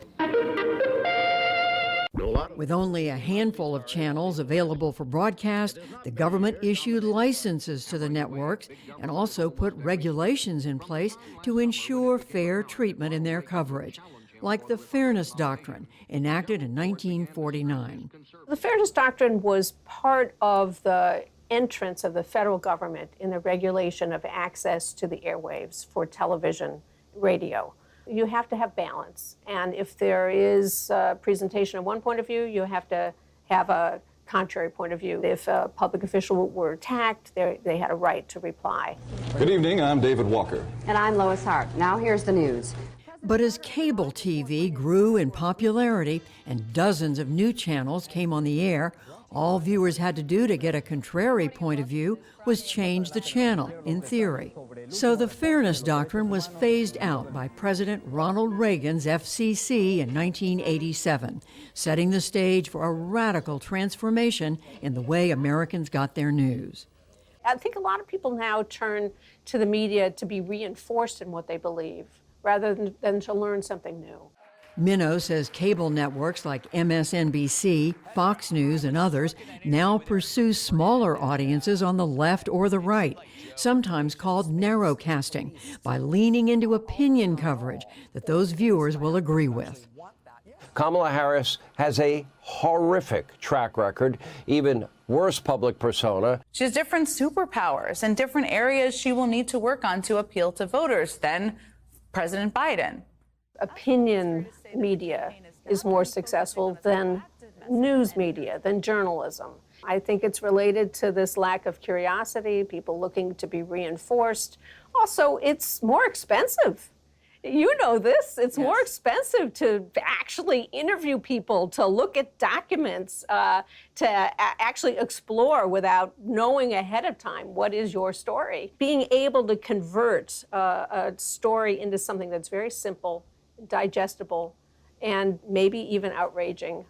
With only a handful of channels available for broadcast, the government issued licenses to the networks and also put regulations in place to ensure fair treatment in their coverage, like the Fairness Doctrine, enacted in 1949. The Fairness Doctrine was part of the entrance of the federal government in the regulation of access to the airwaves for television, radio. You have to have balance, and if there is a presentation of one point of view, you have to have a contrary point of view. If a public official were attacked, they had a right to reply. Good evening, I'm David Walker. And I'm Lois Hart. Now here's the news. But as cable TV grew in popularity and dozens of new channels came on the air, all viewers had to do to get a contrary point of view was change the channel, in theory. So the Fairness Doctrine was phased out by President Ronald Reagan's FCC in 1987, setting the stage for a radical transformation in the way Americans got their news. I think a lot of people now turn to the media to be reinforced in what they believe rather than to learn something new. Minow says cable networks like MSNBC, Fox News, and others now pursue smaller audiences on the left or the right, sometimes called narrowcasting, by leaning into opinion coverage that those viewers will agree with. Kamala Harris has a horrific track record, even worse public persona. She has different superpowers and different areas she will need to work on to appeal to voters than President Biden. Opinion media is more successful than news media, than journalism. I think it's related to this lack of curiosity, people looking to be reinforced. Also, it's more expensive. You know this. It's more expensive to actually interview people, to look at documents, to actually explore without knowing ahead of time what is your story. Being able to convert a story into something that's very simple, digestible, and maybe even outraging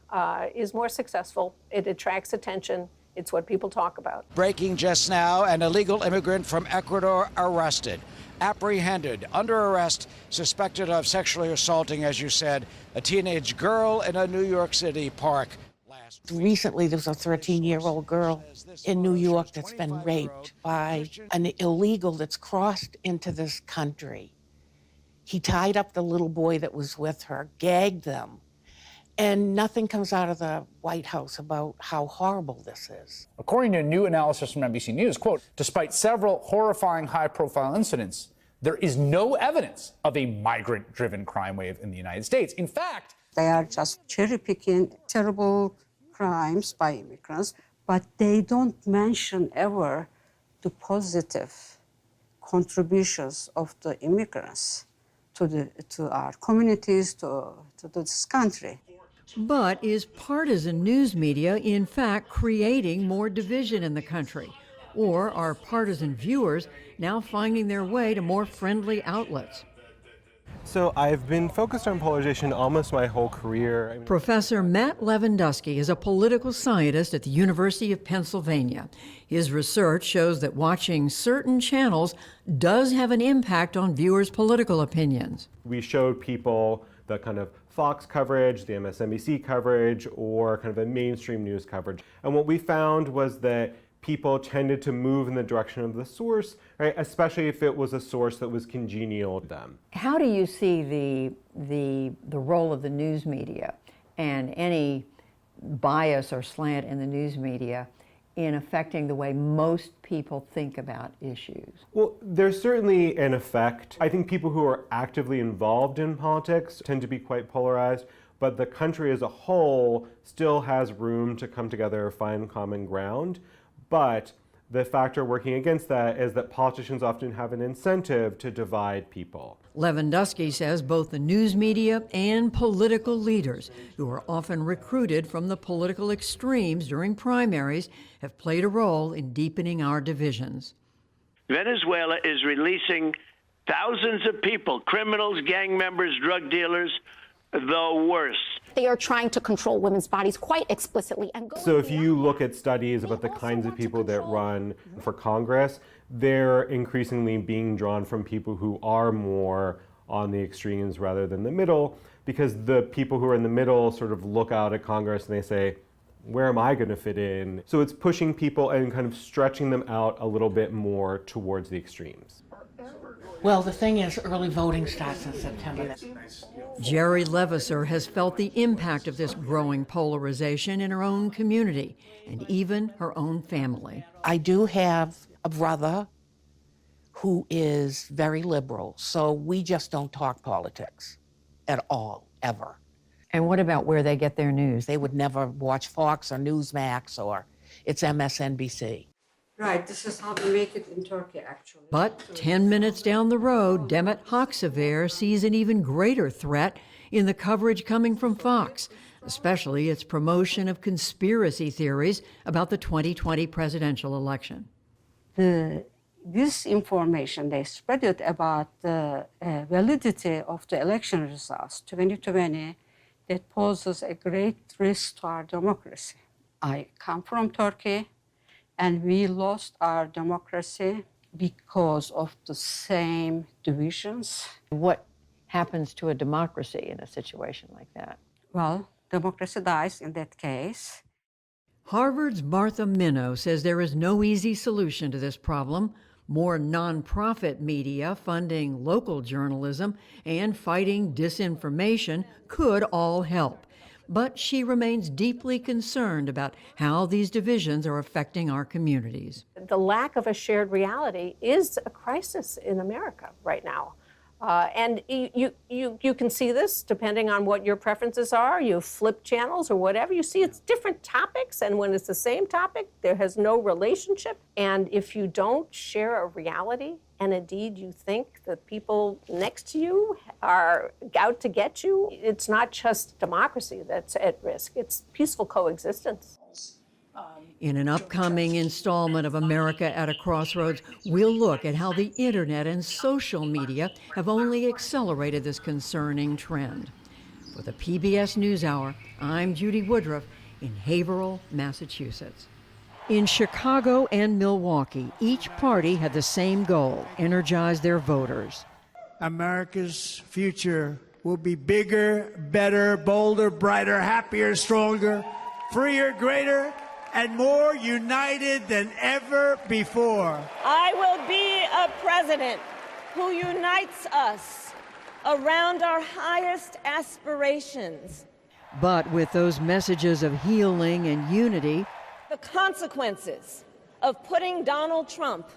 is more successful. It attracts attention. It's what people talk about. Breaking just now, an illegal immigrant from Ecuador arrested, apprehended, under arrest, suspected of sexually assaulting, as you said, a teenage girl in a New York City park. Recently, there was a 13-year-old girl in New York that's been raped by an illegal that's crossed into this country. He tied up the little boy that was with her, gagged them, and nothing comes out of the White House about how horrible this is. According to a new analysis from NBC News, quote, despite several horrifying high-profile incidents, there is no evidence of a migrant-driven crime wave in the United States. In fact, They are just cherry-picking terrible crimes by immigrants, but they don't mention ever the positive contributions of the immigrants to our communities, to this country. But is partisan news media in fact creating more division in the country? Or are partisan viewers now finding their way to more friendly outlets? So I've been focused on polarization almost my whole career. Professor Matt Lewandowski is a political scientist at the University of Pennsylvania. His research shows that watching certain channels does have an impact on viewers' political opinions. We showed people the kind of Fox coverage, the MSNBC coverage, or kind of a mainstream news coverage. And what we found was that people tended to move in the direction of the source, right? Especially if it was a source that was congenial to them. How do you see the role of the news media and any bias or slant in the news media in affecting the way most people think about issues? Well, there's certainly an effect. I think people who are actively involved in politics tend to be quite polarized, but the country as a whole still has room to come together, find common ground. But the factor working against that is that politicians often have an incentive to divide people. Lewandowski says both the news media and political leaders, who are often recruited from the political extremes during primaries, have played a role in deepening our divisions. Venezuela is releasing thousands of people, criminals, gang members, drug dealers, the worst. They are trying to control women's bodies quite explicitly. So if you look at studies about the kinds of people that run for Congress, they're increasingly being drawn from people who are more on the extremes rather than the middle, because the people who are in the middle sort of look out at Congress and they say, where am I going to fit in? So it's pushing people and kind of stretching them out a little bit more towards the extremes. Well, the thing is, early voting starts in September. Jerry Levasseur has felt the impact of this growing polarization in her own community and even her own family. I do have a brother who is very liberal, so we just don't talk politics at all, ever. And what about where they get their news? They would never watch Fox or Newsmax, or it's MSNBC. Right, this is how we make it in Turkey, actually. But 10 minutes down the road, Demet Haksever sees an even greater threat in the coverage coming from Fox, especially its promotion of conspiracy theories about the 2020 presidential election. This information, they spread it about the validity of the election results 2020 that poses a great risk to our democracy. I come from Turkey. And we lost our democracy because of the same divisions. What happens to a democracy in a situation like that? Well, democracy dies in that case. Harvard's Martha Minow says there is no easy solution to this problem. More nonprofit media funding local journalism and fighting disinformation could all help. But she remains deeply concerned about how these divisions are affecting our communities. The lack of a shared reality is a crisis in America right now. And you can see this depending on what your preferences are. You flip channels or whatever. You see it's different topics, and when it's the same topic, there has no relationship. And if you don't share a reality, and indeed you think the people next to you are out to get you, it's not just democracy that's at risk. It's peaceful coexistence. In an upcoming installment of America at a Crossroads, we'll look at how the internet and social media have only accelerated this concerning trend. For the PBS NewsHour, I'm Judy Woodruff in Haverhill, Massachusetts. In Chicago and Milwaukee, each party had the same goal: energize their voters. America's future will be bigger, better, bolder, brighter, happier, stronger, freer, greater, and more united than ever before. I will be a president who unites us around our highest aspirations. But with those messages of healing and unity, The consequences of putting Donald Trump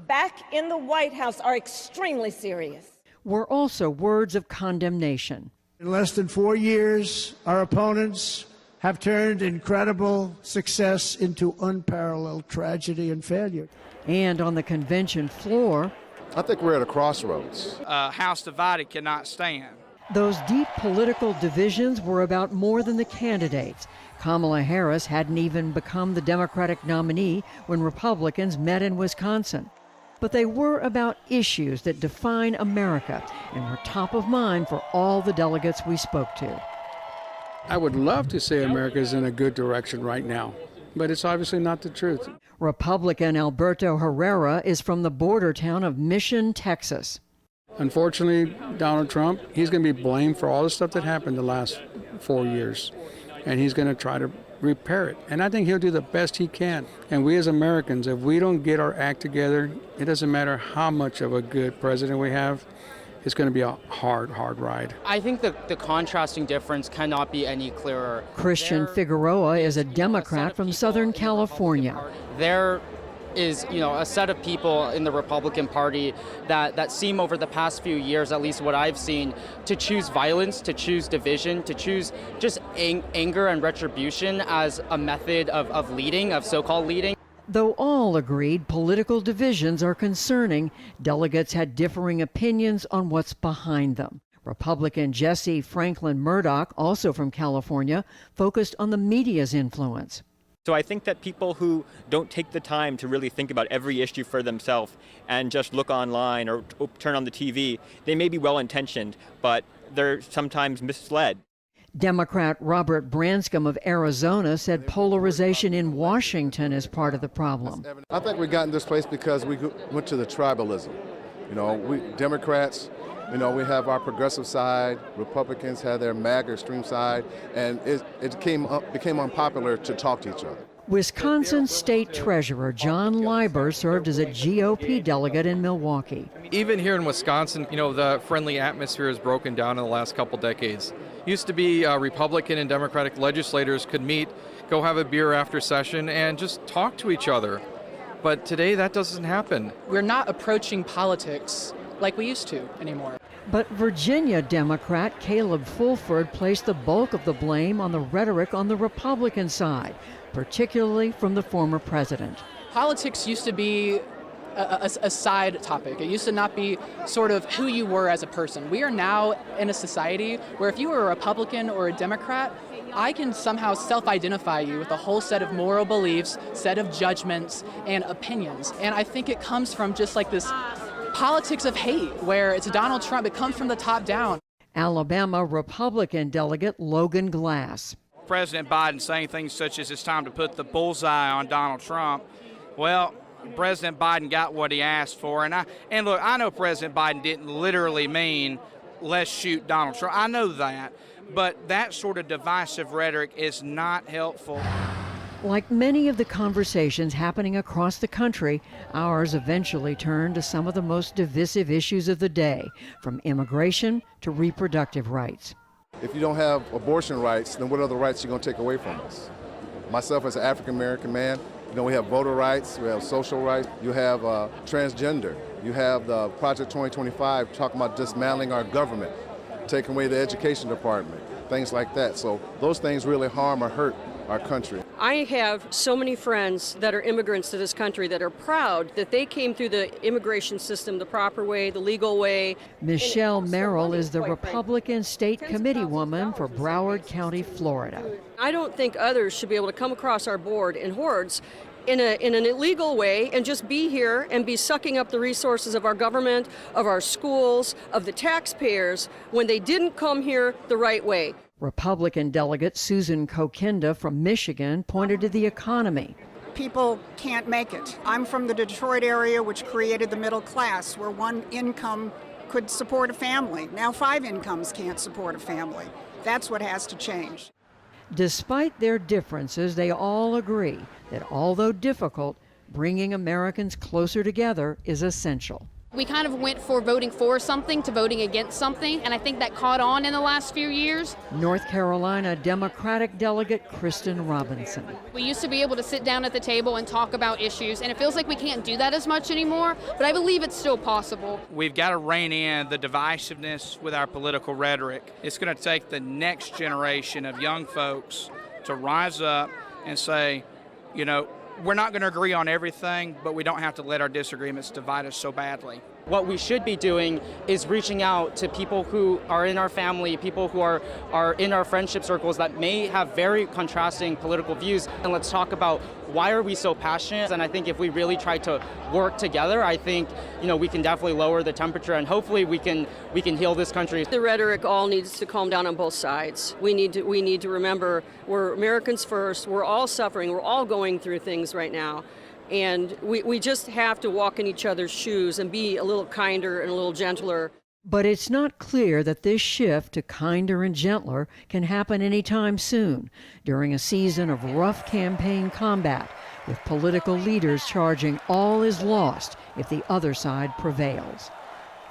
back in the White House are extremely serious. were also words of condemnation. In less than 4 years, our opponents have turned incredible success into unparalleled tragedy and failure. And on the convention floor, I think we're at a crossroads. A house divided cannot stand. those deep political divisions were about more than the candidates. Kamala Harris hadn't even become the Democratic nominee when Republicans met in Wisconsin. But they were about issues that define America and were top of mind for all the delegates we spoke to. I would love to say America's in a good direction right now, but it's obviously not the truth. Republican Alberto Herrera is from the border town of Mission, Texas. Unfortunately, Donald Trump, he's going to be blamed for all the stuff that happened the last 4 years, and he's going to try to repair it. And I think he'll do the best he can. And we as Americans, if we don't get our act together, it doesn't matter how much of a good president we have, it's going to be a hard, hard ride. I think the contrasting difference cannot be any clearer. Christian Figueroa is a Democrat from Southern California. There is, a set of people in the Republican Party that seem over the past few years, at least what I've seen, to choose violence, to choose division, to choose just anger and retribution as a method of leading, of so-called leading. Though all agreed political divisions are concerning, delegates had differing opinions on what's behind them. Republican Jesse Franklin Murdoch, also from California, focused on the media's influence. So I think that people who don't take the time to really think about every issue for themselves and just look online or turn on the TV, they may be well-intentioned, but they're sometimes misled. Democrat Robert Branscombe of Arizona said polarization in Washington is part of the problem. I think we got in this place because we went to the tribalism. We Democrats, we have our progressive side, Republicans had their MAGA extreme side, and it became unpopular to talk to each other. Wisconsin State Treasurer John Leiber served as a GOP delegate in Milwaukee. Even here in Wisconsin, the friendly atmosphere has broken down in the last couple decades. Used to be Republican and Democratic legislators could meet, go have a beer after session, and just talk to each other. But today that doesn't happen. We're not approaching politics like we used to anymore. But Virginia Democrat Caleb Fulford placed the bulk of the blame on the rhetoric on the Republican side, particularly from the former president. Politics used to be a side topic. It used to not be sort of who you were as a person. We are now in a society where if you were a Republican or a Democrat, I can somehow self-identify you with a whole set of moral beliefs, set of judgments, and opinions. And I think it comes from just like this politics of hate, where it's Donald Trump. It comes from the top down. Alabama Republican delegate Logan Glass. President Biden saying things such as it's time to put the bullseye on Donald Trump. Well, President Biden got what he asked for, and look, I know President Biden didn't literally mean let's shoot Donald Trump. I know that, but that sort of divisive rhetoric is not helpful. Like many of the conversations happening across the country, ours eventually turned to some of the most divisive issues of the day, from immigration to reproductive rights. If you don't have abortion rights, then what other rights are you going to take away from us? Myself as an African American man, we have voter rights, we have social rights, you have transgender, you have the Project 2025 talking about dismantling our government, taking away the education department, things like that. So those things really harm or hurt our country. I have so many friends that are immigrants to this country that are proud that they came through the immigration system the proper way, the legal way. Michelle Merrill is the Republican State Committee woman for Broward County, Florida. I don't think others should be able to come across our board in hordes in an illegal way and just be here and be sucking up the resources of our government, of our schools, of the taxpayers when they didn't come here the right way. Republican delegate Susan Kokinda from Michigan pointed to the economy. People can't make it. I'm from the Detroit area, which created the middle class, where one income could support a family. Now 5 incomes can't support a family. That's what has to change. Despite their differences, they all agree that although difficult, bringing Americans closer together is essential. We kind of went for voting for something to voting against something, and I think that caught on in the last few years. North Carolina Democratic delegate Kristen Robinson. We used to be able to sit down at the table and talk about issues, and it feels like we can't do that as much anymore, but I believe it's still possible. We've got to rein in the divisiveness with our political rhetoric. It's going to take the next generation of young folks to rise up and say, we're not going to agree on everything, but we don't have to let our disagreements divide us so badly. What we should be doing is reaching out to people who are in our family, people who are in our friendship circles that may have very contrasting political views, and let's talk about why are we so passionate. And I think if we really try to work together, I think we can definitely lower the temperature, and hopefully we can heal this country. The rhetoric all needs to calm down on both sides. We need to remember we're Americans first. We're all suffering. We're all going through things right now. And we just have to walk in each other's shoes and be a little kinder and a little gentler. But it's not clear that this shift to kinder and gentler can happen anytime soon, during a season of rough campaign combat, with political leaders charging all is lost if the other side prevails.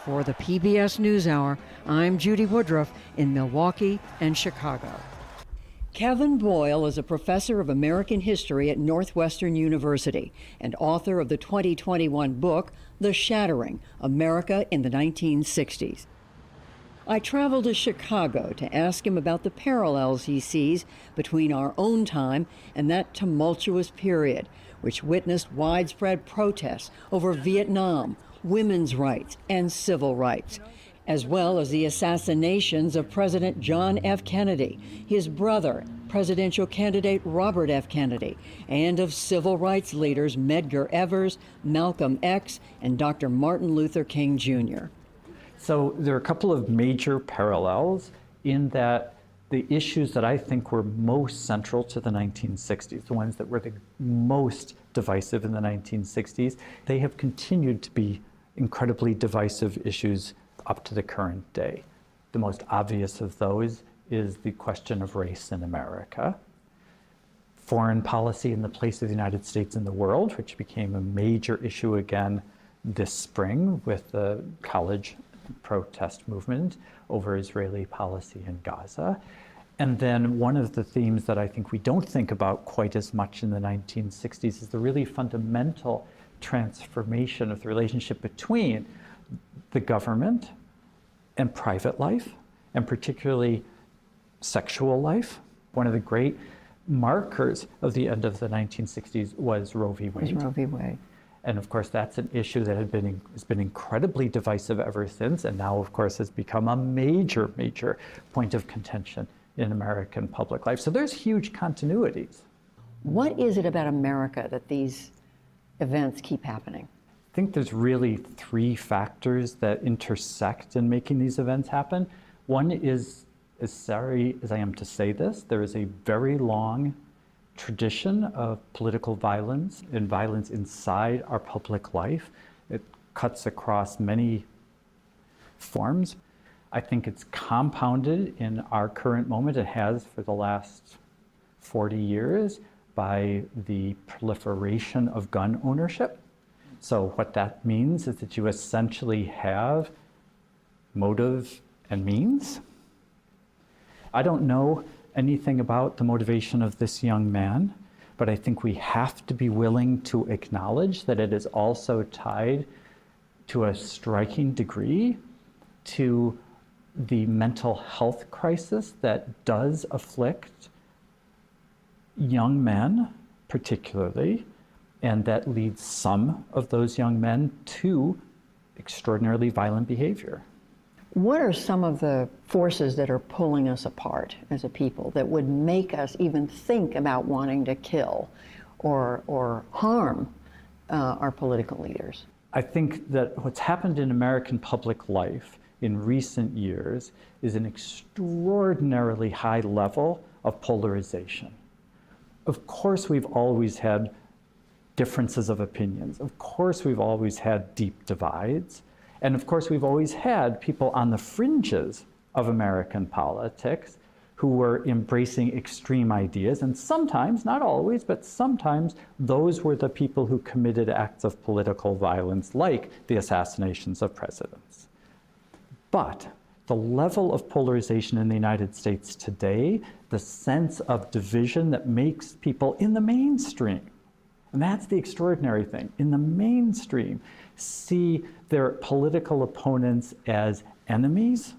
For the PBS NewsHour, I'm Judy Woodruff in Milwaukee and Chicago. Kevin Boyle is a professor of American history at Northwestern University and author of the 2021 book, The Shattering: America in the 1960s. I traveled to Chicago to ask him about the parallels he sees between our own time and that tumultuous period, which witnessed widespread protests over Vietnam, women's rights, and civil rights, as well as the assassinations of President John F. Kennedy, his brother, presidential candidate Robert F. Kennedy, and of civil rights leaders Medgar Evers, Malcolm X, and Dr. Martin Luther King Jr. So there are a couple of major parallels in that the issues that I think were most central to the 1960s, the ones that were the most divisive in the 1960s, they have continued to be incredibly divisive issues up to the current day. The most obvious of those is the question of race in America, foreign policy and the place of the United States in the world, which became a major issue again this spring with the college protest movement over Israeli policy in Gaza. And then one of the themes that I think we don't think about quite as much in the 1960s is the really fundamental transformation of the relationship between the government and private life, and particularly sexual life. One of the great markers of the end of the 1960s was Roe v. Wade. Roe v. Wade. And of course, that's an issue that has been incredibly divisive ever since, and now, of course, has become a major, major point of contention in American public life. So there's huge continuities. What is it about America that these events keep happening? I think there's really three factors that intersect in making these events happen. One is, as sorry as I am to say this, there is a very long tradition of political violence and violence inside our public life. It cuts across many forms. I think it's compounded in our current moment. It has for the last 40 years by the proliferation of gun ownership. So what that means is that you essentially have motive and means. I don't know anything about the motivation of this young man, but I think we have to be willing to acknowledge that it is also tied to a striking degree to the mental health crisis that does afflict young men particularly, and that leads some of those young men to extraordinarily violent behavior. What are some of the forces that are pulling us apart as a people that would make us even think about wanting to kill or harm our political leaders? I think that what's happened in American public life in recent years is an extraordinarily high level of polarization. Of course, we've always had differences of opinions. Of course, we've always had deep divides. And of course, we've always had people on the fringes of American politics who were embracing extreme ideas. And sometimes, not always, but sometimes, those were the people who committed acts of political violence, like the assassinations of presidents. But the level of polarization in the United States today, the sense of division that makes people in the mainstream, and that's the extraordinary thing, in the mainstream, see their political opponents as enemies,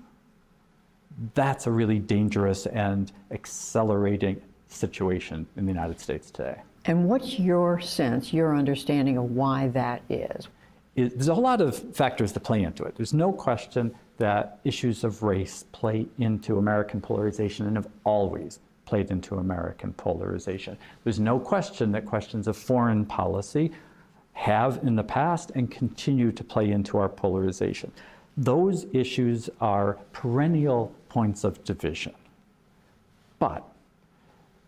that's a really dangerous and accelerating situation in the United States today. And what's your sense, your understanding of why that is? There's a lot of factors that play into it. There's no question that issues of race play into American polarization and have always played into American polarization. There's no question that questions of foreign policy have in the past and continue to play into our polarization. Those issues are perennial points of division. But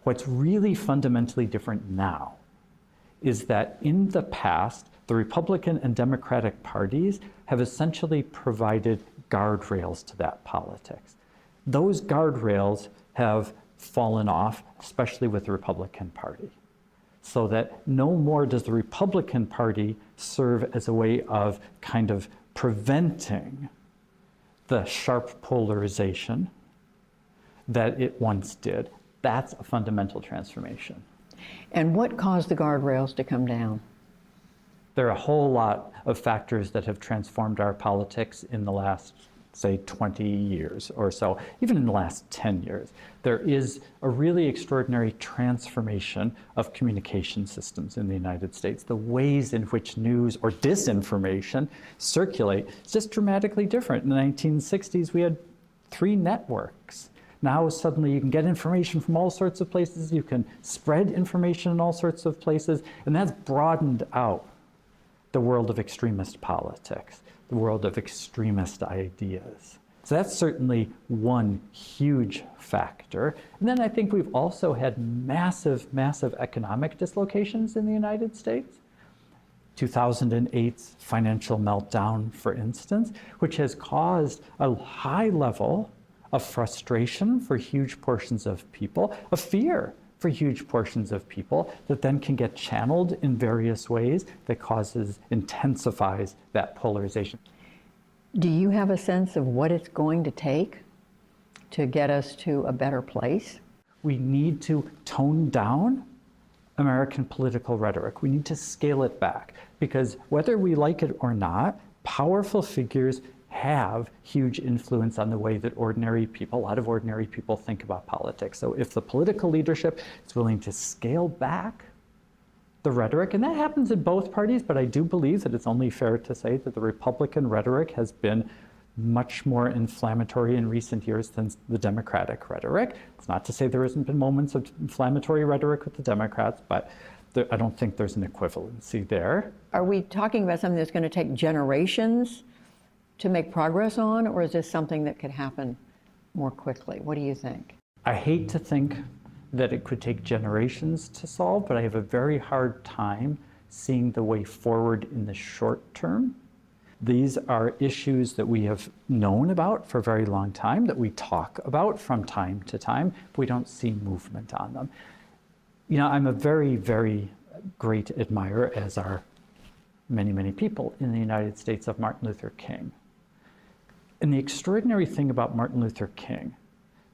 what's really fundamentally different now is that in the past, the Republican and Democratic parties have essentially provided guardrails to that politics. Those guardrails have fallen off, especially with the Republican Party, so that no more does the Republican Party serve as a way of kind of preventing the sharp polarization that it once did. That's a fundamental transformation. And what caused the guardrails to come down? There are a whole lot of factors that have transformed our politics in the last, say, 20 years or so, even in the last 10 years. There is a really extraordinary transformation of communication systems in the United States. The ways in which news or disinformation circulate is just dramatically different. In the 1960s, we had 3 networks. Now suddenly you can get information from all sorts of places, you can spread information in all sorts of places, and that's broadened out the world of extremist politics, the world of extremist ideas. So that's certainly one huge factor. And then I think we've also had massive, massive economic dislocations in the United States. 2008's financial meltdown, for instance, which has caused a high level of frustration for huge portions of people, of fear for huge portions of people that then can get channeled in various ways that intensifies that polarization. Do you have a sense of what it's going to take to get us to a better place? We need to tone down American political rhetoric. We need to scale it back because whether we like it or not, powerful figures have huge influence on the way that a lot of ordinary people think about politics. So if the political leadership is willing to scale back the rhetoric, and that happens in both parties, but I do believe that it's only fair to say that the Republican rhetoric has been much more inflammatory in recent years than the Democratic rhetoric. It's not to say there hasn't been moments of inflammatory rhetoric with the Democrats, but I don't think there's an equivalency there. Are we talking about something that's going to take generations to make progress on, or is this something that could happen more quickly? What do you think? I hate to think that it could take generations to solve, but I have a very hard time seeing the way forward in the short term. These are issues that we have known about for a very long time, that we talk about from time to time, but we don't see movement on them. You know, I'm a very, very great admirer, as are many, many people in the United States, of Martin Luther King. And the extraordinary thing about Martin Luther King,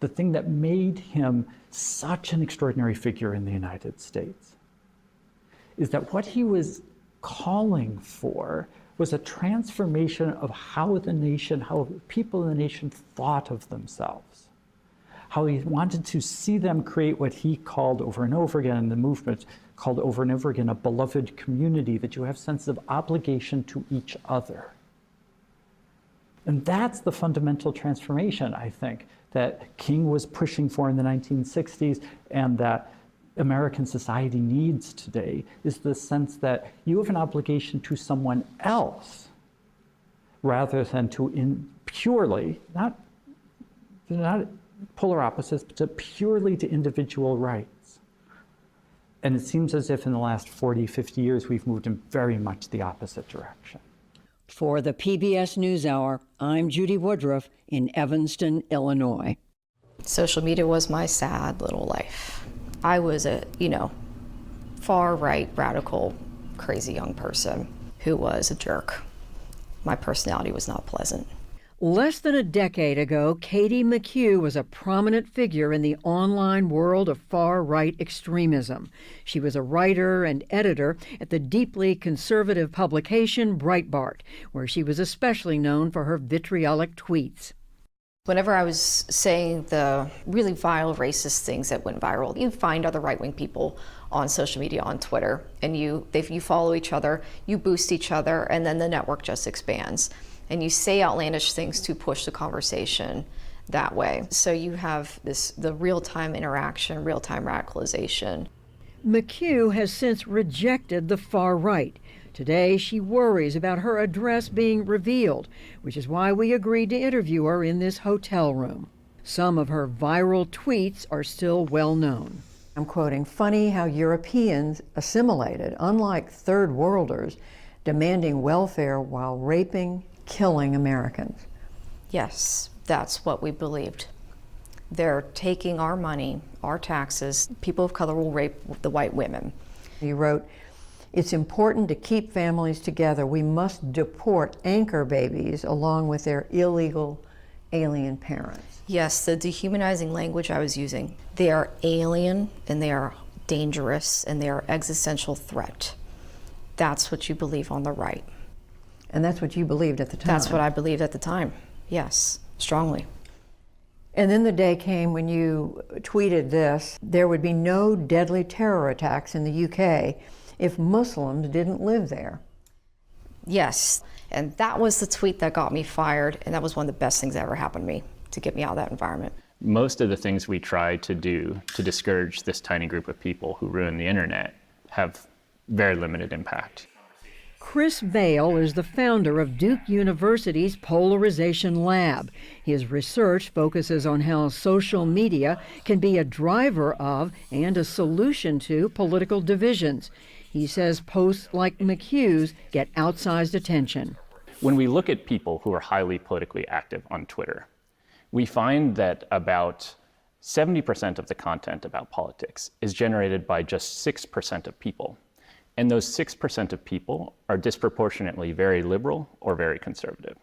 the thing that made him such an extraordinary figure in the United States, is that what he was calling for was a transformation of how the nation, how people in the nation thought of themselves. How he wanted to see them create what he called over and over again in the movement, called over and over again, a beloved community, that you have a sense of obligation to each other. And that's the fundamental transformation, I think, that King was pushing for in the 1960s and that American society needs today, is the sense that you have an obligation to someone else rather than to purely, not polar opposites, but purely to individual rights. And it seems as if in the last 40, 50 years, we've moved in very much the opposite direction. For the PBS NewsHour, I'm Judy Woodruff in Evanston, Illinois. Social media was my sad little life. I was a, far-right, radical, crazy young person who was a jerk. My personality was not pleasant. Less than a decade ago, Katie McHugh was a prominent figure in the online world of far-right extremism. She was a writer and editor at the deeply conservative publication Breitbart, where she was especially known for her vitriolic tweets. Whenever I was saying the really vile racist things that went viral, you find other right-wing people on social media, on Twitter, and you follow each other, you boost each other, and then the network just expands. And you say outlandish things to push the conversation that way. So you have the real-time interaction, real-time radicalization. McHugh has since rejected the far right. Today, she worries about her address being revealed, which is why we agreed to interview her in this hotel room. Some of her viral tweets are still well known. I'm quoting, "Funny how Europeans assimilated, unlike third worlders, demanding welfare while raping, killing Americans." Yes, that's what we believed. They're taking our money, our taxes. People of color will rape the white women. You wrote, "It's important to keep families together. We must deport anchor babies along with their illegal alien parents." Yes, the dehumanizing language I was using. They are alien and they are dangerous and they are existential threat. That's what you believe on the right. And that's what you believed at the time. That's what I believed at the time. Yes, strongly. And then the day came when you tweeted this: "There would be no deadly terror attacks in the UK if Muslims didn't live there." Yes, and that was the tweet that got me fired, and that was one of the best things that ever happened to me, to get me out of that environment. Most of the things we try to do to discourage this tiny group of people who ruin the internet have very limited impact. Chris Vail is the founder of Duke University's Polarization Lab. His research focuses on how social media can be a driver of and a solution to political divisions. He says posts like McHugh's get outsized attention. When we look at people who are highly politically active on Twitter, we find that about 70% of the content about politics is generated by just 6% of people. And those 6% of people are disproportionately very liberal or very conservative.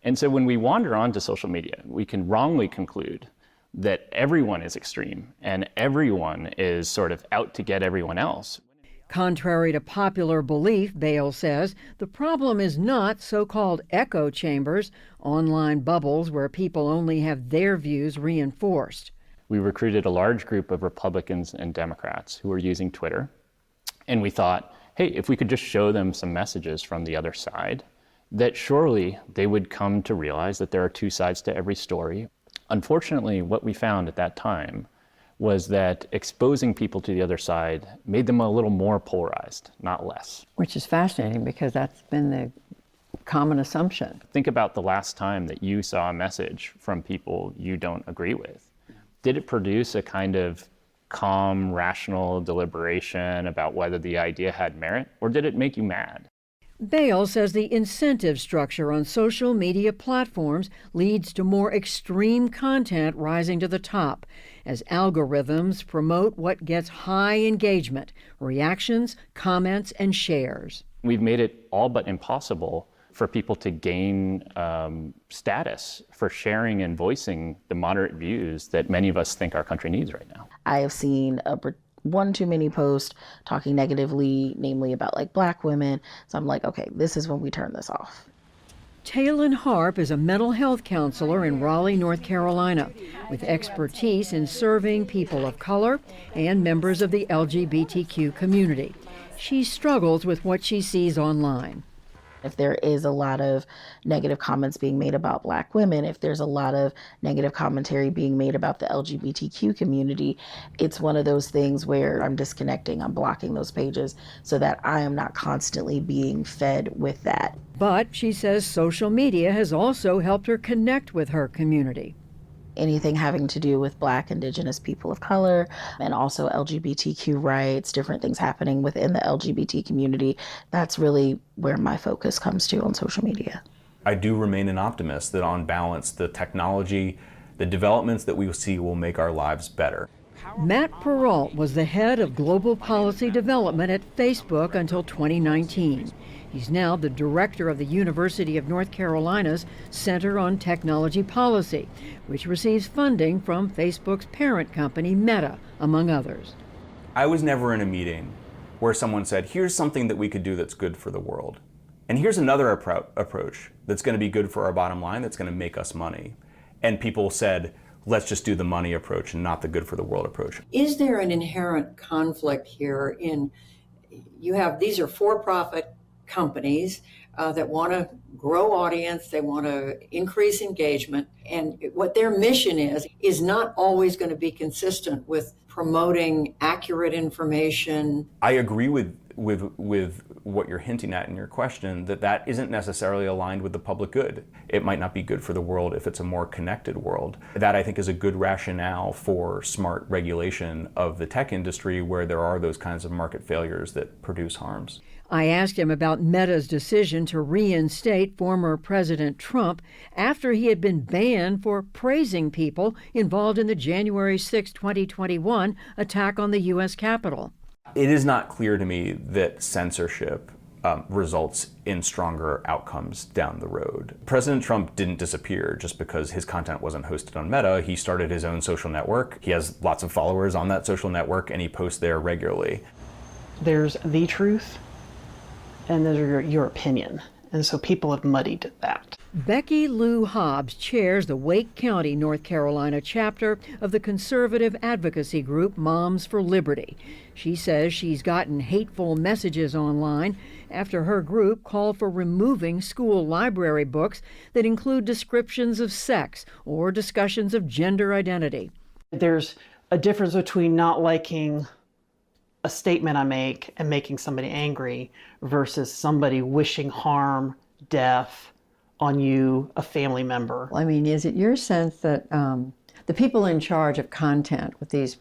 And so when we wander onto social media, we can wrongly conclude that everyone is extreme and everyone is sort of out to get everyone else. Contrary to popular belief, Bale says, the problem is not so-called echo chambers, online bubbles where people only have their views reinforced. We recruited a large group of Republicans and Democrats who were using Twitter. And we thought, hey, if we could just show them some messages from the other side, that surely they would come to realize that there are two sides to every story. Unfortunately, what we found at that time was that exposing people to the other side made them a little more polarized, not less. Which is fascinating because that's been the common assumption. Think about the last time that you saw a message from people you don't agree with. Did it produce a kind of calm, rational deliberation about whether the idea had merit, or did it make you mad? Bales says the incentive structure on social media platforms leads to more extreme content rising to the top as algorithms promote what gets high engagement, reactions, comments, and shares. We've made it all but impossible for people to gain status for sharing and voicing the moderate views that many of us think our country needs right now. I have seen one too many posts talking negatively, namely about like Black women. So I'm like, okay, this is when we turn this off. Taylin Harp is a mental health counselor in Raleigh, North Carolina, with expertise in serving people of color and members of the LGBTQ community. She struggles with what she sees online. If there is a lot of negative comments being made about Black women, if there's a lot of negative commentary being made about the LGBTQ community, it's one of those things where I'm disconnecting, I'm blocking those pages so that I am not constantly being fed with that. But she says social media has also helped her connect with her community. Anything having to do with Black, Indigenous people of color, and also LGBTQ rights, different things happening within the LGBT community, that's really where my focus comes to on social media. I do remain an optimist that on balance, the technology, the developments that we see will make our lives better. Matt Perrault was the head of global policy development at Facebook until 2019. He's now the director of the University of North Carolina's Center on Technology Policy, which receives funding from Facebook's parent company, Meta, among others. I was never in a meeting where someone said, here's something that we could do that's good for the world. And here's another approach that's going to be good for our bottom line, that's going to make us money. And people said, let's just do the money approach and not the good for the world approach. Is there an inherent conflict here in, these are for-profit companies that want to grow audience, they want to increase engagement, and what their mission is not always going to be consistent with promoting accurate information. I agree with what you're hinting at in your question, that isn't necessarily aligned with the public good. It might not be good for the world if it's a more connected world. That, I think, is a good rationale for smart regulation of the tech industry where there are those kinds of market failures that produce harms. I asked him about Meta's decision to reinstate former President Trump after he had been banned for praising people involved in the January 6, 2021 attack on the U.S. Capitol. It is not clear to me that censorship results in stronger outcomes down the road. President Trump didn't disappear just because his content wasn't hosted on Meta. He started his own social network. He has lots of followers on that social network, and he posts there regularly. There's the truth, and there's your opinion. And so people have muddied that. Becky Lou Hobbs chairs the Wake County, North Carolina chapter of the conservative advocacy group Moms for Liberty. She says she's gotten hateful messages online after her group called for removing school library books that include descriptions of sex or discussions of gender identity. There's a difference between not liking a statement I make and making somebody angry versus somebody wishing harm, death on you, a family member. I mean, is it your sense that the people in charge of content with these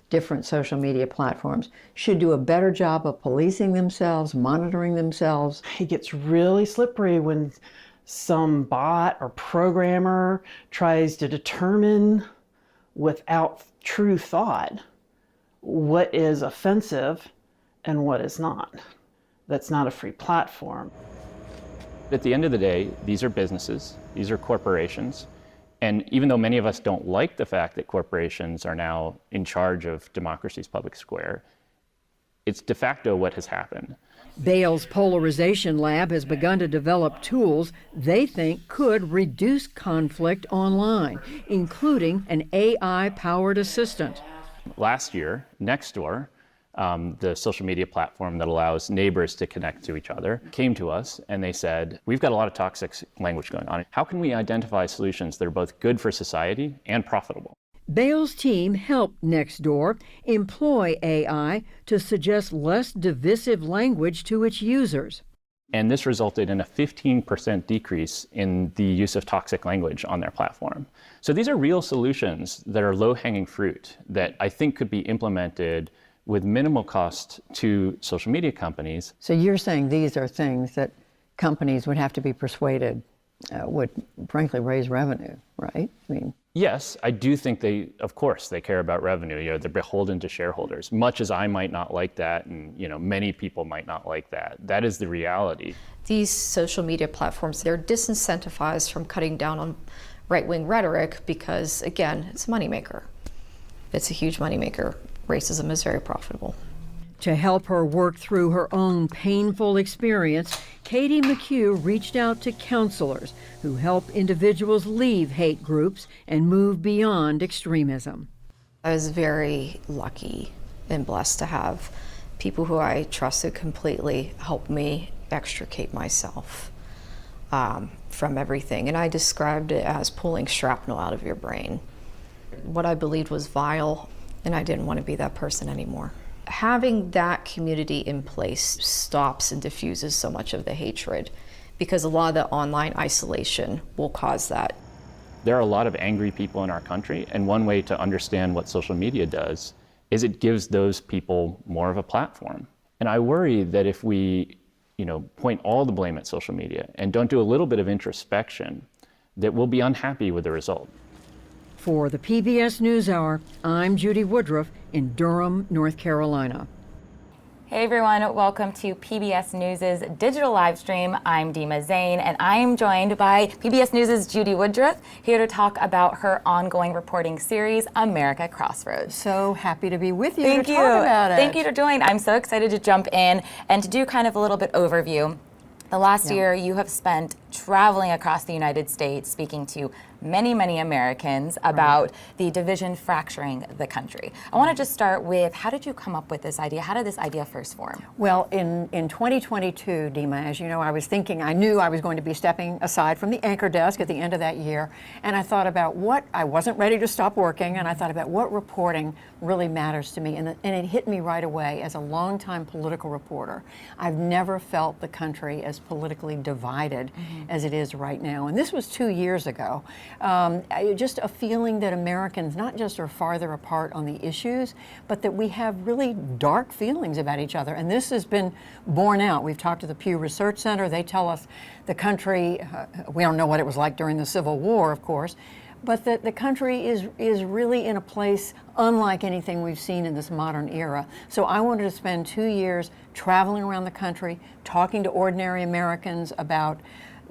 different social media platforms should do a better job of policing themselves, monitoring themselves? It gets really slippery when some bot or programmer tries to determine without true thought what is offensive and what is not. That's not a free platform. At the end of the day, these are businesses, these are corporations, and even though many of us don't like the fact that corporations are now in charge of democracy's public square, it's de facto what has happened. Bales Polarization Lab has begun to develop tools they think could reduce conflict online, including an AI-powered assistant. Last year, Nextdoor, the social media platform that allows neighbors to connect to each other, came to us and they said, we've got a lot of toxic language going on. How can we identify solutions that are both good for society and profitable? Bales' team helped Nextdoor employ AI to suggest less divisive language to its users. And this resulted in a 15% decrease in the use of toxic language on their platform. So these are real solutions that are low-hanging fruit that I think could be implemented with minimal cost to social media companies. So you're saying these are things that companies would have to be persuaded would frankly raise revenue, right? I mean, yes, I do think of course, they care about revenue. They're beholden to shareholders. Much as I might not like that, and many people might not like that, that is the reality. These social media platforms, they're disincentivized from cutting down on right-wing rhetoric because, again, it's a moneymaker. It's a huge moneymaker. Racism is very profitable. To help her work through her own painful experience, Katie McHugh reached out to counselors who help individuals leave hate groups and move beyond extremism. I was very lucky and blessed to have people who I trusted completely help me extricate myself from everything. And I described it as pulling shrapnel out of your brain. What I believed was vile, and I didn't want to be that person anymore. Having that community in place stops and diffuses so much of the hatred because a lot of the online isolation will cause that. There are a lot of angry people in our country, and one way to understand what social media does is it gives those people more of a platform. And I worry that if we, point all the blame at social media and don't do a little bit of introspection, that we'll be unhappy with the result. For the PBS NewsHour, I'm Judy Woodruff in Durham, North Carolina. Hey everyone, welcome to PBS News' digital live stream. I'm Dima Zain, and I am joined by PBS News' Judy Woodruff, here to talk about her ongoing reporting series, America Crossroads. So happy to be with you Thank to you. talk about it. Thank you for joining. I'm so excited to jump in and to do kind of a little bit overview. The last year you have spent traveling across the United States, speaking to many, many Americans about the division fracturing the country. I want to just start with, how did you come up with this idea? How did this idea first form? Well, in 2022, Dima, as you know, I knew I was going to be stepping aside from the anchor desk at the end of that year, and I thought about I wasn't ready to stop working, and I thought about what reporting really matters to me, and it hit me right away. As a longtime political reporter, I've never felt the country as politically divided as it is right now, and this was 2 years ago. Just a feeling that Americans not just are farther apart on the issues, but that we have really dark feelings about each other. And this has been borne out. We've talked to the Pew Research Center. They tell us the country, we don't know what it was like during the Civil War, of course, but that the country is really in a place unlike anything we've seen in this modern era. So I wanted to spend 2 years traveling around the country, talking to ordinary Americans about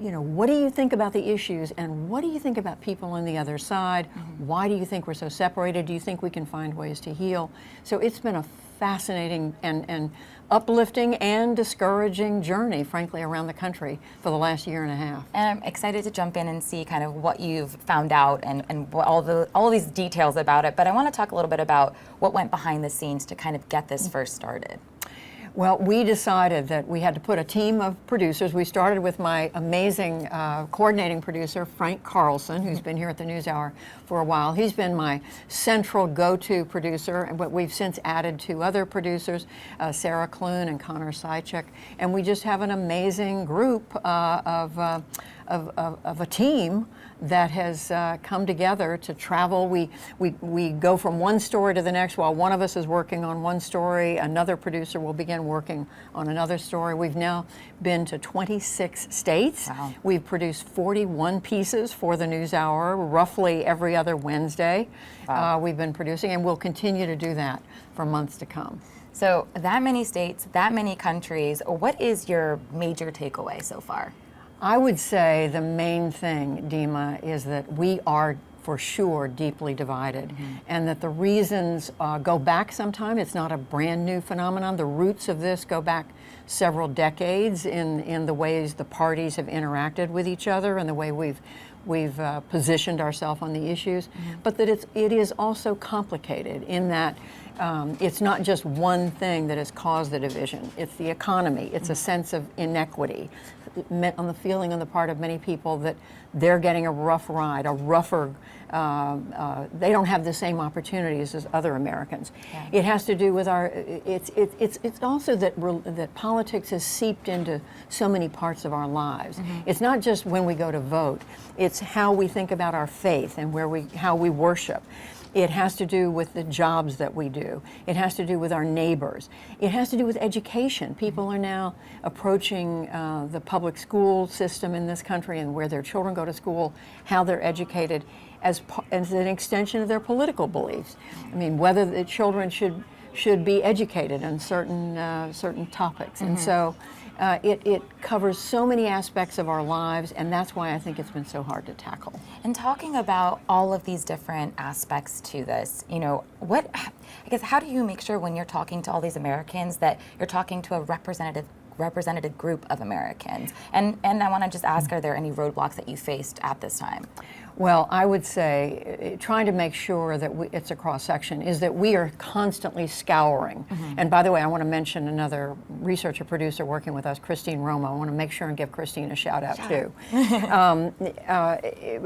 what do you think about the issues, and what do you think about people on the other side? Why do you think we're so separated? Do you think we can find ways to heal? So it's been a fascinating and uplifting and discouraging journey, frankly, around the country for the last year and a half. And I'm excited to jump in and see kind of what you've found out and what all these details about it. But I want to talk a little bit about what went behind the scenes to kind of get this first started. Well, we decided that we had to put a team of producers. We started with my amazing coordinating producer, Frank Carlson, who's been here at the NewsHour for a while. He's been my central go-to producer, but we've since added 2 other producers, Sarah Clune and Connor Sychek, and we just have an amazing group of a team that has come together to travel. We go from one story to the next. While one of us is working on one story, another producer will begin working on another story. We've now been to 26 states. Wow. We've produced 41 pieces for the NewsHour, roughly every other Wednesday. Wow. We've been producing, and we'll continue to do that for months to come. So that many states, that many countries, what is your major takeaway so far? I would say the main thing, Dima, is that we are for sure deeply divided, and that the reasons go back sometime. It's not a brand new phenomenon. The roots of this go back several decades in the ways the parties have interacted with each other and the way we've positioned ourselves on the issues, but that it is also complicated in that It's not just one thing that has caused the division. It's the economy. It's a sense of inequity, on the feeling on the part of many people that they're getting a rough ride, a rougher. They don't have the same opportunities as other Americans. Yeah. It has to do with our. It's also that politics has seeped into so many parts of our lives. It's not just when we go to vote. It's how we think about our faith and how we worship. It has to do with the jobs that we do. It has to do with our neighbors. It has to do with education. People are now approaching the public school system in this country and where their children go to school, how they're educated as an extension of their political beliefs. I mean, whether the children should be educated on certain topics. And so it covers so many aspects of our lives, and that's why I think it's been so hard to tackle. And talking about all of these different aspects to this, how do you make sure when you're talking to all these Americans that you're talking to a representative group of Americans? And I want to just ask, are there any roadblocks that you faced at this time? Well, I would say trying to make sure that it's a cross-section is that we are constantly scouring. And by the way, I want to mention another researcher, producer working with us, Christine Roma. I want to make sure and give Christine a shout out too.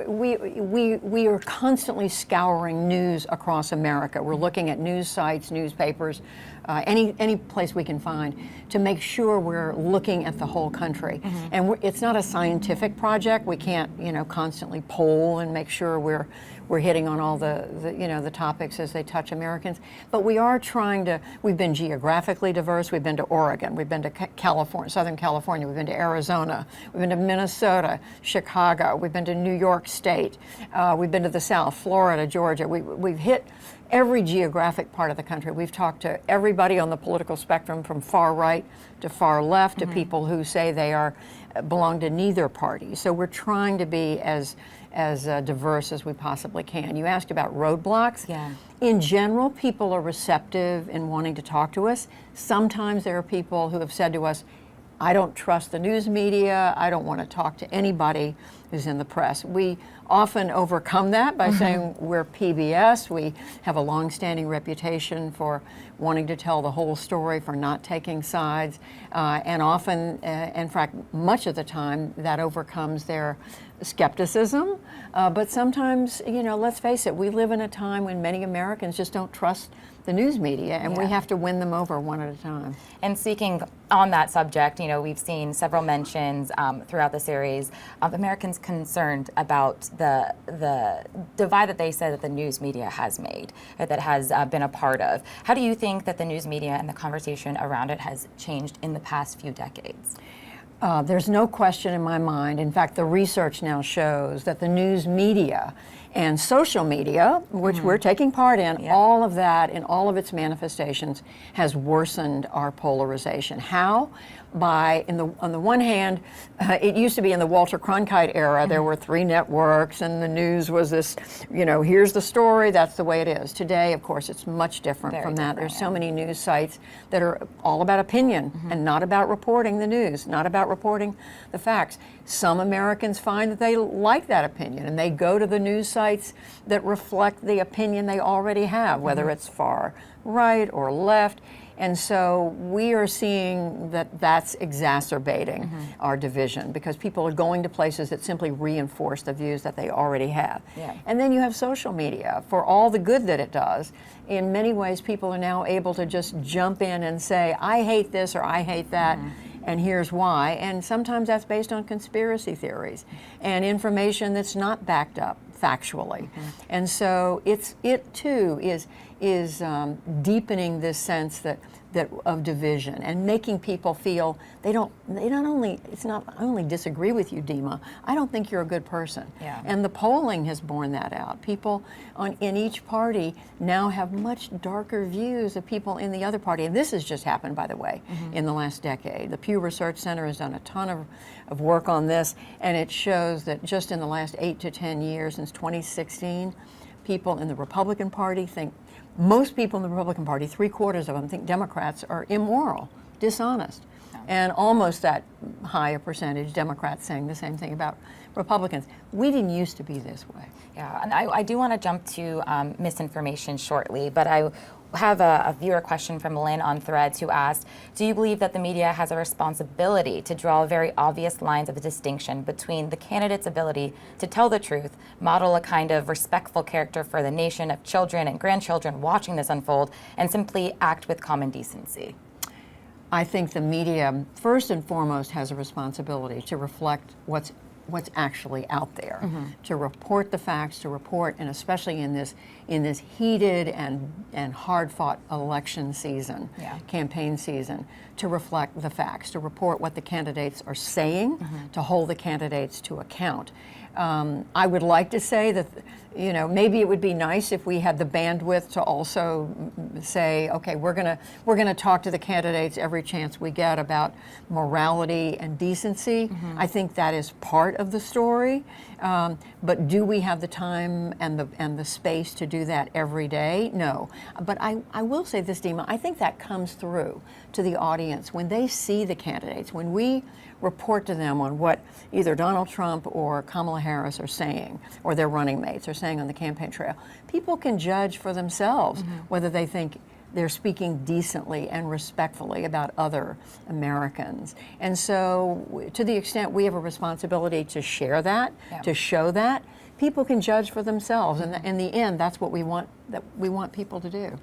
We are constantly scouring news across America. We're looking at news sites, newspapers, any place we can find to make sure we're looking at the whole country. And it's not a scientific project. We can't, constantly poll and make sure we're hitting on all the topics as they touch Americans. But we are trying to. We've been geographically diverse. We've been to Oregon. We've been to California, Southern California. We've been to Arizona. We've been to Minnesota, Chicago. We've been to New York State. We've been to the South, Florida, Georgia. We've hit every geographic part of the country. We've talked to everybody on the political spectrum, from far right to far left, to people who say they belong to neither party. So we're trying to be as diverse as we possibly can. You asked about roadblocks. Yeah. In general, people are receptive in wanting to talk to us. Sometimes there are people who have said to us, I don't trust the news media. I don't want to talk to anybody who's in the press. We often overcome that by saying we're PBS. We have a long-standing reputation for wanting to tell the whole story, for not taking sides. And often, in fact, much of the time, that overcomes their skepticism. But sometimes, let's face it, we live in a time when many Americans just don't trust the news media, and we have to win them over one at a time. And speaking on that subject, we've seen several mentions throughout the series of Americans concerned about the divide that they said that the news media has made, or that has been a part of. How do you think that the news media and the conversation around it has changed in the past few decades? There's no question in my mind. In fact, the research now shows that the news media and social media, which we're taking part in, all of that in all of its manifestations has worsened our polarization. How? By, on the one hand, it used to be in the Walter Cronkite era, there were 3 networks and the news was this, here's the story, that's the way it is. Today, of course, it's much different from that. There's so many news sites that are all about opinion and not about reporting the news, not about reporting the facts. Some Americans find that they like that opinion and they go to the news sites that reflect the opinion they already have, whether it's far right or left. And so we are seeing that that's exacerbating our division, because people are going to places that simply reinforce the views that they already have. Yeah. And then you have social media. For all the good that it does, in many ways people are now able to just jump in and say, I hate this or I hate that, and here's why. And sometimes that's based on conspiracy theories and information that's not backed up factually. And so it too is deepening this sense that of division and making people feel I only disagree with you, Dima, I don't think you're a good person. Yeah. And the polling has borne that out. People in each party now have much darker views of people in the other party. And this has just happened, by the way, in the last decade. The Pew Research Center has done a ton of work on this, and it shows that just in the last 8 to 10 years, since 2016, people in the Republican Party think, most people in the Republican Party, 3/4 of them think Democrats are immoral, dishonest. And almost that high a percentage, Democrats saying the same thing about Republicans. We didn't used to be this way. Yeah, and I do want to jump to misinformation shortly, but I have a viewer question from Lynn on Threads who asked, do you believe that the media has a responsibility to draw very obvious lines of distinction between the candidate's ability to tell the truth, model a kind of respectful character for the nation of children and grandchildren watching this unfold, and simply act with common decency? I think the media, first and foremost, has a responsibility to reflect what's actually out there, to report the facts, to report, and especially in this heated and hard-fought election season, campaign season, to reflect the facts, to report what the candidates are saying, to hold the candidates to account. I would like to say that, maybe it would be nice if we had the bandwidth to also say, okay, we're gonna talk to the candidates every chance we get about morality and decency. I think that is part of the story, but do we have the time and the space to do that every day? No. But I will say this, Dima, I think that comes through to the audience when they see the candidates, when we report to them on what either Donald Trump or Kamala Harris are saying, or their running mates are saying on the campaign trail. People can judge for themselves whether they think they're speaking decently and respectfully about other Americans. And so, to the extent we have a responsibility to share that, to show that, people can judge for themselves. And in the end, that's what we want people to do.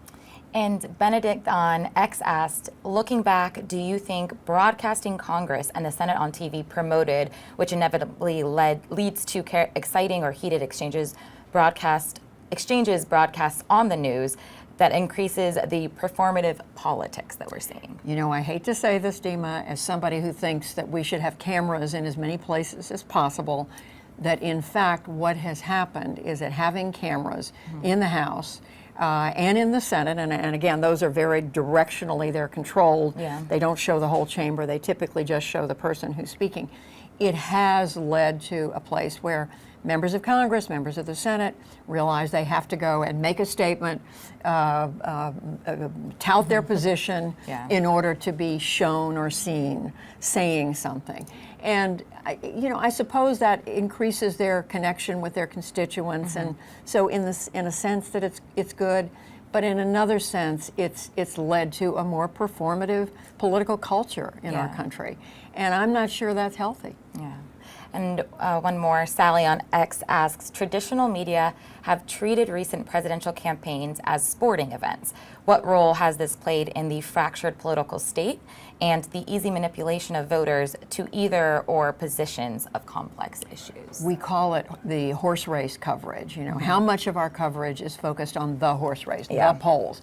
And Benedict on X asked, looking back, do you think broadcasting Congress and the Senate on TV promoted, which inevitably leads to exciting or heated exchanges broadcast on the news, that increases the performative politics that we're seeing? I hate to say this, Dima, as somebody who thinks that we should have cameras in as many places as possible, that in fact what has happened is that having cameras in the House and in the Senate, and again, those are very directionally, they're controlled. They don't show the whole chamber. They typically just show the person who's speaking. It has led to a place where members of Congress, members of the Senate realize they have to go and make a statement, tout their position in order to be shown or seen saying something. And I suppose that increases their connection with their constituents, and so in a sense that it's good, but in another sense it's led to a more performative political culture in our country, and I'm not sure that's healthy. And one more, Sally on X asks, traditional media have treated recent presidential campaigns as sporting events. What role has this played in the fractured political state and the easy manipulation of voters to either or positions of complex issues? We call it the horse race coverage. How much of our coverage is focused on the horse race, the polls?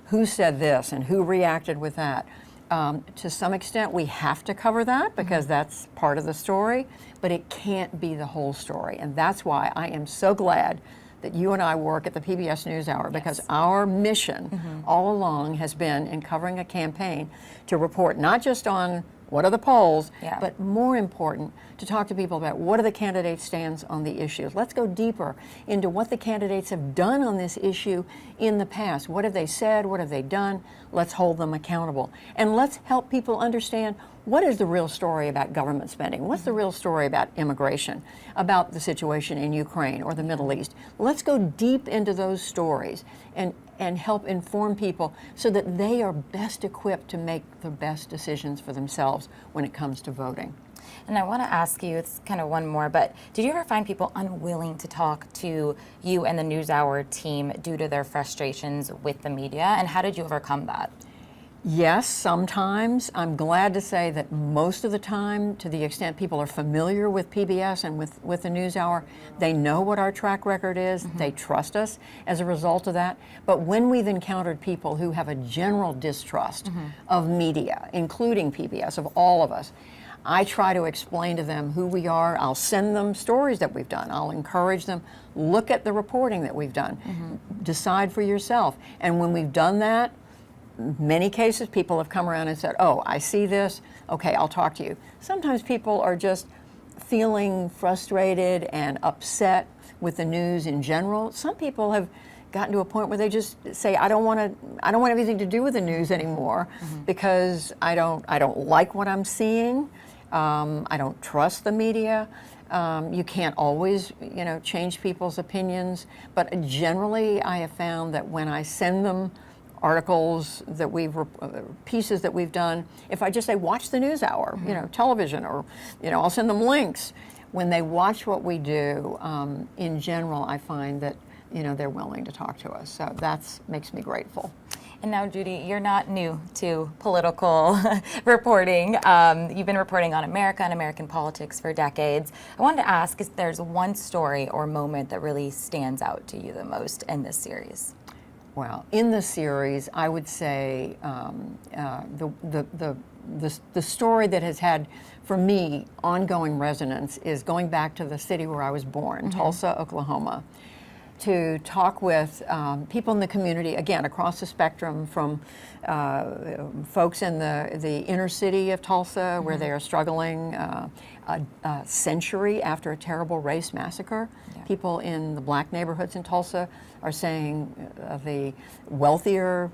Who said this and who reacted with that? To some extent, we have to cover that because that's part of the story, but it can't be the whole story. And that's why I am so glad that you and I work at the PBS NewsHour, because our mission all along has been in covering a campaign to report not just on what are the polls, but more important, to talk to people about what are the candidates' stands on the issues. Let's go deeper into what the candidates have done on this issue in the past. What have they said? What have they done? Let's hold them accountable. And let's help people understand what is the real story about government spending? What's the real story about immigration, about the situation in Ukraine or the Middle East? Let's go deep into those stories and help inform people so that they are best equipped to make the best decisions for themselves when it comes to voting. And I want to ask you, it's kind of one more, but did you ever find people unwilling to talk to you and the NewsHour team due to their frustrations with the media? And how did you overcome that? Yes, sometimes. I'm glad to say that most of the time, to the extent people are familiar with PBS and with the NewsHour, they know what our track record is. They trust us as a result of that. But when we've encountered people who have a general distrust of media, including PBS, of all of us, I try to explain to them who we are. I'll send them stories that we've done. I'll encourage them, look at the reporting that we've done. Decide for yourself. And when we've done that, many cases people have come around and said, oh, I see this, okay, I'll talk to you. Sometimes people are just feeling frustrated and upset with the news in general. Some people have gotten to a point where they just say, I don't want anything to do with the news anymore because I don't like what I'm seeing. I don't trust the media. You can't always, change people's opinions, but generally I have found that when I send them articles that pieces that we've done. If I just say, watch the NewsHour, television, or, I'll send them links. When they watch what we do, in general, I find that, they're willing to talk to us. So that makes me grateful. And now, Judy, you're not new to political reporting. You've been reporting on America and American politics for decades. I wanted to ask if there's one story or moment that really stands out to you the most in this series. Well, in the series, I would say the story that has had, for me, ongoing resonance is going back to the city where I was born, Tulsa, Oklahoma, to talk with people in the community, again, across the spectrum, from folks in the inner city of Tulsa, where they are struggling a century after a terrible race massacre. Yeah. People in the black neighborhoods in Tulsa are saying the wealthier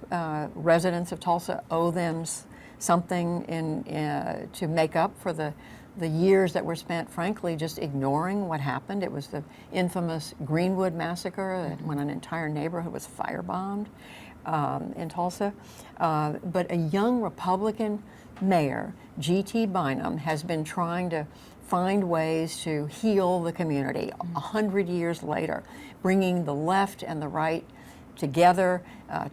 residents of Tulsa owe them something to make up for the years that were spent, frankly, just ignoring what happened. It was the infamous Greenwood massacre, when an entire neighborhood was firebombed in Tulsa. But a young Republican mayor, G.T. Bynum, has been trying to find ways to heal the community 100 years later, bringing the left and the right together,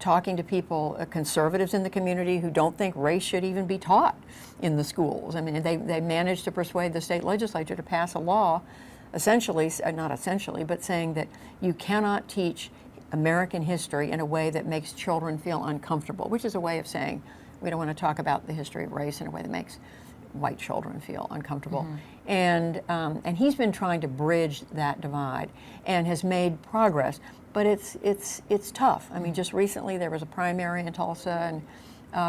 talking to people, conservatives in the community who don't think race should even be taught in the schools. I mean, they managed to persuade the state legislature to pass a law, essentially, not essentially, but saying that you cannot teach American history in a way that makes children feel uncomfortable, which is a way of saying we don't want to talk about the history of race in a way that makes white children feel uncomfortable. And he's been trying to bridge that divide and has made progress. But it's tough. I mean, just recently there was a primary in Tulsa, and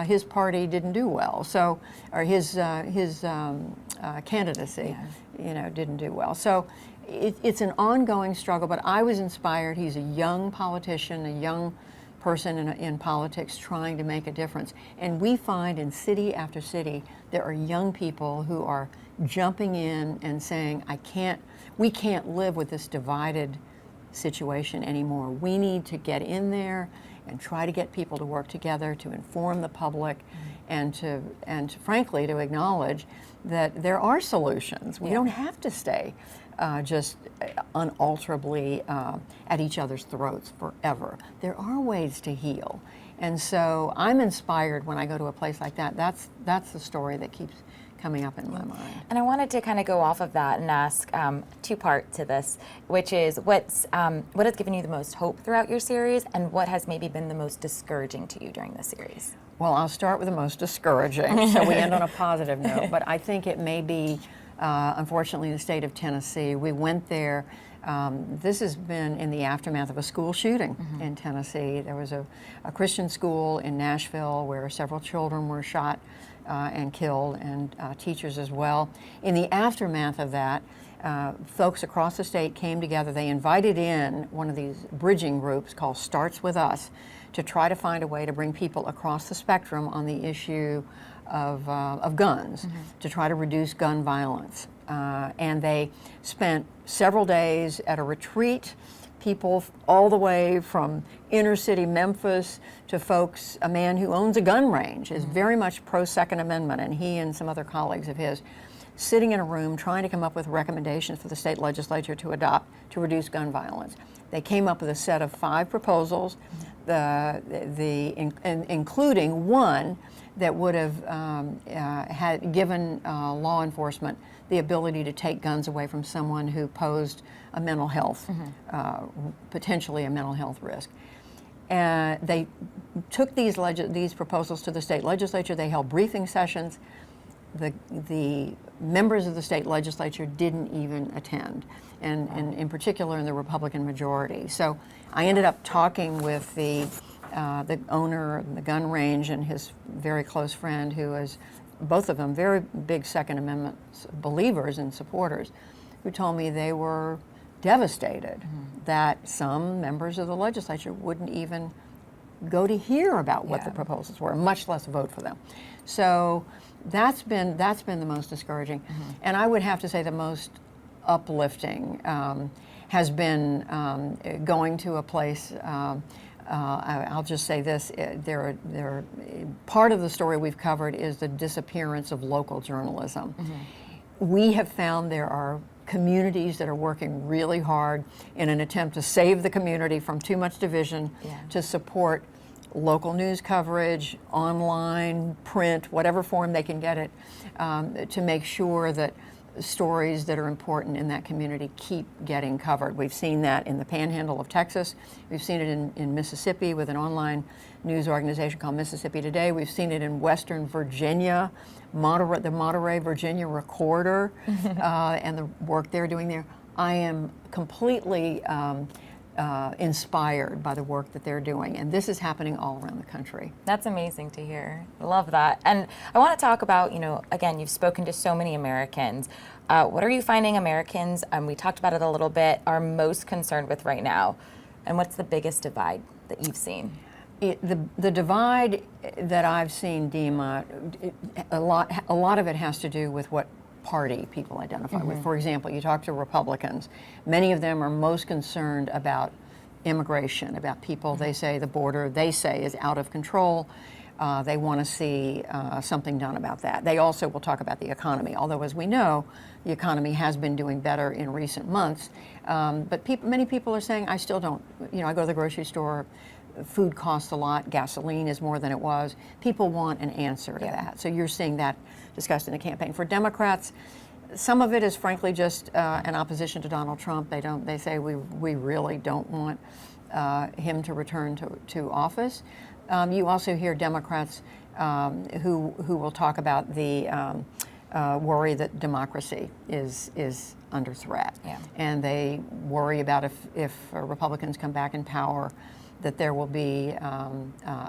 his party didn't do well. So, or his candidacy, didn't do well. So, it's an ongoing struggle. But I was inspired. He's a young politician, a young person in politics trying to make a difference. And we find in city after city there are young people who are jumping in and saying, we can't live with this divided situation anymore. We need to get in there and try to get people to work together to inform the public and frankly to acknowledge that there are solutions. We don't have to stay just unalterably at each other's throats forever. There are ways to heal. And so I'm inspired when I go to a place like that. That's the story that keeps coming up in my mind. And I wanted to kind of go off of that and ask two-part to this, which is what has given you the most hope throughout your series, and what has maybe been the most discouraging to you during the series? Well, I'll start with the most discouraging, so we end on a positive note. But I think it may be, unfortunately, the state of Tennessee. We went there. This has been in the aftermath of a school shooting in Tennessee. There was a Christian school in Nashville where several children were shot and killed, and teachers as well. In the aftermath of that, folks across the state came together. They invited in one of these bridging groups called Starts With Us to try to find a way to bring people across the spectrum on the issue of guns, to try to reduce gun violence. And they spent several days at a retreat, people all the way from inner city Memphis to folks, a man who owns a gun range is very much pro-Second Amendment, and he and some other colleagues of his sitting in a room trying to come up with recommendations for the state legislature to adopt to reduce gun violence. They came up with a set of 5 proposals, including one that would have had given law enforcement the ability to take guns away from someone who posed a mental health, potentially a mental health risk. They took these proposals to the state legislature. They held briefing sessions. The members of the state legislature didn't even attend, and in particular in the Republican majority. So I ended up talking with the owner of the gun range and his very close friend, who is, both of them very big Second Amendment believers and supporters, who told me they were devastated that some members of the legislature wouldn't even go to hear about what the proposals were, much less vote for them. So that's been the most discouraging. And I would have to say the most uplifting has been going to a place I'll just say this: part of the story we've covered is the disappearance of local journalism. We have found there are communities that are working really hard in an attempt to save the community from too much division, to support local news coverage, online, print, whatever form they can get it, to make sure that stories that are important in that community keep getting covered. We've seen that in the Panhandle of Texas. We've seen it in Mississippi with an online news organization called Mississippi Today. We've seen it in Western Virginia, the Monterey, Virginia Recorder, and the work they're doing there. I am completely inspired by the work that they're doing, and this is happening all around the country. That's amazing to hear. I love that. And I want to talk about, again, you've spoken to so many Americans. What are you finding Americans, we talked about it a little bit, are most concerned with right now? And what's the biggest divide that you've seen? The divide that I've seen, Dima, a lot of it has to do with what party people identify with. For example, you talk to Republicans, many of them are most concerned about immigration, about people. They say the border, they say, is out of control. They want to see something done about that. They also will talk about the economy, although as we know, the economy has been doing better in recent months. But many people are saying, I still don't, I go to the grocery store, food costs a lot, gasoline is more than it was. People want an answer to that. So you're seeing that discussed in the campaign. For Democrats, some of it is frankly just an opposition to Donald Trump. They say we really don't want him to return to office. You also hear Democrats who will talk about the worry that democracy is under threat. And they worry about if Republicans come back in power, that there will be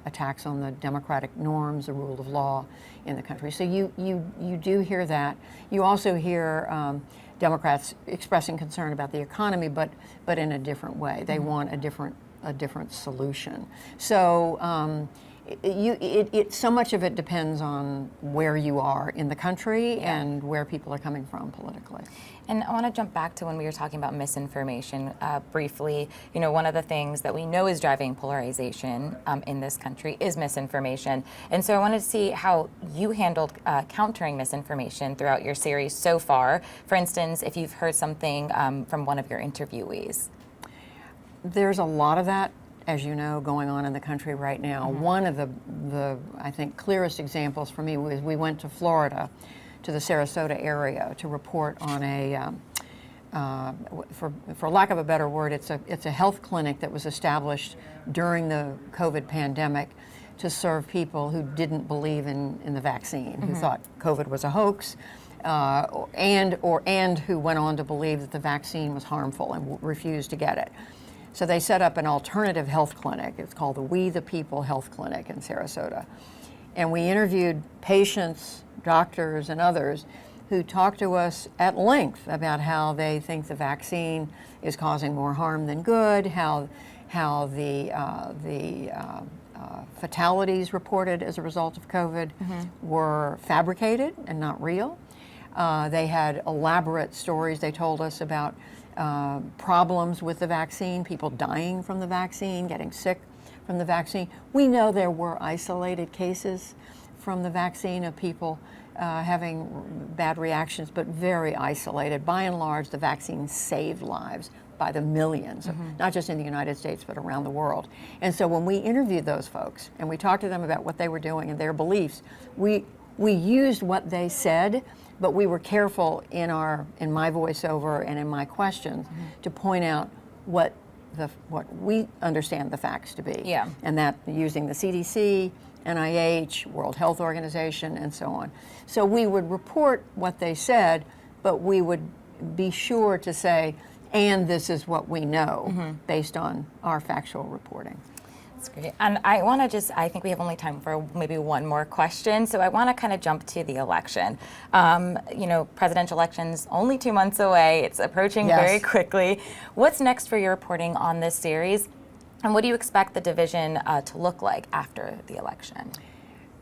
attacks on the democratic norms, the rule of law in the country. So you do hear that. You also hear Democrats expressing concern about the economy, but in a different way. They want a different solution. So so much of it depends on where you are in the country and where people are coming from politically. And I want to jump back to when we were talking about misinformation briefly. One of the things that we know is driving polarization in this country is misinformation. And so I wanted to see how you handled countering misinformation throughout your series so far. For instance, if you've heard something from one of your interviewees. There's a lot of that, as you know, going on in the country right now. One of the I think clearest examples for me was we went to Florida, to the Sarasota area, to report on a, for lack of a better word, it's a health clinic that was established during the COVID pandemic to serve people who didn't believe in the vaccine, who thought COVID was a hoax, and who went on to believe that the vaccine was harmful and refused to get it. So they set up an alternative health clinic. It's called the We the People Health Clinic in Sarasota. And we interviewed patients, doctors, and others who talked to us at length about how they think the vaccine is causing more harm than good, how the fatalities reported as a result of COVID were fabricated and not real. They had elaborate stories they told us about problems with the vaccine, people dying from the vaccine, getting sick from the vaccine. We know there were isolated cases from the vaccine of people having bad reactions, but very isolated. By and large, the vaccine saved lives by the millions, not just in the United States, but around the world. And so when we interviewed those folks and we talked to them about what they were doing and their beliefs, we used what they said, but we were careful in my voiceover and in my questions to point out what we understand the facts to be. And that using the CDC, NIH, World Health Organization, and so on. So we would report what they said, but we would be sure to say, and this is what we know based on our factual reporting. That's great. And I want to I think we have only time for maybe one more question. So I want to kind of jump to the election. Presidential election's only 2 months away. It's approaching very quickly. What's next for your reporting on this series? And what do you expect the division to look like after the election?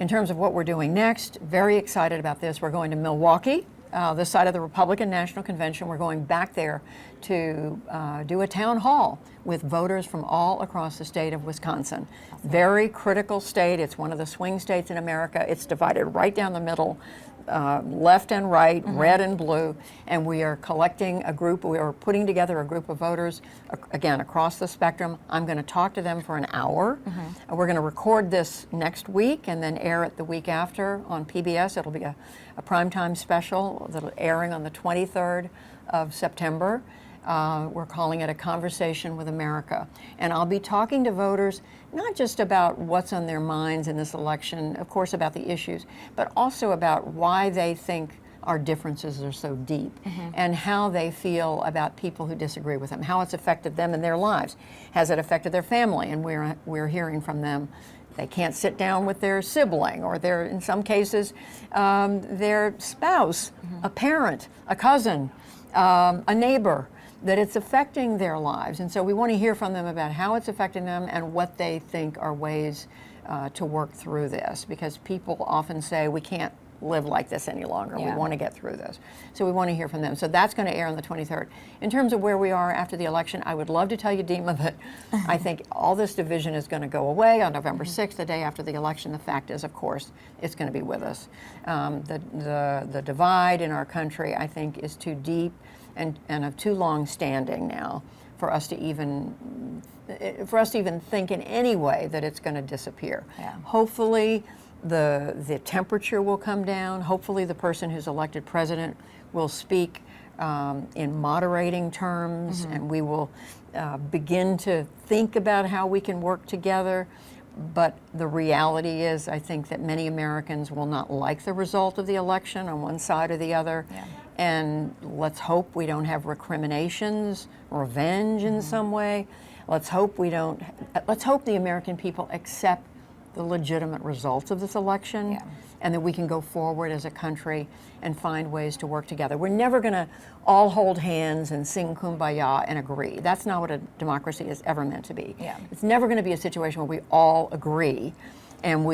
In terms of what we're doing next, very excited about this. We're going to Milwaukee this side of the Republican National Convention. We're going back there to do a town hall with voters from all across the state of Wisconsin. Very critical state. It's one of the swing states in America. It's divided right down the middle, left and right, red and blue, and we are collecting a group, we are putting together a group of voters, again, across the spectrum. I'm going to talk to them for an hour. We're going to record this next week and then air it the week after on PBS. It'll be a primetime special that'll airing on the 23rd of September. We're calling it A Conversation with America. And I'll be talking to voters not just about what's on their minds in this election, of course about the issues, but also about why they think our differences are so deep and how they feel about people who disagree with them, how it's affected them in their lives. Has it affected their family? And we're hearing from them. They can't sit down with their sibling or in some cases, their spouse, a parent, a cousin, a neighbor, that it's affecting their lives. And so we want to hear from them about how it's affecting them and what they think are ways to work through this, because people often say we can't live like this any longer. We want to get through this. So we want to hear from them. So that's going to air on the 23rd. In terms of where we are after the election, I would love to tell you, Dima, that I think all this division is going to go away on November 6th, the day after the election. The fact is, of course, it's going to be with us. The divide in our country, I think, is too deep and of too long standing now for us to even think in any way that it's going to disappear. Hopefully the temperature will come down. Hopefully the person who's elected president will speak in moderating terms, and we will begin to think about how we can work together. But the reality is, I think that many Americans will not like the result of the election on one side or the other. And let's hope we don't have recriminations, revenge in some way. Let's hope the American people accept the legitimate results of this election, and that we can go forward as a country and find ways to work together. We're never going to all hold hands and sing Kumbaya and agree. That's not what a democracy is ever meant to be. It's never going to be a situation where we all agree and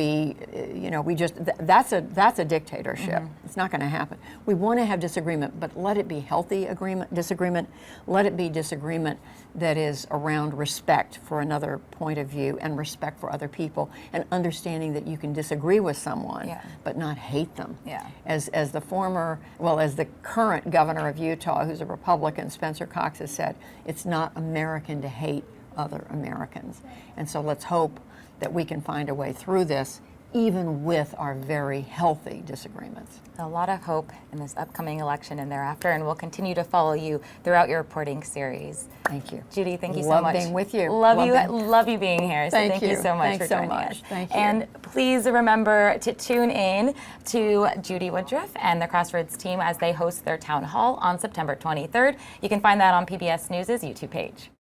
that's a dictatorship. It's not going to happen. We want to have disagreement, but let it be healthy disagreement. Let it be disagreement that is around respect for another point of view and respect for other people, and understanding that you can disagree with someone but not hate them. As the current governor of Utah, who's a Republican, Spencer Cox, has said, it's not American to hate other Americans. And so let's hope that we can find a way through this, even with our very healthy disagreements. A lot of hope in this upcoming election and thereafter, and we'll continue to follow you throughout your reporting series. Thank you. Judy, thank you so Love much. being with you. Love you being here. So thank you so much Thanks for joining so much. us. Thank you. And please remember to tune in to Judy Woodruff and the Crossroads team as they host their town hall on September 23rd. You can find that on PBS News' YouTube page.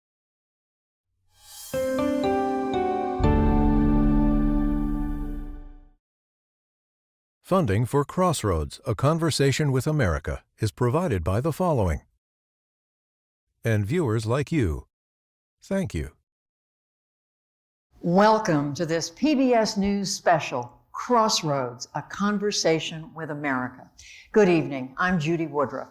Funding for Crossroads, A Conversation with America is provided by the following. And viewers like you. Thank you. Welcome to this PBS News special, Crossroads, A Conversation with America. Good evening, I'm Judy Woodruff.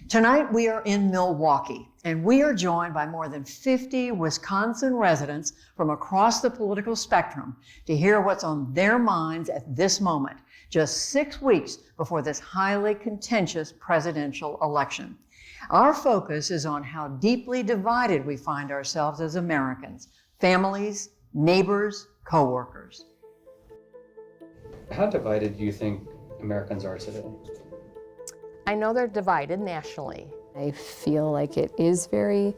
Tonight we are in Milwaukee, and we are joined by more than 50 Wisconsin residents from across the political spectrum to hear what's on their minds at this moment, just 6 weeks before this highly contentious presidential election. Our focus is on how deeply divided we find ourselves as Americans, families, neighbors, co-workers. How divided do you think Americans are today? I know they're divided nationally. I feel like it is very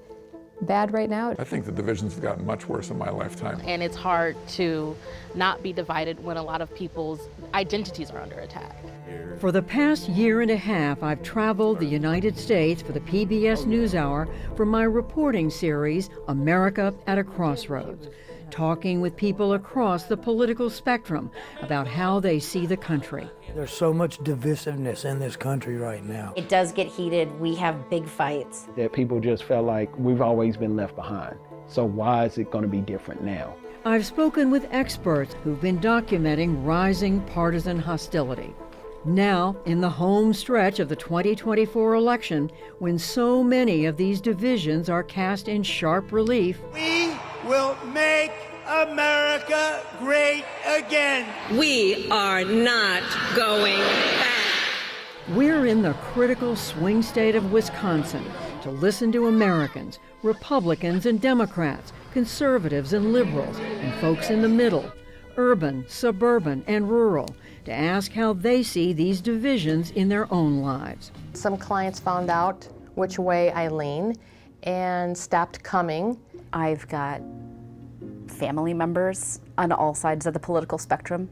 bad right now. I think the divisions have gotten much worse in my lifetime. And it's hard to not be divided when a lot of people's identities are under attack. For the past year and a half, I've traveled the United States for the PBS NewsHour for my reporting series, America at a Crossroads, talking with people across the political spectrum about how they see the country. There's so much divisiveness in this country right now. It does get heated. We have big fights. That people just felt like we've always been left behind. So why is it going to be different now? I've spoken with experts who've been documenting rising partisan hostility. Now, in the home stretch of the 2024 election, when so many of these divisions are cast in sharp relief, we will make America great again. We are not going back. We're in the critical swing state of Wisconsin to listen to Americans, Republicans and Democrats, conservatives and liberals, and folks in the middle, urban, suburban, and rural, to ask how they see these divisions in their own lives. Some clients found out which way I lean and stopped coming. I've got family members on all sides of the political spectrum.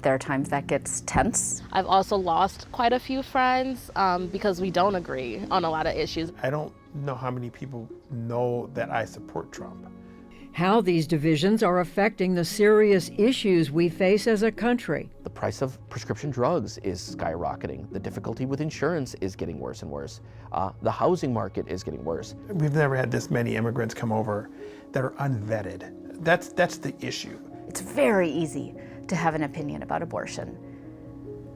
There are times that gets tense. I've also lost quite a few friends because we don't agree on a lot of issues. I don't know how many people know that I support Trump. How these divisions are affecting the serious issues we face as a country. The price of prescription drugs is skyrocketing. The difficulty with insurance is getting worse and worse. The housing market is getting worse. We've never had this many immigrants come over that are unvetted. That's the issue. It's very easy to have an opinion about abortion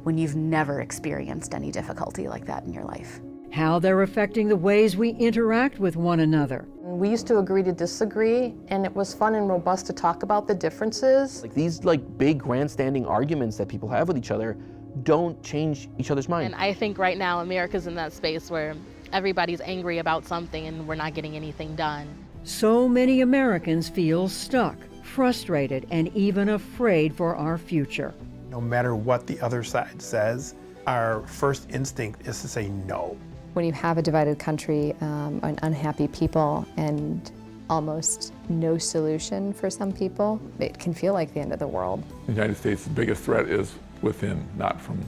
when you've never experienced any difficulty like that in your life. How they're affecting the ways we interact with one another. We used to agree to disagree, and it was fun and robust to talk about the differences. Like these big grandstanding arguments that people have with each other don't change each other's mind. And I think right now America's in that space where everybody's angry about something and we're not getting anything done. So many Americans feel stuck, frustrated, and even afraid for our future. No matter what the other side says, our first instinct is to say no. When you have a divided country and unhappy people and almost no solution for some people, it can feel like the end of the world. The United States' biggest threat is within, not from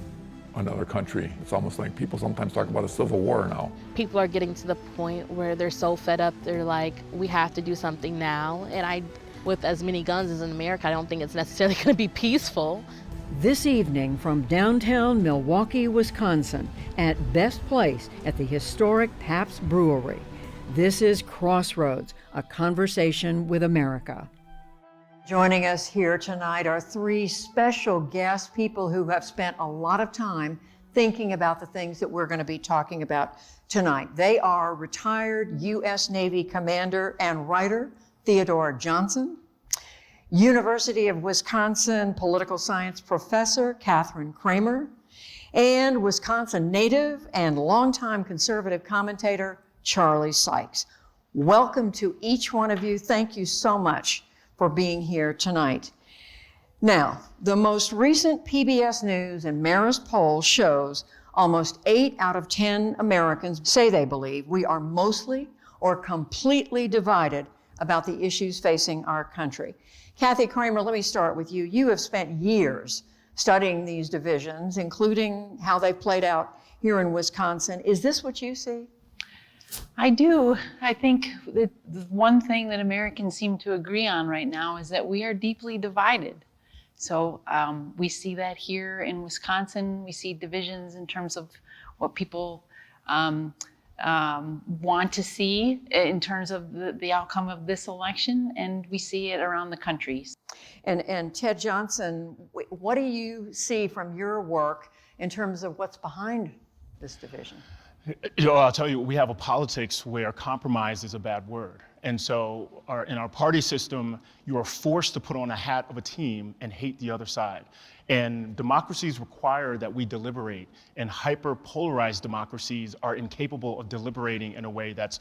another country. It's almost like people sometimes talk about a civil war now. People are getting to the point where they're so fed up, they're like, we have to do something now. And with as many guns as in America, I don't think it's necessarily going to be peaceful. This evening from downtown Milwaukee, Wisconsin, at Best Place at the historic Pabst Brewery. This is Crossroads, a conversation with America. Joining us here tonight are three special guests, people who have spent a lot of time thinking about the things that we're going to be talking about tonight. They are retired U.S. Navy commander and writer Theodore Johnson, University of Wisconsin political science professor Catherine Kramer, and Wisconsin native and longtime conservative commentator Charlie Sykes. Welcome to each one of you. Thank you so much for being here tonight. Now, the most recent PBS News and Marist poll shows almost 8 out of 10 Americans say they believe we are mostly or completely divided about the issues facing our country. Kathy Kramer, let me start with you. You have spent years studying these divisions, including how they played out here in Wisconsin. Is this what you see? I do. I think that the one thing that Americans seem to agree on right now is that we are deeply divided. So we see that here in Wisconsin. We see divisions in terms of what people want to see in terms of the outcome of this election, and we see it around the country. And Ted Johnson, what do you see from your work in terms of what's behind this division? I'll tell you, we have a politics where compromise is a bad word. And so in our party system, you are forced to put on a hat of a team and hate the other side. And democracies require that we deliberate, and hyper-polarized democracies are incapable of deliberating in a way that's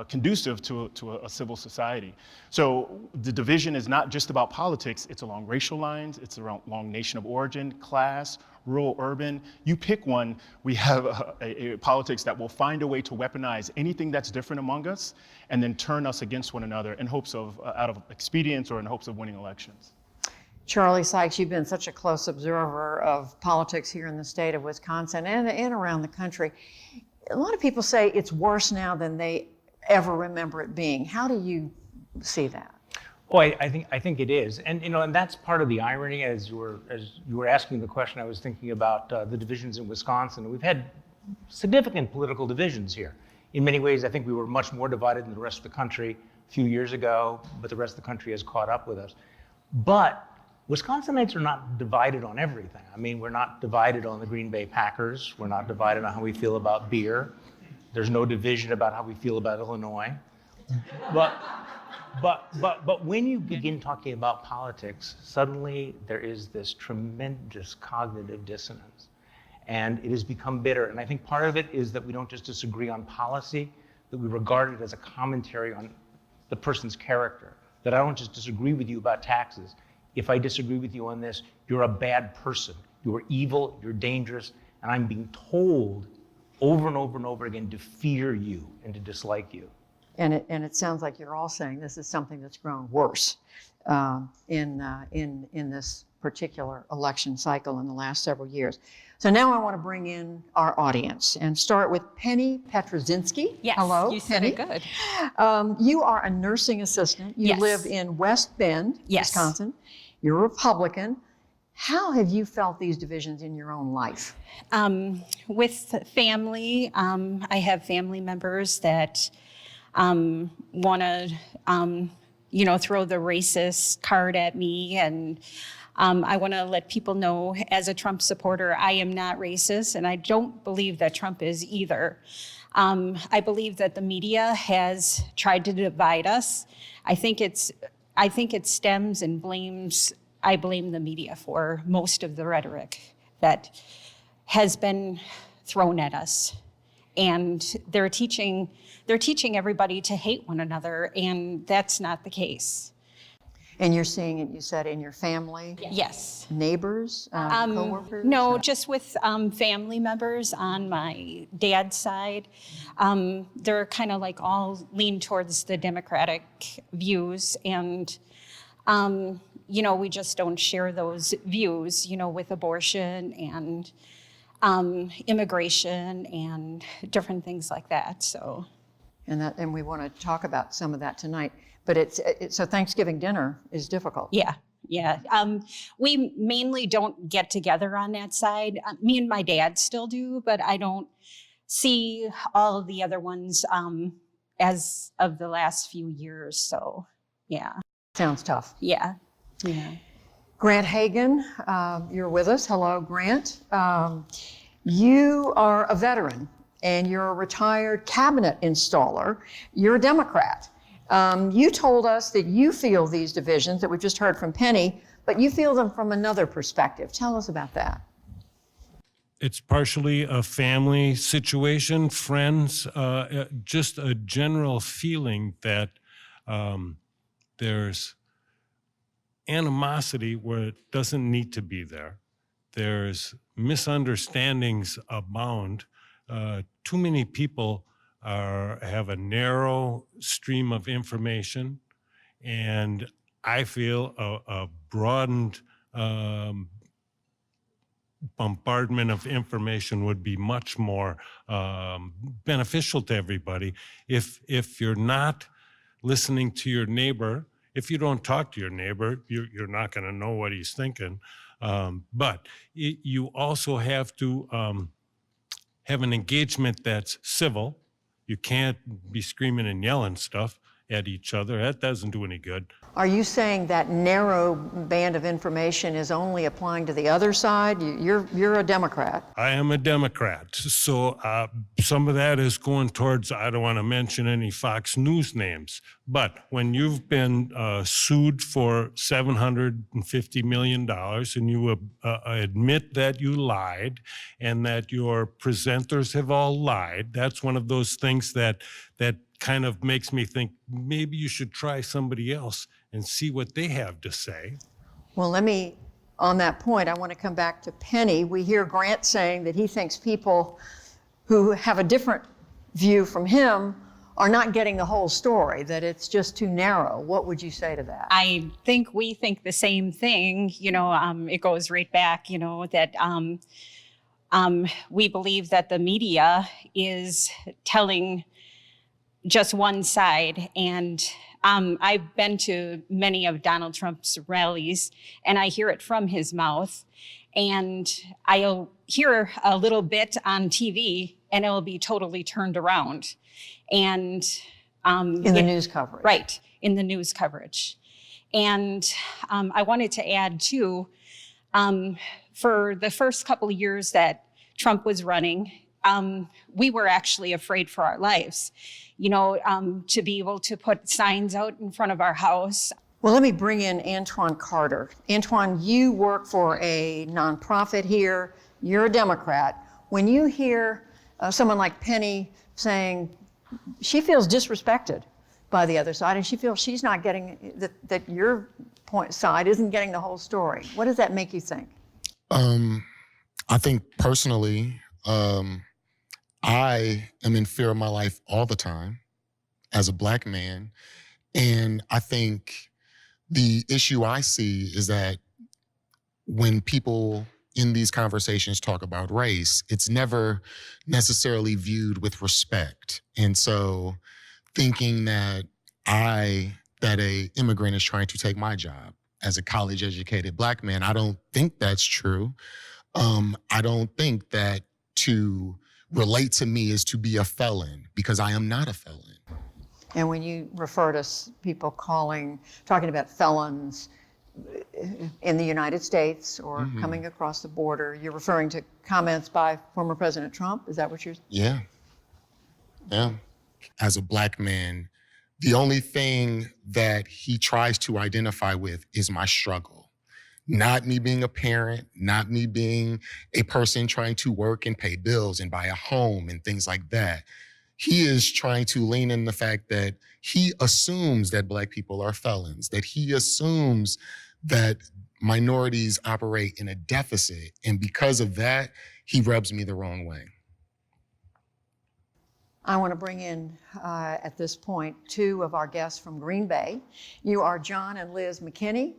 conducive to a civil society. So the division is not just about politics, it's along racial lines, it's along nation of origin, class, rural, urban. You pick one, we have a politics that will find a way to weaponize anything that's different among us and then turn us against one another in hopes of, out of expedience or in hopes of winning elections. Charlie Sykes, you've been such a close observer of politics here in the state of Wisconsin and around the country. A lot of people say it's worse now than they ever remember it being. How do you see that? Oh, I think it is, and and that's part of the irony. As you were asking the question, I was thinking about the divisions in Wisconsin. We've had significant political divisions here. In many ways, I think we were much more divided than the rest of the country a few years ago, but the rest of the country has caught up with us. But Wisconsinites are not divided on everything. I mean, we're not divided on the Green Bay Packers. We're not divided on how we feel about beer. There's no division about how we feel about Illinois. But when you begin talking about politics, suddenly there is this tremendous cognitive dissonance. And it has become bitter. And I think part of it is that we don't just disagree on policy, that we regard it as a commentary on the person's character. That I don't just disagree with you about taxes. If I disagree with you on this, you're a bad person. You're evil, you're dangerous, and I'm being told over and over and over again to fear you and to dislike you. And it sounds like you're all saying this is something that's grown worse in this particular election cycle in the last several years. So now I want to bring in our audience and start with Penny Petrozinski. Yes, hello, you said Penny. it good. You are a nursing assistant. You Yes. live in West Bend, Yes. Wisconsin. You're a Republican. How have you felt these divisions in your own life? With family, I have family members that want to, throw the racist card at me. And I want to let people know, as a Trump supporter, I am not racist, and I don't believe that Trump is either. I believe that the media has tried to divide us. I think it stems and blames. I blame the media for most of the rhetoric that has been thrown at us. And they're teaching everybody to hate one another, and that's not the case. And you're seeing it, you said, in your family? Yes. Neighbors, coworkers? No, just with family members on my dad's side. They're kind of like all lean towards the Democratic views, and we just don't share those views, with abortion and immigration and different things like that. So, and we want to talk about some of that tonight. But so Thanksgiving dinner is difficult. Yeah. We mainly don't get together on that side. Me and my dad still do, but I don't see all of the other ones as of the last few years. So, yeah. Sounds tough. Yeah. Grant Hagan, you're with us. Hello, Grant. You are a veteran and you're a retired cabinet installer. You're a Democrat. You told us that you feel these divisions that we've just heard from Penny, but you feel them from another perspective. Tell us about that. It's partially a family situation, friends, just a general feeling that there's animosity where it doesn't need to be there. There's misunderstandings abound. Too many people have a narrow stream of information, and I feel a broadened bombardment of information would be much more beneficial to everybody. If you're not listening to your neighbor, if you don't talk to your neighbor, you're not going to know what he's thinking. But you also have to have an engagement that's civil. You can't be screaming and yelling stuff at each other. That doesn't do any good. Are you saying that narrow band of information is only applying to the other side? You're a Democrat. I am a Democrat. So some of that is going towards, I don't want to mention any Fox News names, but when you've been sued for $750 million and you admit that you lied and that your presenters have all lied, that's one of those things that kind of makes me think maybe you should try somebody else and see what they have to say. Well, on that point, I want to come back to Penny. We hear Grant saying that he thinks people who have a different view from him are not getting the whole story, that it's just too narrow. What would you say to that? I think we think the same thing. It goes right back, that we believe that the media is telling just one side. And I've been to many of Donald Trump's rallies, and I hear it from his mouth. And I'll hear a little bit on TV, and it'll be totally turned around. And in the news coverage. Right, in the news coverage. And I wanted to add too, for the first couple of years that Trump was running, we were actually afraid for our lives, to be able to put signs out in front of our house. Well, let me bring in Antoine Carter. Antoine, you work for a nonprofit here. You're a Democrat. When you hear someone like Penny saying she feels disrespected by the other side and she feels she's not getting, that your side isn't getting the whole story, what does that make you think? I think personally, I am in fear of my life all the time as a Black man. And I think the issue I see is that when people in these conversations talk about race, it's never necessarily viewed with respect. And so thinking that a immigrant is trying to take my job as a college-educated Black man, I don't think that's true. I don't think that to relate to me is to be a felon, because I am not a felon. And when you refer to people talking about felons in the United States or coming across the border, you're referring to comments by former President Trump? Is that what you're saying? Yeah. Yeah. As a Black man, the only thing that he tries to identify with is my struggle. Not me being a parent, not me being a person trying to work and pay bills and buy a home and things like that. He is trying to lean in the fact that he assumes that Black people are felons, that he assumes that minorities operate in a deficit. And because of that, he rubs me the wrong way. I want to bring in, at this point, two of our guests from Green Bay. You are John and Liz McKinney.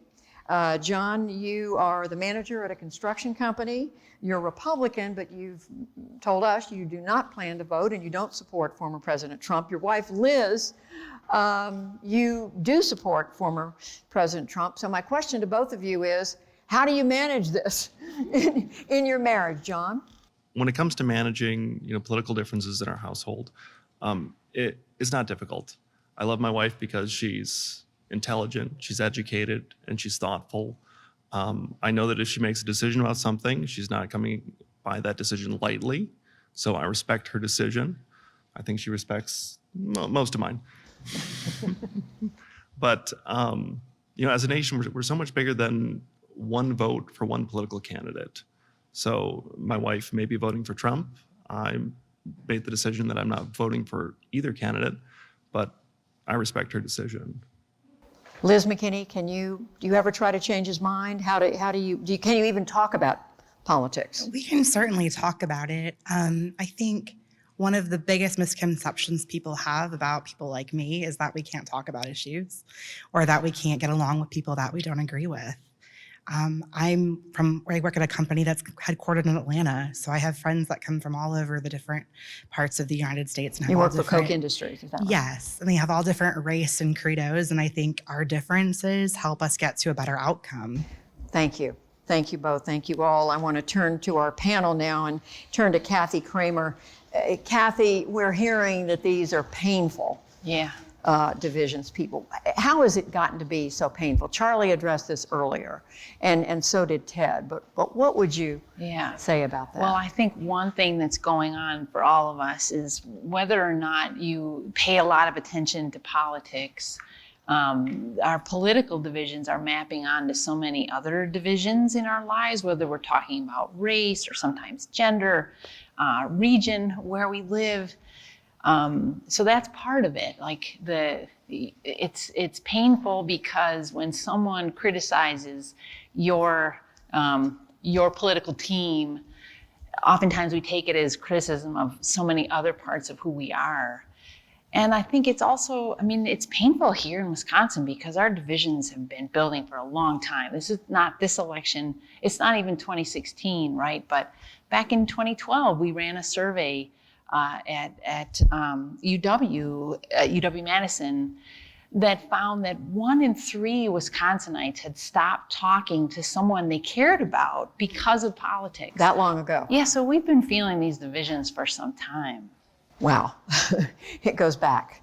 John, you are the manager at a construction company. You're Republican, but you've told us you do not plan to vote and you don't support former President Trump. Your wife, Liz, you do support former President Trump. So my question to both of you is, how do you manage this in your marriage, John? When it comes to managing, political differences in our household, it is not difficult. I love my wife because she's intelligent, she's educated, and she's thoughtful. I know that if she makes a decision about something, she's not coming by that decision lightly. So I respect her decision. I think she respects most of mine. But as a nation, we're so much bigger than one vote for one political candidate. So my wife may be voting for Trump. I made the decision that I'm not voting for either candidate, but I respect her decision. Liz McKinney, do you ever try to change his mind? Can you even talk about politics? We can certainly talk about it. I think one of the biggest misconceptions people have about people like me is that we can't talk about issues or that we can't get along with people that we don't agree with. I work at a company that's headquartered in Atlanta, so I have friends that come from all over the different parts of the United States. And you work for Koch Industries, is that right? Yes, and they have all different race and credos, and I think our differences help us get to a better outcome. Thank you. Thank you both. Thank you all. I want to turn to our panel now and turn to Kathy Kramer. Kathy, we're hearing that these are painful. Yeah. Divisions, people. How has it gotten to be so painful? Charlie addressed this earlier, and so did Ted, but what would you say about that? Well, I think one thing that's going on for all of us is whether or not you pay a lot of attention to politics, our political divisions are mapping onto so many other divisions in our lives, whether we're talking about race or sometimes gender, region, where we live. So that's part of it. Like it's painful because when someone criticizes your political team, oftentimes we take it as criticism of so many other parts of who we are. And I think it's also, it's painful here in Wisconsin because our divisions have been building for a long time. This is not this election. It's not even 2016, right? But back in 2012, we ran a survey at UW-Madison that found that 1 in 3 Wisconsinites had stopped talking to someone they cared about because of politics. That long ago? Yeah, so we've been feeling these divisions for some time. Wow, it goes back.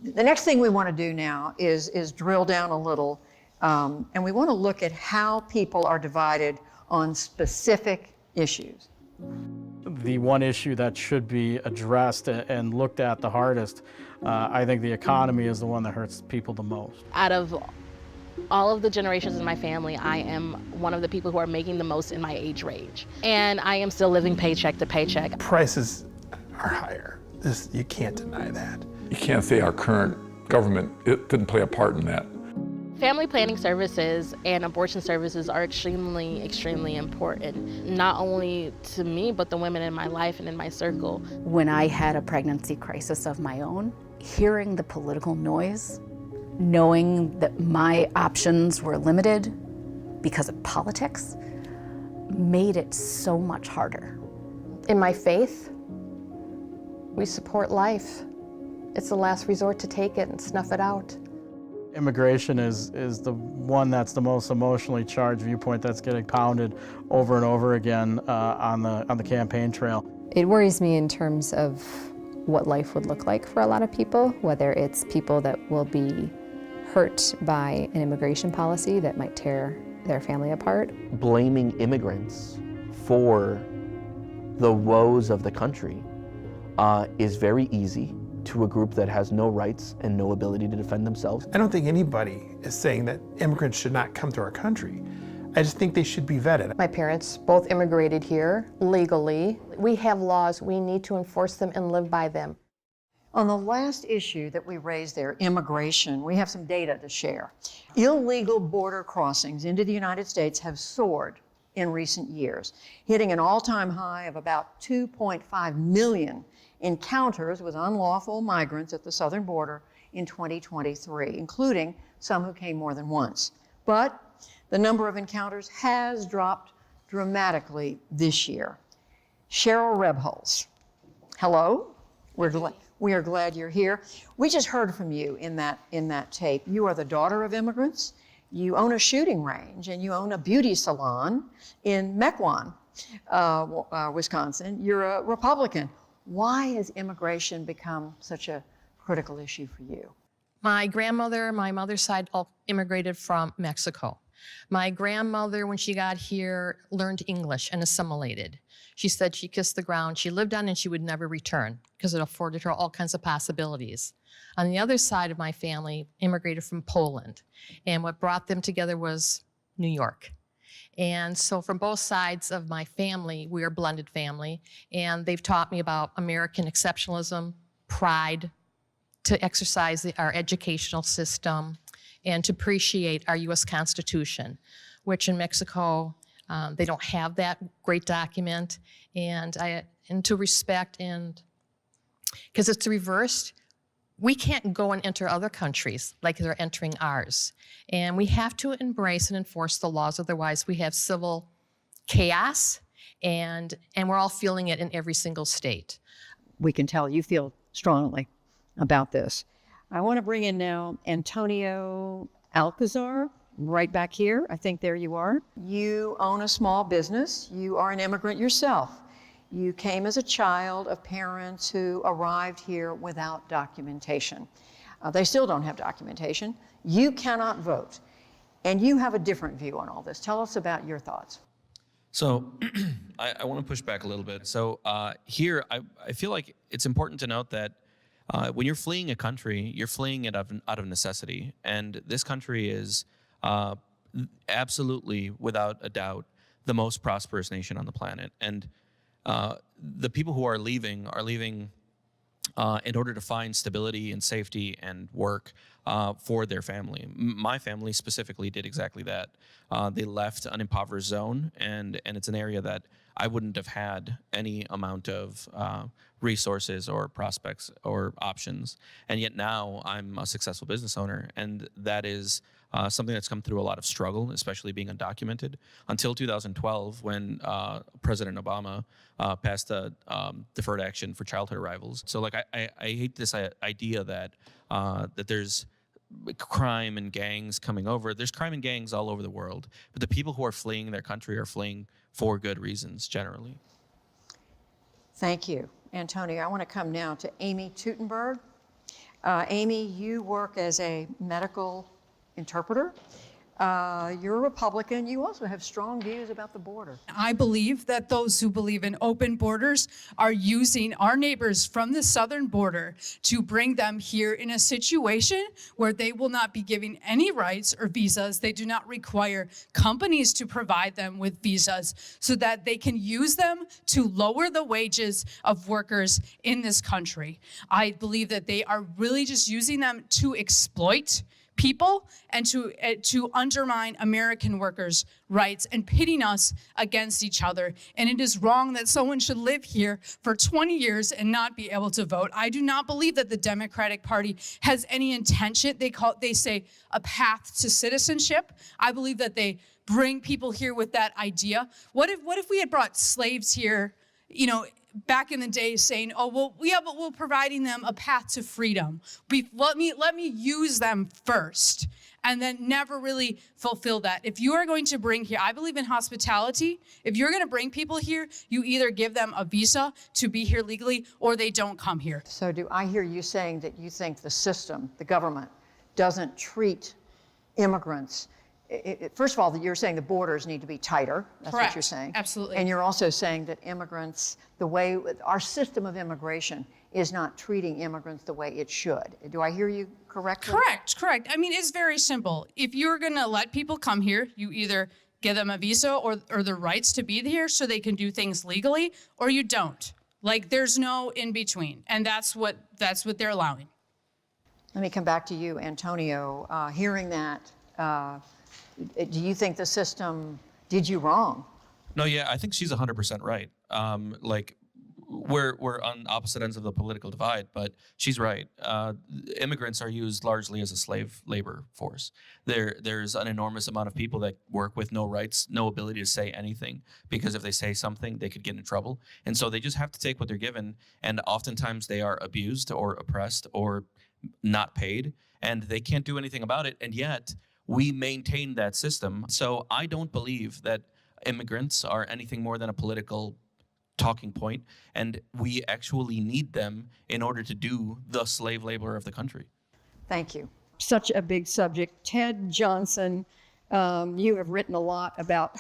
The next thing we want to do now is drill down a little, and we want to look at how people are divided on specific issues. The one issue that should be addressed and looked at the hardest, I think the economy is the one that hurts people the most. Out of all of the generations in my family, I am one of the people who are making the most in my age range. And I am still living paycheck to paycheck. Prices are higher. You can't deny that. You can't say our current government didn't play a part in that. Family planning services and abortion services are extremely, extremely important, not only to me, but the women in my life and in my circle. When I had a pregnancy crisis of my own, hearing the political noise, knowing that my options were limited because of politics, made it so much harder. In my faith, we support life. It's the last resort to take it and snuff it out. Immigration is the one that's the most emotionally charged viewpoint that's getting pounded over and over again on the campaign trail. It worries me in terms of what life would look like for a lot of people, whether it's people that will be hurt by an immigration policy that might tear their family apart. Blaming immigrants for the woes of the country is very easy to a group that has no rights and no ability to defend themselves. I don't think anybody is saying that immigrants should not come to our country. I just think they should be vetted. My parents both immigrated here legally. We have laws. We need to enforce them and live by them. On the last issue that we raised there, immigration, we have some data to share. Illegal border crossings into the United States have soared in recent years, hitting an all-time high of about 2.5 million encounters with unlawful migrants at the southern border in 2023, including some who came more than once. But the number of encounters has dropped dramatically this year. Cheryl Rebholz, hello. We are glad you're here. We just heard from you in that tape. You are the daughter of immigrants. You own a shooting range and you own a beauty salon in Mequon, Wisconsin. You're a Republican. Why has immigration become such a critical issue for you? My grandmother, my mother's side, all immigrated from Mexico. My grandmother, when she got here, learned English and assimilated. She said she kissed the ground she lived on and she would never return because it afforded her all kinds of possibilities. On the other side of my family, immigrated from Poland. And what brought them together was New York. And so from both sides of my family, we are a blended family. And they've taught me about American exceptionalism, pride, to exercise our educational system, and to appreciate our US Constitution, which in Mexico, they don't have that great document. And to respect, and because it's reversed, we can't go and enter other countries like they're entering ours. And we have to embrace and enforce the laws, otherwise we have civil chaos, and we're all feeling it in every single state. We can tell you feel strongly about this. I want to bring in now Antonio Alcazar, right back here. I think there you are. You own a small business. You are an immigrant yourself. You came as a child of parents who arrived here without documentation. They still don't have documentation. You cannot vote. And you have a different view on all this. Tell us about your thoughts. So I want to push back a little bit. So here, I feel like it's important to note that when you're fleeing a country, you're fleeing it out of necessity. And this country is absolutely, without a doubt, the most prosperous nation on the planet. And the people who are leaving in order to find stability and safety and work for their family. My family specifically did exactly that. They left an impoverished zone, and it's an area that I wouldn't have had any amount of resources or prospects or options. And yet now I'm a successful business owner, and that is something that's come through a lot of struggle, especially being undocumented, until 2012 when President Obama passed a deferred action for childhood arrivals. So like I hate this idea that that there's crime and gangs coming over. There's crime and gangs all over the world, but the people who are fleeing their country are fleeing for good reasons generally. Thank you, Antonio. I want to come now to Amy Teutenberg. Amy, you work as a medical interpreter. You're a Republican. You also have strong views about the border. I believe that those who believe in open borders are using our neighbors from the southern border to bring them here in a situation where they will not be giving any rights or visas. They do not require companies to provide them with visas so that they can use them to lower the wages of workers in this country. I believe that they are really just using them to exploit people and to undermine American workers' rights and pitting us against each other. And it is wrong that someone should live here for 20 years and not be able to vote. I do not believe that the Democratic Party has any intention. They say a path to citizenship. I believe that they bring people here with that idea. What if we had brought slaves here, back in the day, saying, oh, well, yeah, but we're providing them a path to freedom. Let me use them first, and then never really fulfill that. If you are going to bring here, I believe in hospitality. If you're going to bring people here, you either give them a visa to be here legally, or they don't come here. So do I hear you saying that you think the system, the government, doesn't treat immigrants? First of all, you're saying the borders need to be tighter. That's Correct. What you're saying. Absolutely. And you're also saying that immigrants, the way our system of immigration is not treating immigrants the way it should. Do I hear you correctly? Correct. I mean, it's very simple. If you're going to let people come here, you either give them a visa or the rights to be here so they can do things legally, or you don't. Like, there's no in between, and that's what they're allowing. Let me come back to you, Antonio. Hearing that, do you think the system did you wrong? No, yeah, I think she's 100% right. We're on opposite ends of the political divide, but she's right. Immigrants are used largely as a slave labor force. There's an enormous amount of people that work with no rights, no ability to say anything, because if they say something, they could get in trouble. And so they just have to take what they're given, and oftentimes they are abused or oppressed or not paid, and they can't do anything about it, and yet we maintain that system. So I don't believe that immigrants are anything more than a political talking point, and we actually need them in order to do the slave labor of the country. Thank you. Such a big subject. Ted Johnson, you have written a lot about,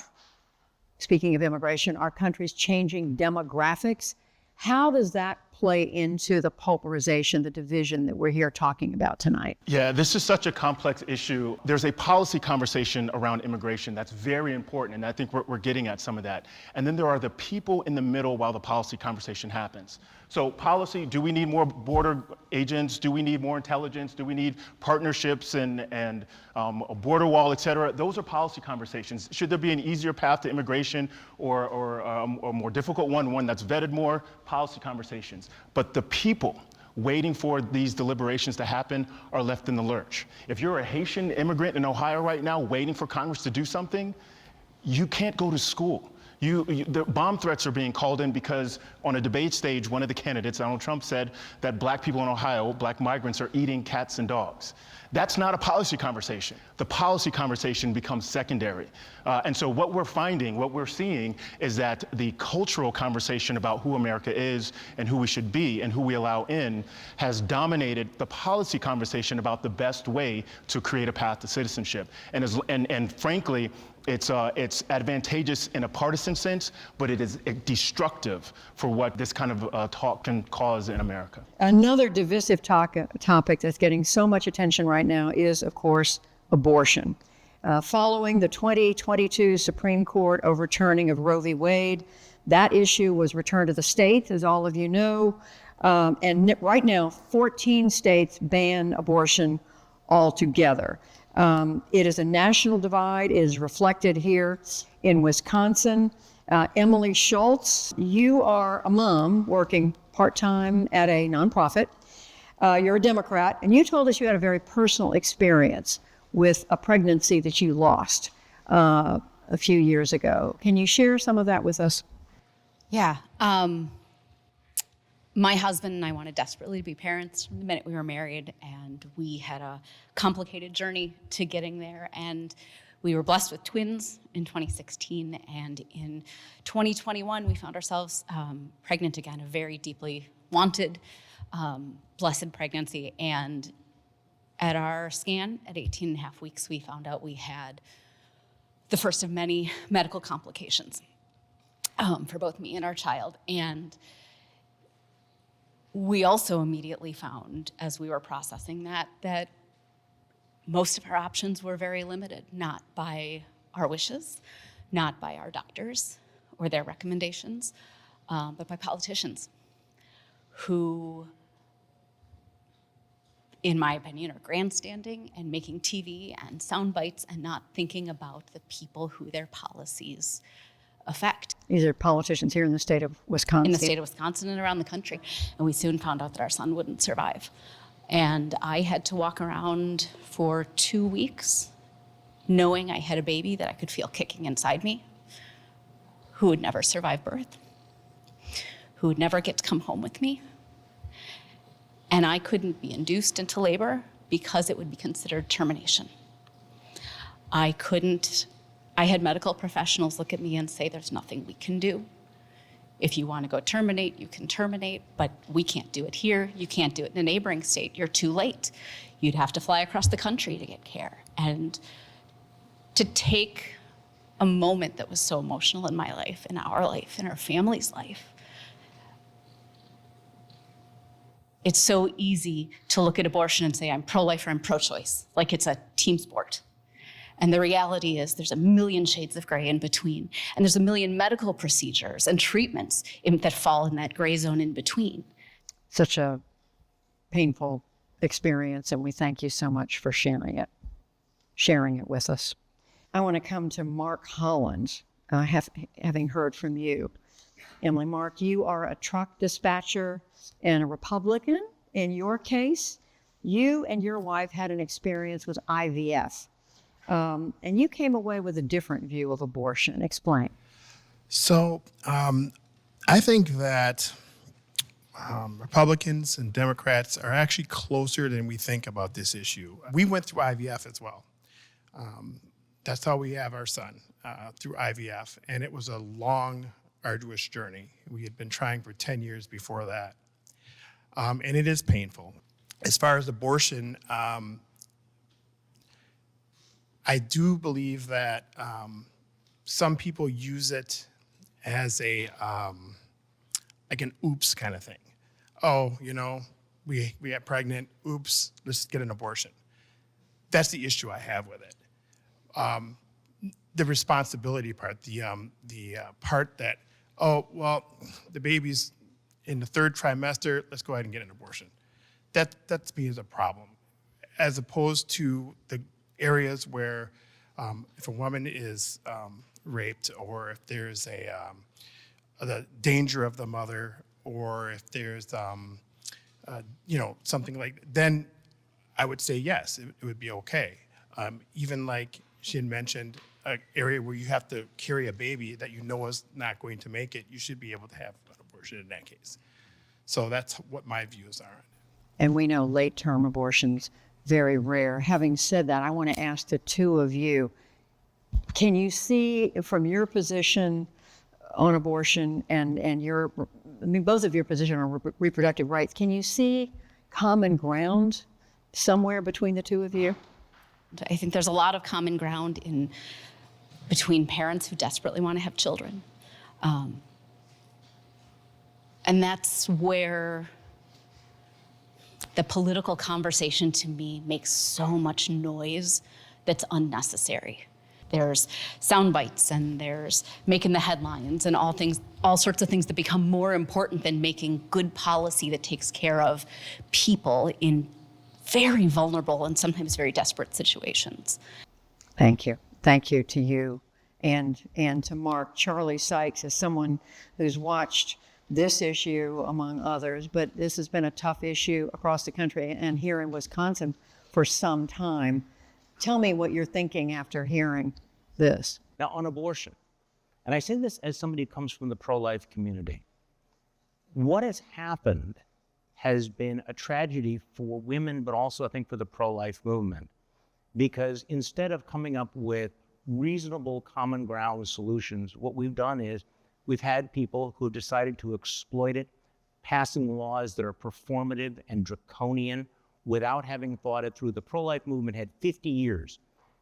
speaking of immigration, our country's changing demographics. How does that play into the pulverization, the division that we're here talking about tonight? Yeah, this is such a complex issue. There's a policy conversation around immigration that's very important, and I think we're getting at some of that. And then there are the people in the middle while the policy conversation happens. So policy, do we need more border agents? Do we need more intelligence? Do we need partnerships and a border wall, et cetera? Those are policy conversations. Should there be an easier path to immigration or a more difficult one that's vetted more? Policy conversations. But the people waiting for these deliberations to happen are left in the lurch. If you're a Haitian immigrant in Ohio right now waiting for Congress to do something, you can't go to school. The bomb threats are being called in because on a debate stage, one of the candidates, Donald Trump, said that black people in Ohio, black migrants, are eating cats and dogs. That's not a policy conversation. The policy conversation becomes secondary. And so what we're seeing is that the cultural conversation about who America is and who we should be and who we allow in has dominated the policy conversation about the best way to create a path to citizenship. And frankly, it's advantageous in a partisan sense, but it is destructive for what this kind of talk can cause in America. Another divisive topic that's getting so much attention right now is, of course, abortion. Following the 2022 Supreme Court overturning of Roe v. Wade, that issue was returned to the states, as all of you know. And right now, 14 states ban abortion altogether. It is a national divide. It is reflected here in Wisconsin. Emily Schultz, you are a mom working part-time at a nonprofit. You're a Democrat, and you told us you had a very personal experience with a pregnancy that you lost a few years ago. Can you share some of that with us? Yeah. My husband and I wanted desperately to be parents from the minute we were married, and we had a complicated journey to getting there. And we were blessed with twins in 2016, and in 2021 we found ourselves pregnant again, a very deeply wanted blessed pregnancy. And at our scan at 18 and a half weeks, we found out we had the first of many medical complications for both me and our child. And we also immediately found, as we were processing that most of our options were very limited, not by our wishes, not by our doctors or their recommendations, but by politicians who, in my opinion, are grandstanding and making TV and sound bites and not thinking about the people who their policies affect. These are politicians here in the state of Wisconsin. In the state of Wisconsin and around the country. And we soon found out that our son wouldn't survive. And I had to walk around for 2 weeks knowing I had a baby that I could feel kicking inside me, who would never survive birth, who would never get to come home with me. And I couldn't be induced into labor because it would be considered termination. I had medical professionals look at me and say, there's nothing we can do. If you want to go terminate, you can terminate, but we can't do it here. You can't do it in a neighboring state. You're too late. You'd have to fly across the country to get care. And to take a moment that was so emotional in my life, in our family's life, it's so easy to look at abortion and say, I'm pro-life or I'm pro-choice, like it's a team sport. And the reality is there's a million shades of gray in between. And there's a million medical procedures and treatments that fall in that gray zone in between. Such a painful experience, and we thank you so much for sharing it with us. I want to come to Mark Holland, having heard from you. Emily, Mark, you are a truck dispatcher and a Republican. In your case, you and your wife had an experience with IVF. And you came away with a different view of abortion. Explain. So I think that Republicans and Democrats are actually closer than we think about this issue. We went through IVF as well. That's how we have our son, through IVF. And it was a long, arduous journey. We had been trying for 10 years before that. And it is painful. As far as abortion, I do believe that some people use it as a like an oops kind of thing. Oh, we got pregnant. Oops, let's get an abortion. That's the issue I have with it. The responsibility part, the part that, oh, well, the baby's in the 3rd trimester, let's go ahead and get an abortion. That to me is a problem, as opposed to the areas where if a woman is raped, or if there's the danger of the mother, or if there's something like, then I would say yes, it would be okay. Even like she had mentioned, an area where you have to carry a baby that you know is not going to make it, you should be able to have an abortion in that case. So that's what my views are. And we know late-term abortions, very rare. Having said that, I want to ask the two of you, can you see from your position on abortion and both of your position on reproductive rights, can you see common ground somewhere between the two of you? I think there's a lot of common ground between parents who desperately want to have children. And that's where the political conversation, to me, makes so much noise that's unnecessary. There's sound bites, and there's making the headlines, and all sorts of things that become more important than making good policy that takes care of people in very vulnerable and sometimes very desperate situations. Thank you. Thank you to you and to Mark. Charlie Sykes is someone who's watched this issue among others, but this has been a tough issue across the country and here in Wisconsin for some time. Tell me what you're thinking after hearing this. Now, on abortion, and I say this as somebody who comes from the pro-life community, what has happened has been a tragedy for women, but also I think for the pro-life movement, because instead of coming up with reasonable common ground solutions, what we've done is we've had people who have decided to exploit it passing laws that are performative and draconian without having thought it through. The pro-life movement had 50 years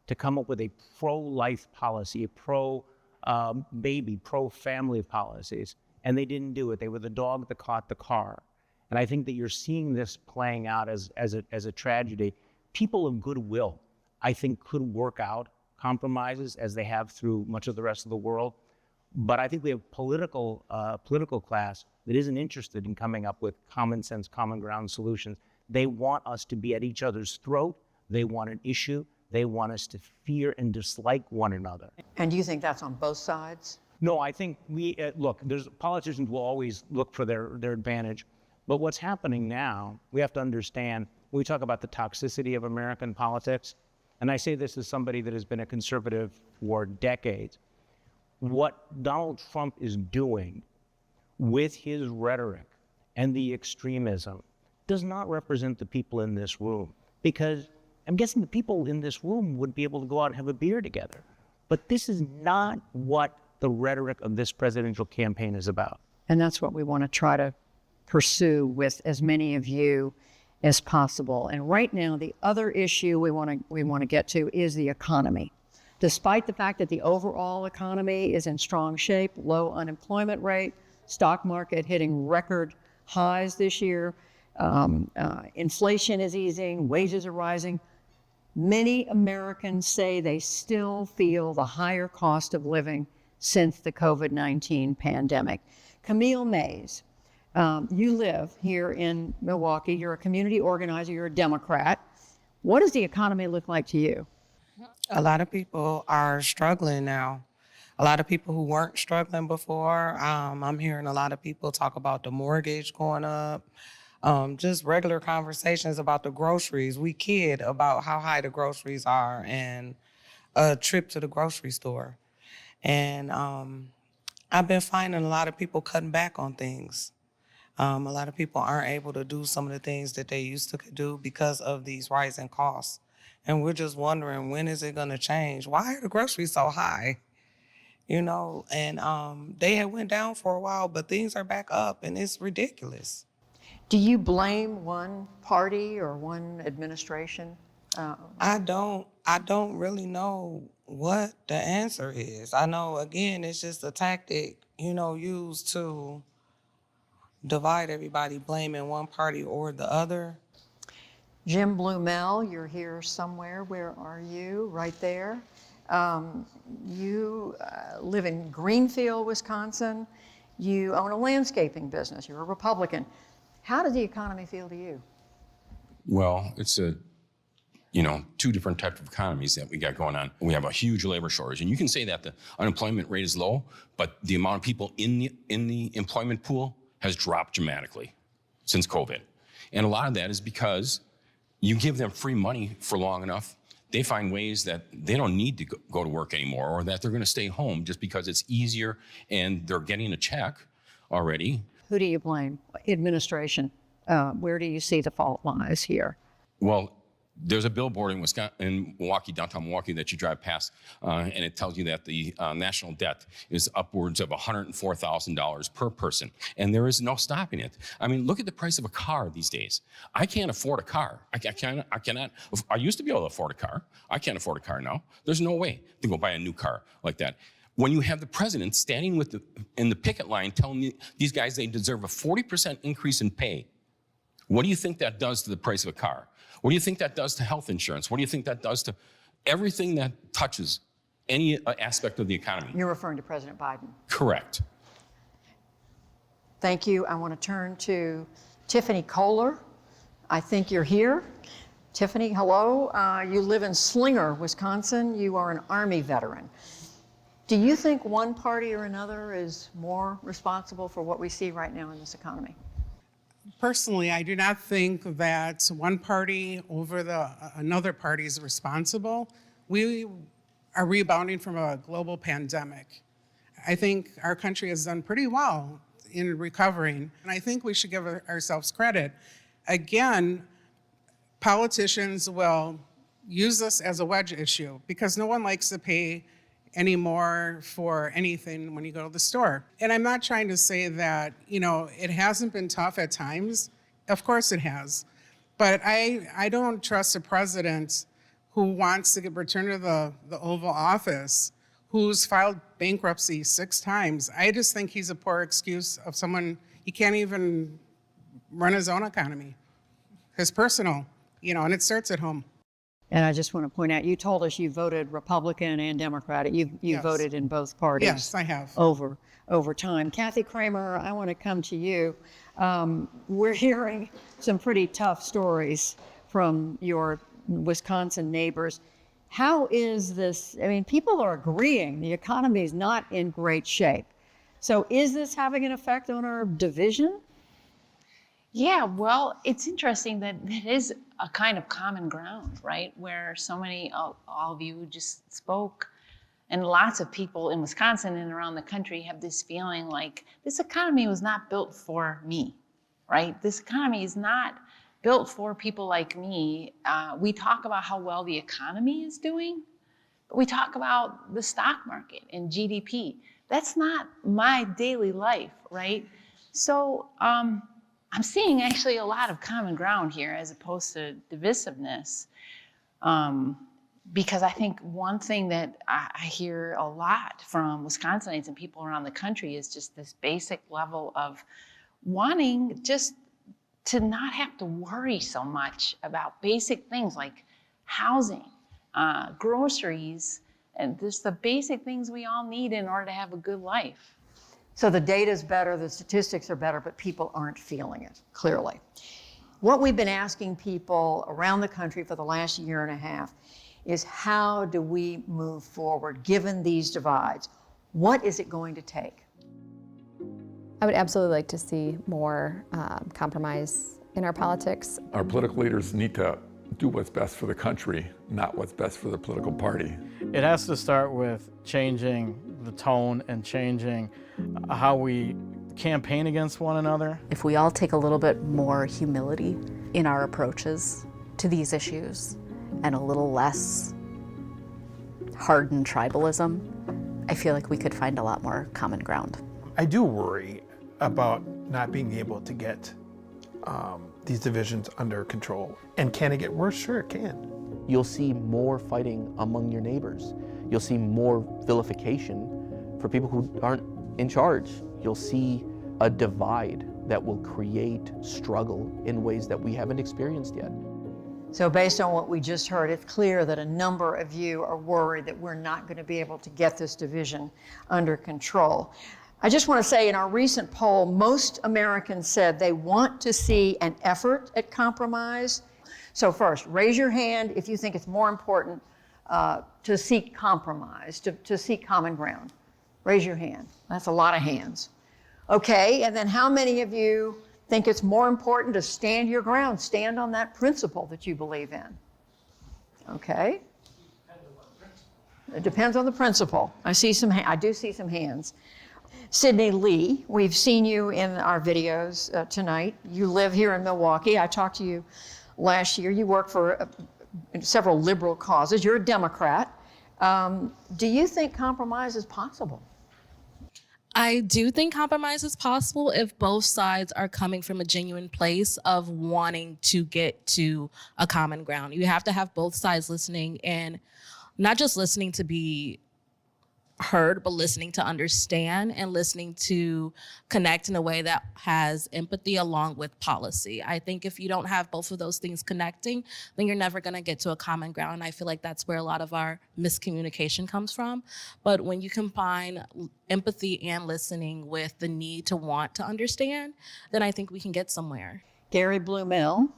to come up with a pro-life policy, a pro-baby, pro-family policies, and they didn't do it. They were the dog that caught the car. And I think that you're seeing this playing out as a tragedy. People of goodwill, I think, could work out compromises as they have through much of the rest of the world. But I think we have political class that isn't interested in coming up with common sense, common ground solutions. They want us to be at each other's throat. They want an issue. They want us to fear and dislike one another. And do you think that's on both sides? No, I think look, politicians will always look for their advantage. But what's happening now, we have to understand, when we talk about the toxicity of American politics, and I say this as somebody that has been a conservative for decades, what Donald Trump is doing with his rhetoric and the extremism does not represent the people in this room. Because I'm guessing the people in this room would be able to go out and have a beer together. But this is not what the rhetoric of this presidential campaign is about. And that's what we want to try to pursue with as many of you as possible. And right now, the other issue we want to get to is the economy. Despite the fact that the overall economy is in strong shape, low unemployment rate, stock market hitting record highs this year, inflation is easing, wages are rising. Many Americans say they still feel the higher cost of living since the COVID-19 pandemic. Camille Mays, you live here in Milwaukee. You're a community organizer. You're a Democrat. What does the economy look like to you? A lot of people are struggling now. A lot of people who weren't struggling before. I'm hearing a lot of people talk about the mortgage going up. Just regular conversations about the groceries. We kid about how high the groceries are and a trip to the grocery store. And I've been finding a lot of people cutting back on things. A lot of people aren't able to do some of the things that they used to do because of these rising costs. And we're just wondering, when is it going to change? Why are the groceries so high? You know, and they had went down for a while, but things are back up and it's ridiculous. Do you blame one party or one administration? I don't really know what the answer is. I know, again, it's just a tactic, used to divide everybody, blaming one party or the other. Jim Blumel, you're here somewhere. Where are you? Right there. You live in Greenfield, Wisconsin. You own a landscaping business. You're a Republican. How does the economy feel to you? Well, it's two different types of economies that we got going on. We have a huge labor shortage, and you can say that the unemployment rate is low, but the amount of people in the employment pool has dropped dramatically since COVID. And a lot of that is because you give them free money for long enough, they find ways that they don't need to go to work anymore, or that they're going to stay home just because it's easier and they're getting a check already. Who do you blame? Administration. Where do you see the fault lies here? Well, there's a billboard in Milwaukee, downtown Milwaukee, that you drive past, and it tells you that the national debt is upwards of $104,000 per person, and there is no stopping it. I mean, look at the price of a car these days. I can't afford a car. I cannot. I used to be able to afford a car. I can't afford a car now. There's no way to go buy a new car like that. When you have the president standing in the picket line telling these guys they deserve a 40% increase in pay, what do you think that does to the price of a car? What do you think that does to health insurance? What do you think that does to everything that touches any aspect of the economy? You're referring to President Biden. Correct. Thank you. I want to turn to Tiffany Kohler. I think you're here. Tiffany, hello. You live in Slinger, Wisconsin. You are an Army veteran. Do you think one party or another is more responsible for what we see right now in this economy? Personally, I do not think that one party over another party is responsible. We are rebounding from a global pandemic. I think our country has done pretty well in recovering, and I think we should give ourselves credit. Again, politicians will use this as a wedge issue because no one likes to pay anymore for anything when you go to the store. And I'm not trying to say that, it hasn't been tough at times. Of course it has. But I don't trust a president who wants to return to the Oval Office, who's filed bankruptcy 6 times. I just think he's a poor excuse of someone, he can't even run his own economy, his personal, and it starts at home. And I just want to point out, you told us you voted Republican and Democratic. You Yes. voted in both parties. Yes, I have. Over time. Kathy Kramer, I want to come to you. We're hearing some pretty tough stories from your Wisconsin neighbors. How is this? I mean, people are agreeing the economy is not in great shape. So is this having an effect on our division? Yeah, well, it's interesting that it is a kind of common ground, right? Where so many, all of you just spoke, and lots of people in Wisconsin and around the country have this feeling like this economy was not built for me, right? This economy is not built for people like me. We talk about how well the economy is doing, but we talk about the stock market and GDP. That's not my daily life, right? So I'm seeing actually a lot of common ground here as opposed to divisiveness. Because I think one thing that I hear a lot from Wisconsinites and people around the country is just this basic level of wanting just to not have to worry so much about basic things like housing, groceries, and just the basic things we all need in order to have a good life. So the data's better, the statistics are better, but people aren't feeling it, clearly. What we've been asking people around the country for the last year and a half is how do we move forward given these divides? What is it going to take? I would absolutely like to see more compromise in our politics. Our political leaders need to do what's best for the country, not what's best for the political party. It has to start with changing the tone and changing how we campaign against one another. If we all take a little bit more humility in our approaches to these issues and a little less hardened tribalism, I feel like we could find a lot more common ground. I do worry about not being able to get these divisions under control. And can it get worse? Sure, it can. You'll see more fighting among your neighbors. You'll see more vilification for people who aren't in charge. You'll see a divide that will create struggle in ways that we haven't experienced yet. So based on what we just heard, it's clear that a number of you are worried that we're not going to be able to get this division under control. I just want to say in our recent poll, most Americans said they want to see an effort at compromise. So first, raise your hand if you think it's more important to seek compromise, to seek common ground. Raise your hand. That's a lot of hands. Okay, and then how many of you think it's more important to stand your ground, stand on that principle that you believe in? Okay. It depends on the principle. I do see some hands. Sydney Lee, we've seen you in our videos tonight. You live here in Milwaukee. I talked to you last year. You work for several liberal causes. You're a Democrat. Do you think compromise is possible? I do think compromise is possible if both sides are coming from a genuine place of wanting to get to a common ground. You have to have both sides listening, and not just listening to be heard, but listening to understand and listening to connect in a way that has empathy along with policy. I think if you don't have both of those things connecting, then you're never going to get to a common ground. And I feel like that's where a lot of our miscommunication comes from. But when you combine empathy and listening with the need to want to understand, then I think we can get somewhere. Gary Blumell,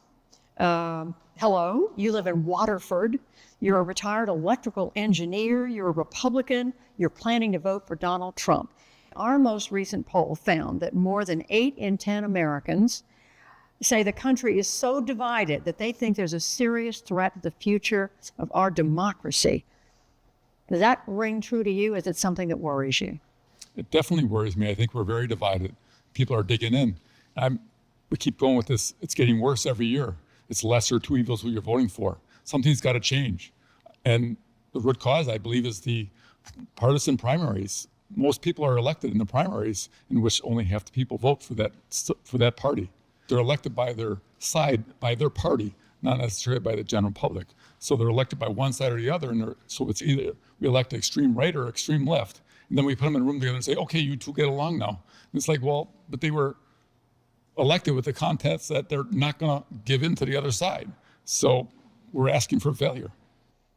hello. You live in Waterford. You're a retired electrical engineer. You're a Republican. You're planning to vote for Donald Trump. Our most recent poll found that more than 8 in 10 Americans say the country is so divided that they think there's a serious threat to the future of our democracy. Does that ring true to you? Is it something that worries you? It definitely worries me. I think we're very divided. People are digging in. We keep going with this. It's getting worse every year. It's lesser two evils who you're voting for. Something's got to change. And the root cause, I believe, is the partisan primaries. Most people are elected in the primaries in which only half the people vote for that party. They're elected by their side, by their party, not necessarily by the general public. So they're elected by one side or the other, and so it's either we elect extreme right or extreme left, and then we put them in a room together and say, okay, you two get along now. And it's like, well, but they were elected with the context that they're not going to give in to the other side. So we're asking for failure.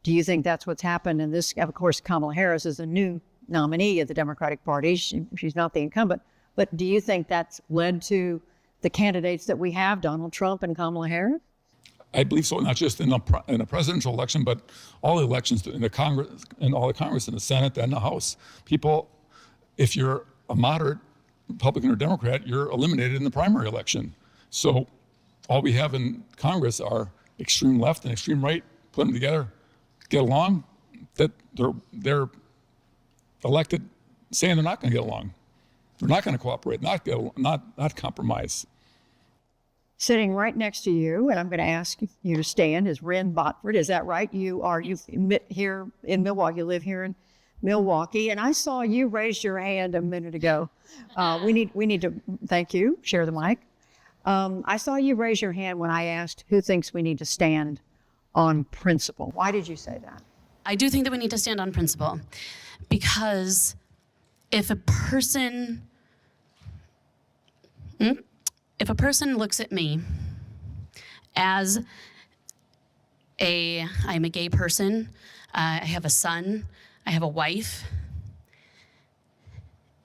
Do you think that's what's happened? And this, of course, Kamala Harris is a new nominee of the Democratic Party. She's not the incumbent. But do you think that's led to the candidates that we have, Donald Trump and Kamala Harris? I believe so, not just in a presidential election, but all the elections in the Congress, in all the Congress, in the Senate, and the House. People, if you're a moderate Republican or Democrat, you're eliminated in the primary election. So all we have in Congress are extreme left and extreme right. Put them together, get along. That they're elected saying they're not going to get along. They're not going to cooperate, not compromise. Sitting right next to you, and I'm going to ask you to stand, is Wren Botford. Is that right? You here in Milwaukee. You live here in Milwaukee, and I saw you raise your hand a minute ago. We need to thank you. Share the mic. I saw you raise your hand when I asked who thinks we need to stand on principle. Why did you say that? I do think that we need to stand on principle, because if a person looks at me as I'm a gay person, I have a son, I have a wife,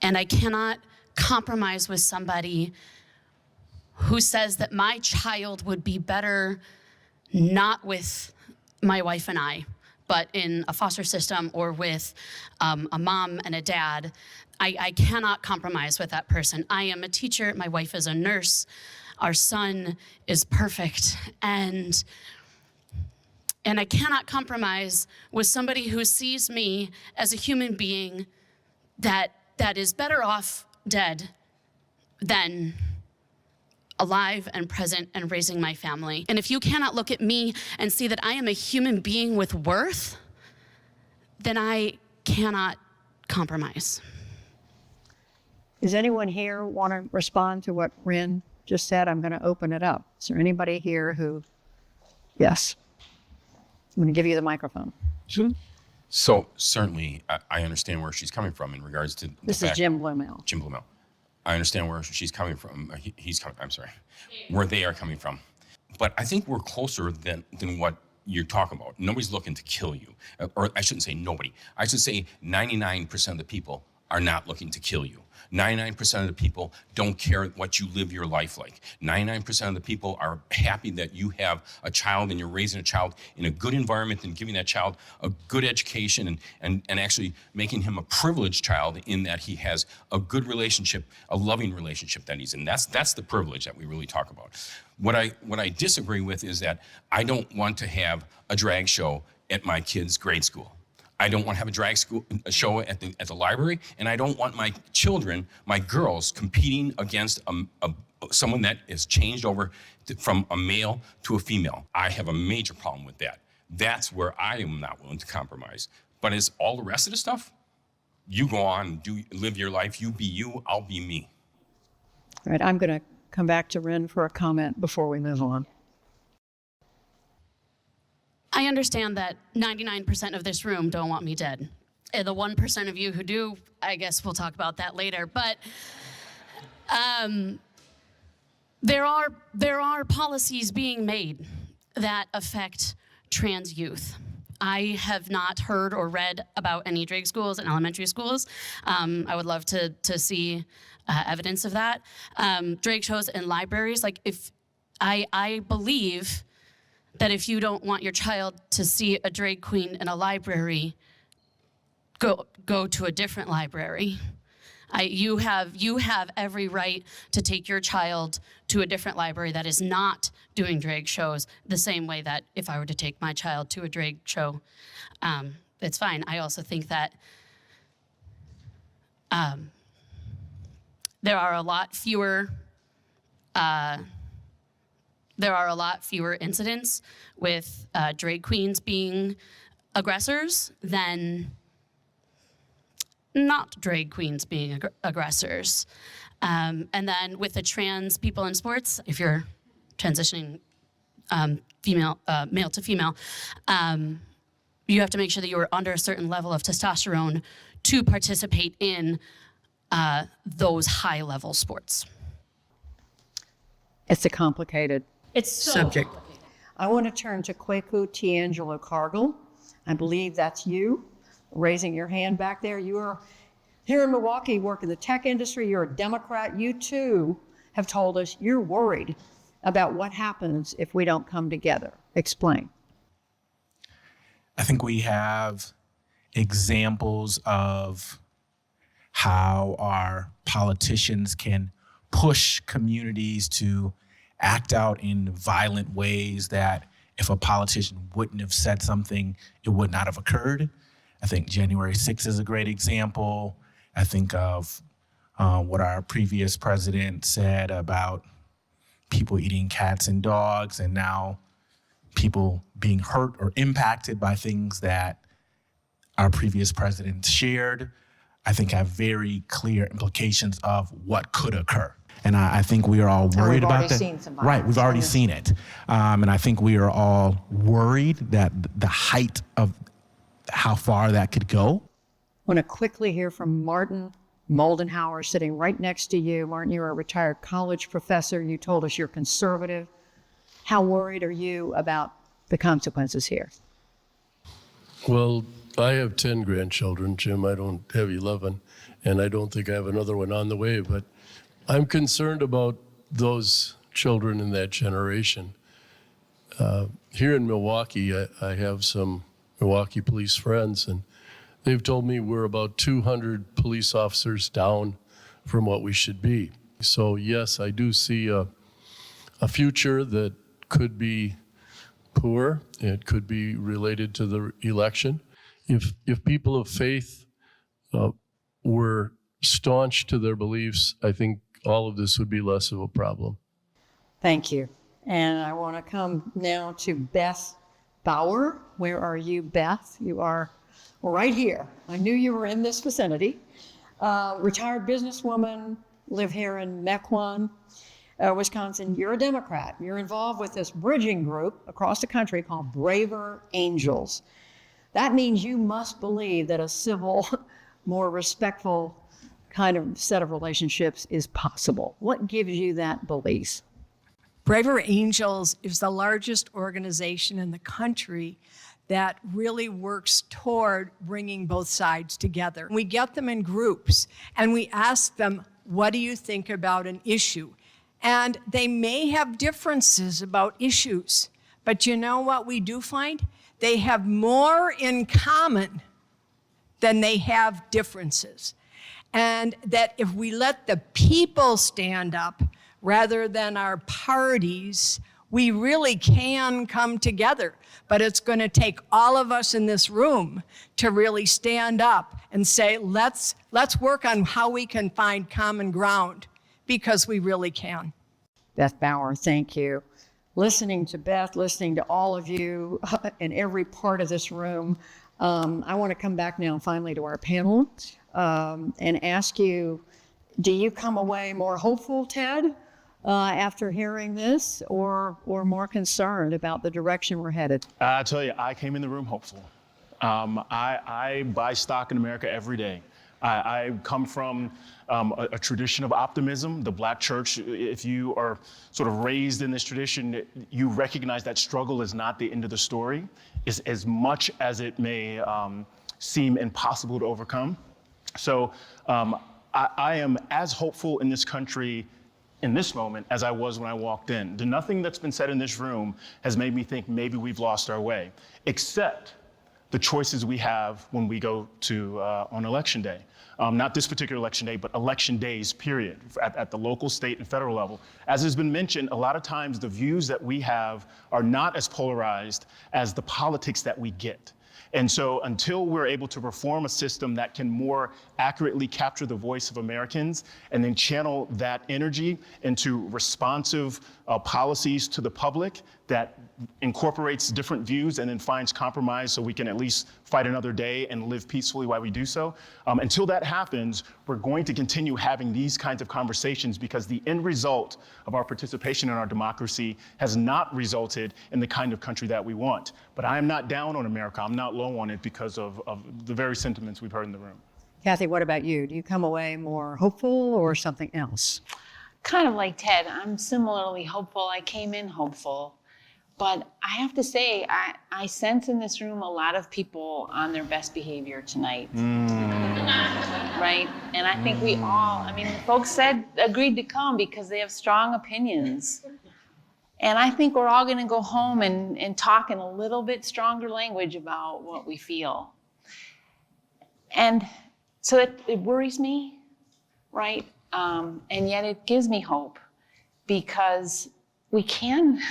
and I cannot compromise with somebody who says that my child would be better not with my wife and I, but in a foster system or with a mom and a dad. I cannot compromise with that person. I am a teacher, my wife is a nurse, our son is perfect, and I cannot compromise with somebody who sees me as a human being that is better off dead than alive and present and raising my family. And if you cannot look at me and see that I am a human being with worth, then I cannot compromise. Does anyone here want to respond to what Wren just said? I'm going to open it up. Is there anybody here who, yes. I'm going to give you the microphone. So certainly, I understand where she's coming from in regards to This is Jim Blumel. Jim Blumel. I understand where she's coming from. He's coming. I'm sorry, where they are coming from. But I think we're closer than what you're talking about. Nobody's looking to kill you, or I shouldn't say nobody. I should say 99% of the people are not looking to kill you. 99% of the people don't care what you live your life like. 99% of the people are happy that you have a child and you're raising a child in a good environment and giving that child a good education and actually making him a privileged child in that he has a good relationship, a loving relationship that he's in. That's the privilege that we really talk about. What I disagree with is that I don't want to have a drag show at my kid's grade school. I don't want to have a drag show at the library, and I don't want my children, my girls, competing against someone that is changed over from a male to a female. I have a major problem with that. That's where I am not willing to compromise. But as all the rest of the stuff, you go on and live your life. You be you, I'll be me. All right, I'm going to come back to Wren for a comment before we move on. I understand that 99% of this room don't want me dead. And the 1% of you who do, I guess we'll talk about that later. But there are policies being made that affect trans youth. I have not heard or read about any drag schools in elementary schools. I would love to see evidence of that. Drag shows in libraries, like if I believe that if you don't want your child to see a drag queen in a library, go to a different library. You have every right to take your child to a different library that is not doing drag shows the same way that if I were to take my child to a drag show, it's fine. I also think that there are a lot fewer incidents with drag queens being aggressors than not drag queens being aggressors. And then with the trans people in sports, if you're transitioning male to female, you have to make sure that you are under a certain level of testosterone to participate in those high-level sports. It's a complicated subject. Complicated. I want to turn to Kwaku Tiangelo Cargill. I believe that's you, raising your hand back there. You are here in Milwaukee, work in the tech industry. You're a Democrat. You too have told us you're worried about what happens if we don't come together. Explain. I think we have examples of how our politicians can push communities to act out in violent ways that if a politician wouldn't have said something, it would not have occurred. I think January 6th is a great example. I think of what our previous president said about people eating cats and dogs, and now people being hurt or impacted by things that our previous president shared, I think have very clear implications of what could occur. And I think we are all worried about that. Right, we've already seen it. And I think we are all worried that the height of how far that could go. I want to quickly hear from Martin Moldenhauer, sitting right next to you. Martin, you're a retired college professor. You told us you're conservative. How worried are you about the consequences here? Well, I have 10 grandchildren, Jim. I don't have 11, and I don't think I have another one on the way, but I'm concerned about those children in that generation. Here in Milwaukee, I have some Milwaukee police friends, and they've told me we're about 200 police officers down from what we should be. So yes, I do see a future that could be poor. It could be related to the election. If people of faith were staunch to their beliefs, I think all of this would be less of a problem. Thank you. And I want to come now to Beth Bauer. Where are you, Beth? You are right here. I knew you were in this vicinity. Retired businesswoman, live here in Mequon, Wisconsin. You're a Democrat. You're involved with this bridging group across the country called Braver Angels. That means you must believe that a civil, more respectful kind of set of relationships is possible. What gives you that belief? Braver Angels is the largest organization in the country that really works toward bringing both sides together. We get them in groups and we ask them, what do you think about an issue? And they may have differences about issues, but you know what we do find? They have more in common than they have differences. And that if we let the people stand up rather than our parties, we really can come together. But it's going to take all of us in this room to really stand up and say, let's work on how we can find common ground, because we really can. Beth Bauer, thank you. Listening to Beth, listening to all of you in every part of this room, I want to come back now finally to our panel and ask you, do you come away more hopeful, Ted, after hearing this, or more concerned about the direction we're headed? I tell you, I came in the room hopeful. I buy stock in America every day. I come from a tradition of optimism. The Black church, if you are sort of raised in this tradition, you recognize that struggle is not the end of the story, as much as it may seem impossible to overcome. So I am as hopeful in this country in this moment as I was when I walked in. Nothing that's been said in this room has made me think maybe we've lost our way, except the choices we have when we go to on election day. Not this particular election day, but election days, period, at the local, state, and federal level. As has been mentioned, a lot of times the views that we have are not as polarized as the politics that we get. And so until we're able to reform a system that can more accurately capture the voice of Americans and then channel that energy into responsive policies to the public that incorporates different views and then finds compromise so we can at least fight another day and live peacefully while we do so. Until that happens, we're going to continue having these kinds of conversations because the end result of our participation in our democracy has not resulted in the kind of country that we want. But I am not down on America. I'm not low on it because of the very sentiments we've heard in the room. Kathy, what about you? Do you come away more hopeful or something else? Kind of like Ted, I'm similarly hopeful. I came in hopeful. But I have to say, I sense in this room a lot of people on their best behavior tonight. Right? And I think we all, I mean, folks agreed to come because they have strong opinions. And I think we're all going to go home and talk in a little bit stronger language about what we feel. And so it worries me, right? And yet it gives me hope because we can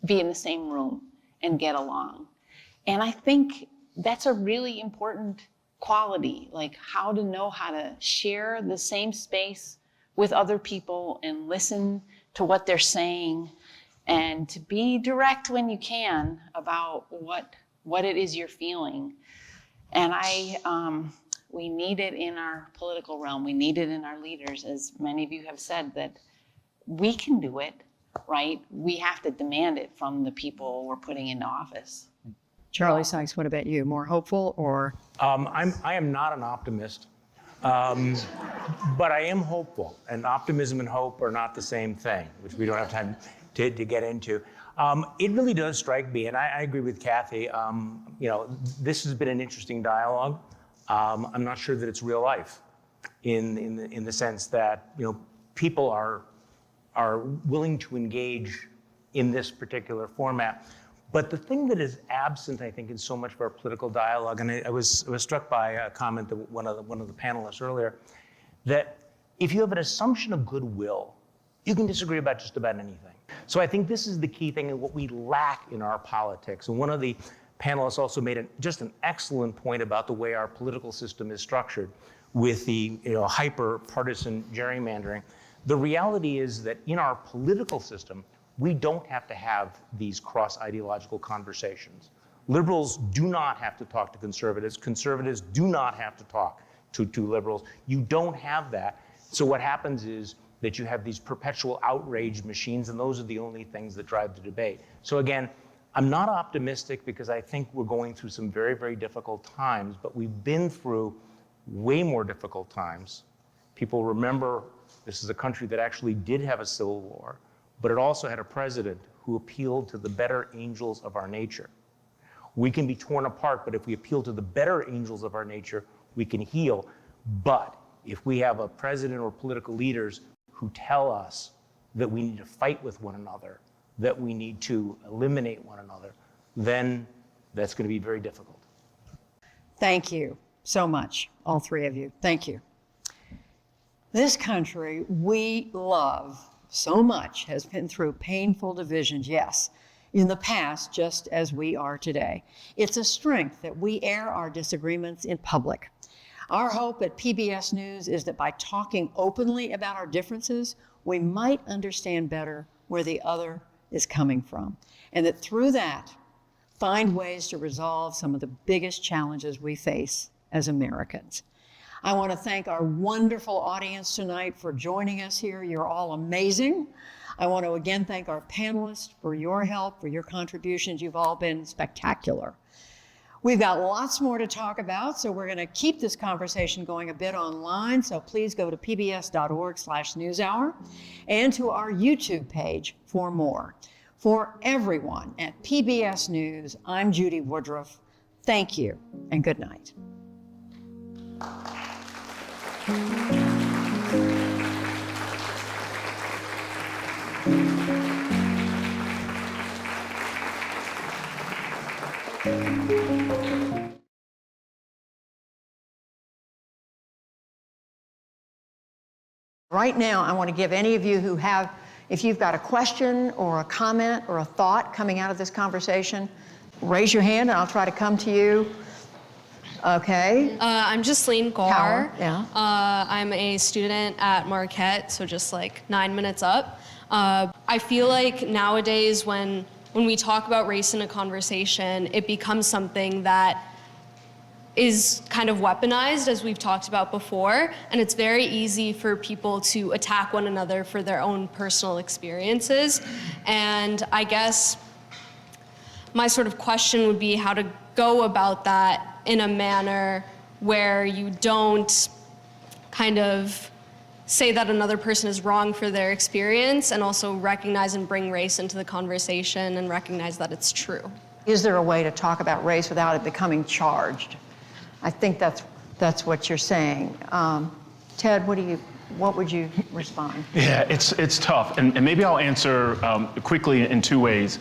be in the same room and get along. And I think that's a really important quality, like how to know how to share the same space with other people and listen to what they're saying and to be direct when you can about what it is you're feeling. And we need it in our political realm. We need it in our leaders, as many of you have said, that we can do it. Right? We have to demand it from the people we're putting into office. Charlie Sykes, what about you? More hopeful or? I am not an optimist, but I am hopeful. And optimism and hope are not the same thing, which we don't have time to get into. It really does strike me, and I agree with Kathy. This has been an interesting dialogue. I'm not sure that it's real life, in the sense that people are willing to engage in this particular format. But the thing that is absent, I think, in so much of our political dialogue, and I was struck by a comment that one of the panelists earlier, that if you have an assumption of goodwill, you can disagree about just about anything. So I think this is the key thing and what we lack in our politics. And one of the panelists also made just an excellent point about the way our political system is structured with the hyper-partisan gerrymandering. The reality is that in our political system, we don't have to have these cross-ideological conversations. Liberals do not have to talk to conservatives. Conservatives do not have to talk to liberals. You don't have that. So what happens is that you have these perpetual outrage machines, and those are the only things that drive the debate. So again, I'm not optimistic because I think we're going through some very, very difficult times, but we've been through way more difficult times. People remember this is a country that actually did have a civil war, but it also had a president who appealed to the better angels of our nature. We can be torn apart, but if we appeal to the better angels of our nature, we can heal. But if we have a president or political leaders who tell us that we need to fight with one another, that we need to eliminate one another, then that's going to be very difficult. Thank you so much, all three of you. Thank you. This country we love so much has been through painful divisions, yes, in the past, just as we are today. It's a strength that we air our disagreements in public. Our hope at PBS News is that by talking openly about our differences, we might understand better where the other is coming from, and that through that, find ways to resolve some of the biggest challenges we face as Americans. I want to thank our wonderful audience tonight for joining us here. You're all amazing. I want to again thank our panelists for your help, for your contributions. You've all been spectacular. We've got lots more to talk about, so we're going to keep this conversation going a bit online. So please go to pbs.org/newshour and to our YouTube page for more. For everyone at PBS News, I'm Judy Woodruff. Thank you and good night. Right now, I want to give any of you who have, if you've got a question or a comment or a thought coming out of this conversation, Raise your hand and I'll try to come to you. Okay. I'm Jasleen Kaur. Yeah. I'm a student at Marquette, so just like 9 minutes up. I feel like nowadays when we talk about race in a conversation, it becomes something that is kind of weaponized, as we've talked about before, and it's very easy for people to attack one another for their own personal experiences. And I guess my sort of question would be how to go about that in a manner where you don't kind of say that another person is wrong for their experience, and also recognize and bring race into the conversation and recognize that it's true. Is there a way to talk about race without it becoming charged? I think that's what you're saying. Ted, what would you respond? Yeah, it's tough, and maybe I'll answer quickly in two ways.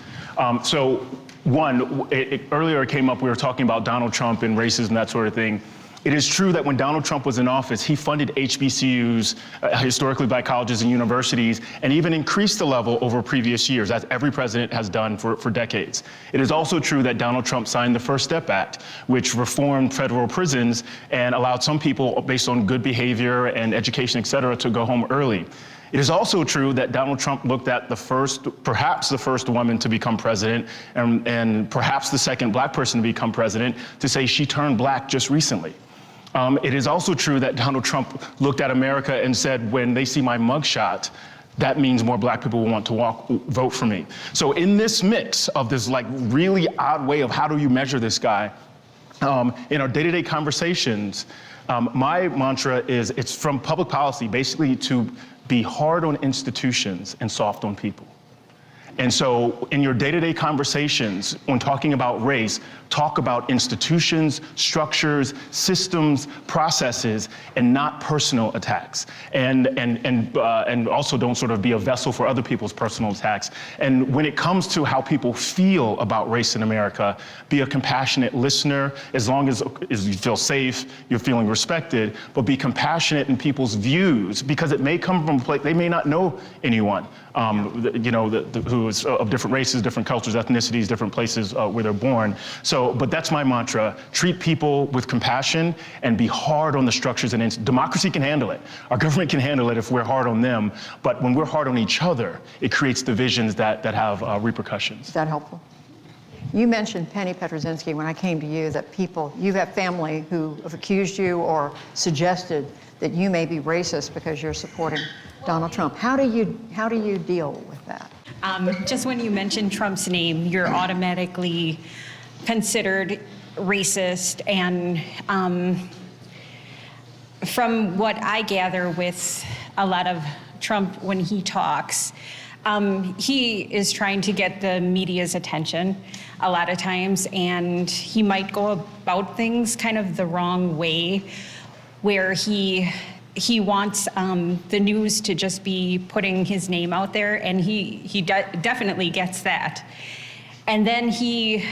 So one, earlier it came up, we were talking about Donald Trump and racism, that sort of thing. It is true that when Donald Trump was in office, he funded HBCUs, historically black colleges and universities, and even increased the level over previous years, as every president has done for decades. It is also true that Donald Trump signed the First Step Act, which reformed federal prisons and allowed some people, based on good behavior and education, et cetera, to go home early. It is also true that Donald Trump looked at perhaps the first woman to become president, and perhaps the second black person to become president, to say she turned black just recently. It is also true that Donald Trump looked at America and said, when they see my mugshot, that means more black people will want to vote for me. So in this mix of this like really odd way of how do you measure this guy, in our day-to-day conversations, my mantra is, it's from public policy, basically to be hard on institutions and soft on people. And so in your day-to-day conversations, when talking about race, talk about institutions, structures, systems, processes, and not personal attacks. And also don't sort of be a vessel for other people's personal attacks. And when it comes to how people feel about race in America, be a compassionate listener, as long as you feel safe, you're feeling respected, but be compassionate in people's views, because it may come from a place, they may not know anyone, who is of different races, different cultures, ethnicities, different places where they're born. So, but that's my mantra. Treat people with compassion and be hard on the structures, and democracy can handle it. Our government can handle it if we're hard on them, but when we're hard on each other, it creates divisions that have repercussions. Is that helpful? You mentioned, Penny Petrozinski, when I came to you, that you have family who have accused you or suggested that you may be racist because you're supporting Donald Trump. How do you deal with that? Just when you mention Trump's name, you're automatically considered racist. And from what I gather with a lot of Trump when he talks, he is trying to get the media's attention a lot of times, and he might go about things kind of the wrong way, where he wants the news to just be putting his name out there, and he definitely gets that. And then he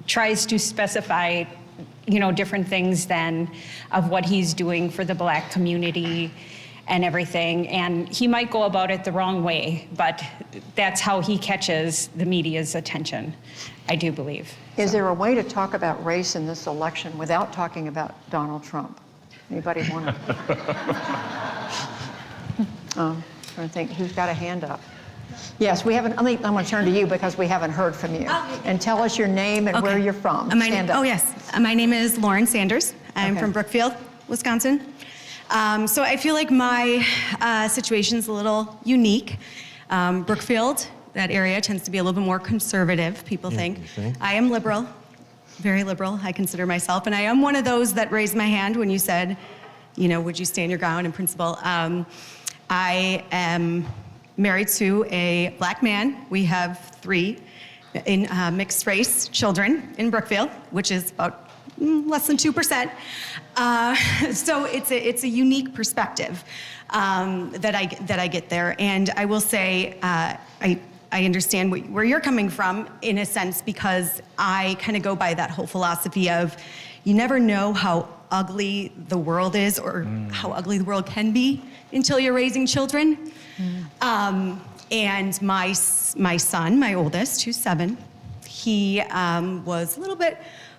tries to specify, different things then of what he's doing for the Black community and everything. And he might go about it the wrong way, but that's how he catches the media's attention, I do believe. Is there a way to talk about race in this election without talking about Donald Trump? Anybody want to? Trying to think, who's got a hand up? Yes, we haven't. I'm going to turn to you because we haven't heard from you. And tell us your name and where you're from. Stand up. Oh, yes. My name is Lauren Sanders. I'm from Brookfield, Wisconsin. So I feel like my situation's a little unique. Brookfield, that area, tends to be a little bit more conservative, people think. I am liberal. Very liberal, I consider myself, and I am one of those that raised my hand when you said, would you stand your ground in principle? I am married to a Black man. We have 3 mixed race children in Brookfield, which is about less than 2%. So it's a unique perspective that I get there, and I will say I understand where you're coming from in a sense, because I kind of go by that whole philosophy of you never know how ugly the world is or how ugly the world can be until you're raising children. And my son, my oldest, who's 7, He was a little bit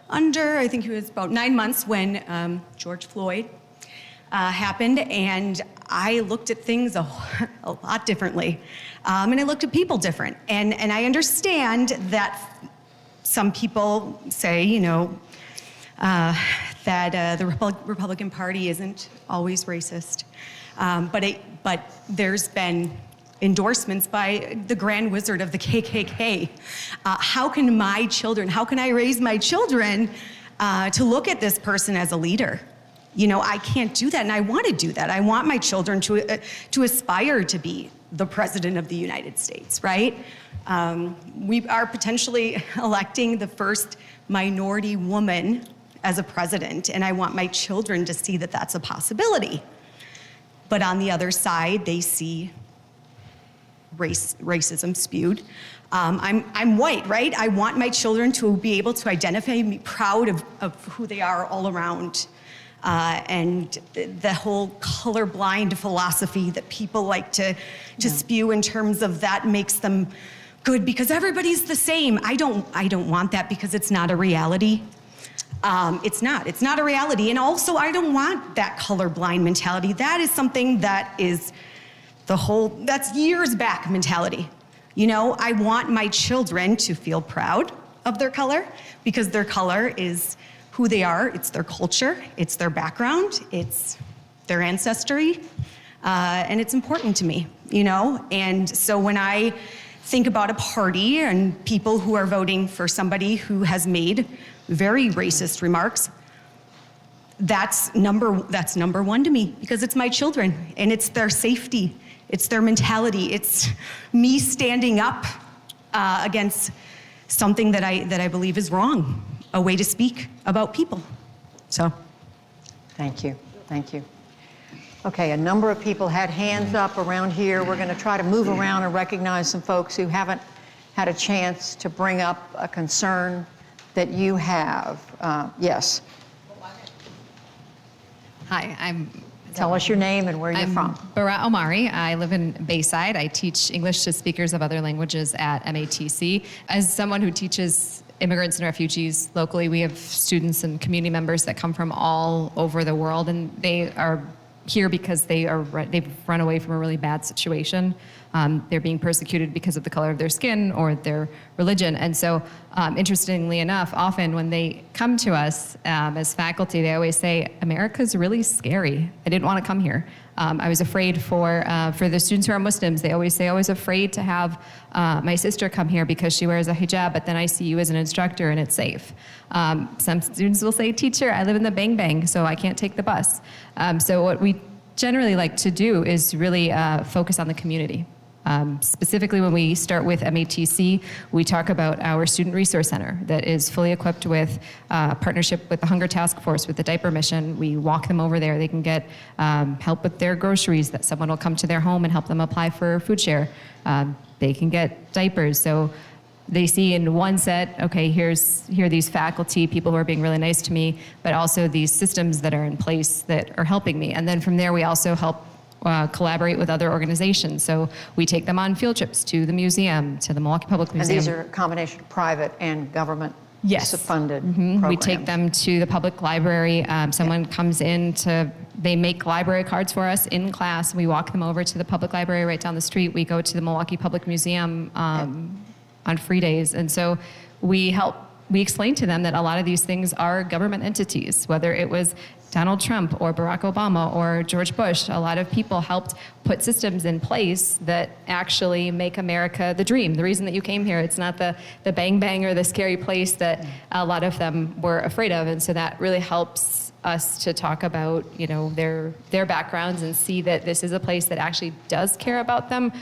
under, I think he was about 9 months when George Floyd happened, and I looked at things a lot differently. And I looked at people different. And I understand that some people say, you know, that the Republican Party isn't always racist. But there's been endorsements by the Grand Wizard of the KKK. How can I raise my children to look at this person as a leader? You know, I can't do that, and I want to do that. I want my children to aspire to be the President of the United States, right? We are potentially electing the first minority woman as a president, and I want my children to see that that's a possibility. But on the other side, they see racism spewed. I'm white, right? I want my children to be able to identify and be proud of who they are all around. And the whole colorblind philosophy that people like to spew in terms of that makes them good because everybody's the same. I don't want that because it's not a reality. It's not a reality. And also I don't want that colorblind mentality. That is something that is that's years back mentality. You know, I want my children to feel proud of their color because their color is who they are, it's their culture, it's their background, it's their ancestry, and it's important to me, you know? And so when I think about a party and people who are voting for somebody who has made very racist remarks, that's number one to me because it's my children and it's their safety, it's their mentality, it's me standing up against something that I believe is wrong. A way to speak about people. So. Thank you. Okay, a number of people had hands up around here. We're going to try to move around and recognize some folks who haven't had a chance to bring up a concern that you have. Yes. Hi, Tell us your name and where you're from. Barat Omari. I live in Bayside. I teach English to speakers of other languages at MATC. As someone who teaches immigrants and refugees locally, we have students and community members that come from all over the world, and they are here because they've run away from a really bad situation. They're being persecuted because of the color of their skin or their religion. And so, interestingly enough, often when they come to us as faculty, they always say, America's really scary. I didn't want to come here. I was afraid for the students who are Muslims. They always say, I was afraid to have my sister come here because she wears a hijab, but then I see you as an instructor and it's safe. Some students will say, teacher, I live in the Bang Bang, so I can't take the bus. So what we generally like to do is really focus on the community. Specifically, when we start with MATC, we talk about our Student Resource Center that is fully equipped with partnership with the Hunger Task Force, with the Diaper Mission. We walk them over there. They can get help with their groceries, that someone will come to their home and help them apply for food share. They can get diapers. So they see in one set, okay, here are these faculty, people who are being really nice to me, but also these systems that are in place that are helping me. And then from there, we also help collaborate with other organizations. So we take them on field trips to the museum, to the Milwaukee Public Museum. And these are a combination of private and government funded Mm-hmm. programs. We take them to the public library. Someone comes in they make library cards for us in class. We walk them over to the public library right down the street. We go to the Milwaukee Public Museum on free days. And so we explain to them that a lot of these things are government entities, whether it was Donald Trump or Barack Obama or George Bush. A lot of people helped put systems in place that actually make America the dream. The reason that you came here, it's not the bang bang or the scary place that a lot of them were afraid of. And so that really helps us to talk about, you know, their backgrounds and see that this is a place that actually does care about them,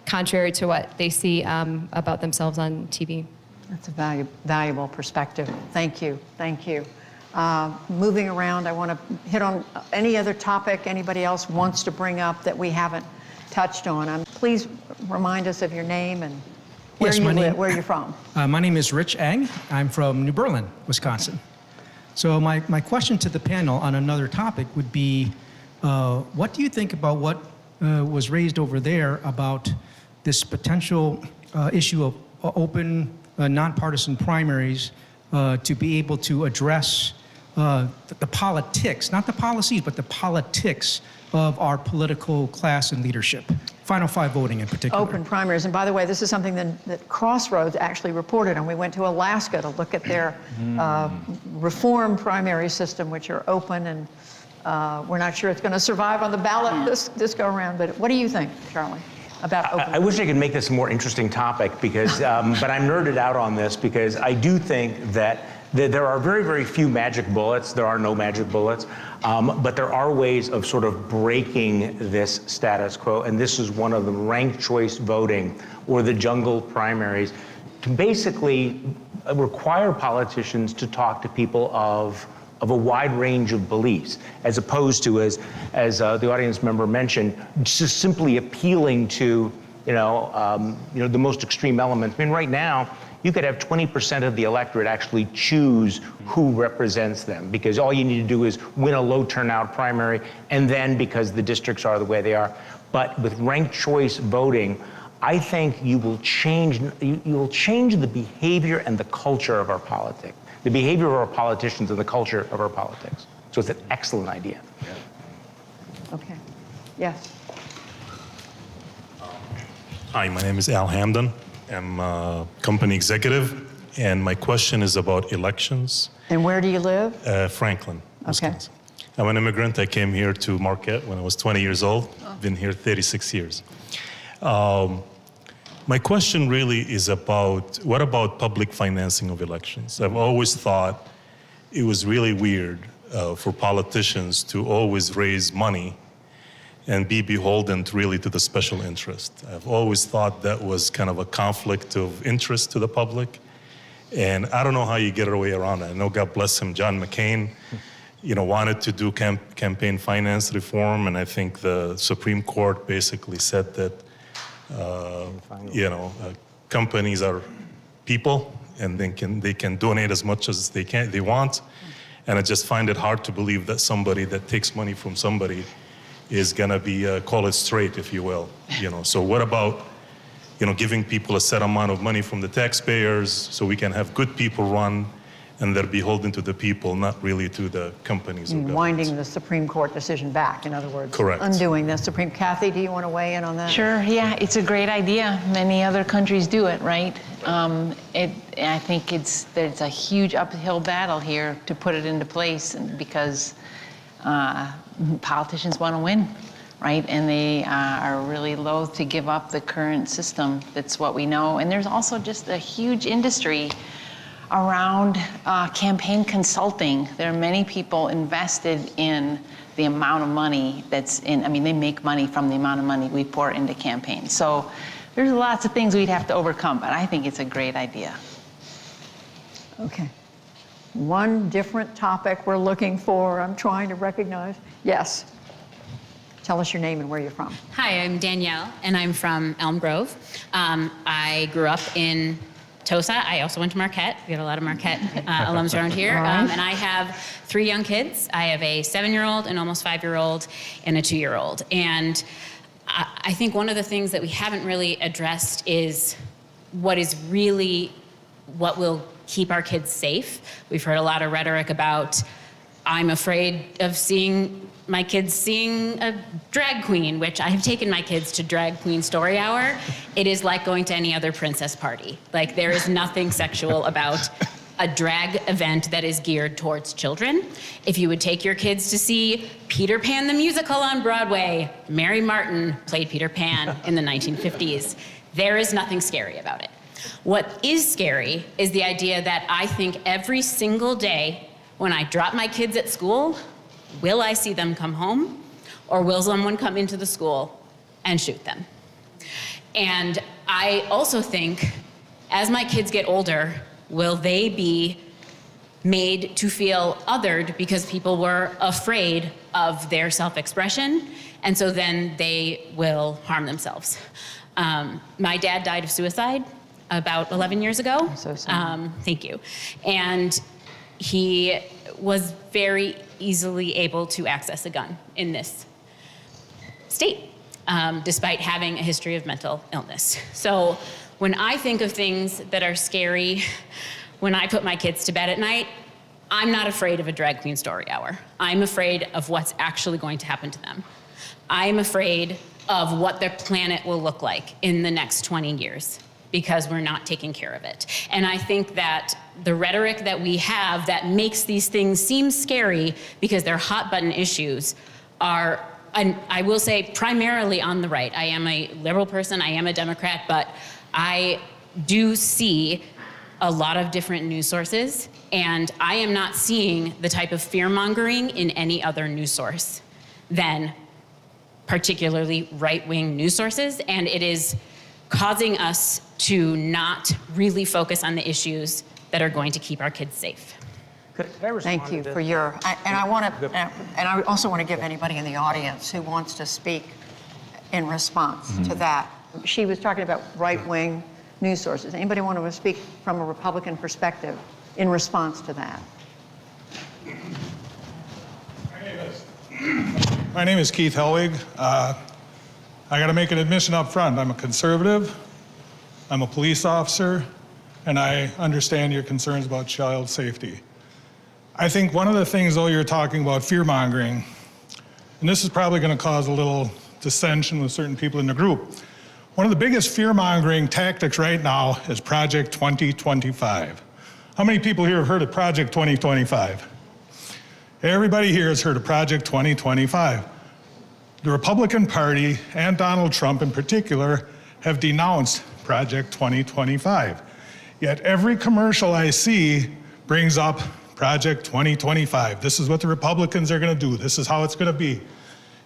contrary to what they see about themselves on TV. That's a valuable perspective. Thank you. Moving around, I want to hit on any other topic anybody else wants to bring up that we haven't touched on. Please remind us of your name and where you live, where you're from. My name is Rich Eng. I'm from New Berlin, Wisconsin. So my question to the panel on another topic would be, what do you think about what was raised over there about this potential issue of open nonpartisan primaries to be able to address the politics, not the policies, but the politics of our political class and leadership. Final five voting in particular. Open primaries. And by the way, this is something that Crossroads actually reported on. We went to Alaska to look at their reform primary system, which are open, and we're not sure it's going to survive on the ballot this go around. But what do you think, Charlie, about open? I wish I could make this a more interesting topic because, but I'm nerded out on this because I do think that there are very, very few magic bullets. There are no magic bullets, but there are ways of sort of breaking this status quo, and this is one of them: ranked choice voting or the jungle primaries, to basically require politicians to talk to people of a wide range of beliefs, as opposed to, as the audience member mentioned, just simply appealing to the most extreme elements. I mean, right now, you could have 20% of the electorate actually choose who represents them, because all you need to do is win a low turnout primary, and then because the districts are the way they are. But with ranked choice voting, I think you will change the behavior and the culture of our politics, the behavior of our politicians and the culture of our politics. So it's an excellent idea. Okay. Yes. Hi, my name is Al Hamden. I'm a company executive, and my question is about elections. And where do you live? Franklin, Wisconsin. I'm an immigrant. I came here to Marquette when I was 20 years old. Been here 36 years. My question really is about, what about public financing of elections? I've always thought it was really weird for politicians to always raise money and be beholden really to the special interest. I've always thought that was kind of a conflict of interest to the public. And I don't know how you get your way around it. I know, God bless him, John McCain, wanted to do campaign finance reform. And I think the Supreme Court basically said that, companies are people and they can donate as much as they want. And I just find it hard to believe that somebody that takes money from somebody is gonna be, call it straight, if you will. So what about, giving people a set amount of money from the taxpayers so we can have good people run and they're beholden to the people, not really to the companies or governments. Winding the Supreme Court decision back, in other words. Correct. Undoing the Supreme. Kathy, do you want to weigh in on that? Sure, yeah, it's a great idea. Many other countries do it, right? I think there's a huge uphill battle here to put it into place because politicians want to win, right? And they are really loath to give up the current system. That's what we know. And there's also just a huge industry around campaign consulting. There are many people invested in the amount of money that's in, they make money from the amount of money we pour into campaigns. So there's lots of things we'd have to overcome, but I think it's a great idea. Okay. One different topic we're looking for, I'm trying to recognize. Yes. Tell us your name and where you're from. Hi, I'm Danielle, and I'm from Elm Grove. I grew up in Tosa. I also went to Marquette. We have a lot of Marquette alums around here. And I have 3 young kids. I have a 7-year-old, an almost 5-year-old, and a 2-year-old. And I think one of the things that we haven't really addressed is what will keep our kids safe. We've heard a lot of rhetoric about, I'm afraid of my kids seeing a drag queen, which I have taken my kids to Drag Queen Story Hour. It is like going to any other princess party. Like, there is nothing sexual about a drag event that is geared towards children. If you would take your kids to see Peter Pan the musical on Broadway, Mary Martin played Peter Pan in the 1950s. There is nothing scary about it. What is scary is the idea that I think every single day when I drop my kids at school, will I see them come home, or will someone come into the school and shoot them? And I also think, as my kids get older, will they be made to feel othered because people were afraid of their self-expression, and so then they will harm themselves? My dad died of suicide about 11 years ago. I'm so sorry. Thank you. And he was very easily able to access a gun in this state, despite having a history of mental illness. So when I think of things that are scary, when I put my kids to bed at night, I'm not afraid of a drag queen story hour. I'm afraid of what's actually going to happen to them. I'm afraid of what their planet will look like in the next 20 years because we're not taking care of it. And I think that the rhetoric that we have that makes these things seem scary because they're hot button issues are, and I will say, primarily on the right. I am a liberal person, I am a Democrat, but I do see a lot of different news sources, and I am not seeing the type of fear-mongering in any other news source than particularly right-wing news sources, and it is causing us to not really focus on the issues that are going to keep our kids safe. Could I respond Thank you to for your, and I want to, and I also want to give anybody in the audience who wants to speak in response to that. She was talking about right-wing news sources. Anybody want to speak from a Republican perspective in response to that? My name is Keith Helwig. I got to make an admission up front. I'm a conservative, I'm a police officer, and I understand your concerns about child safety. I think one of the things, though, you're talking about fear-mongering, and this is probably going to cause a little dissension with certain people in the group. One of the biggest fear-mongering tactics right now is Project 2025. How many people here have heard of Project 2025? Everybody here has heard of Project 2025. The Republican Party and Donald Trump in particular have denounced Project 2025. Yet every commercial I see brings up Project 2025. This is what the Republicans are going to do. This is how it's going to be.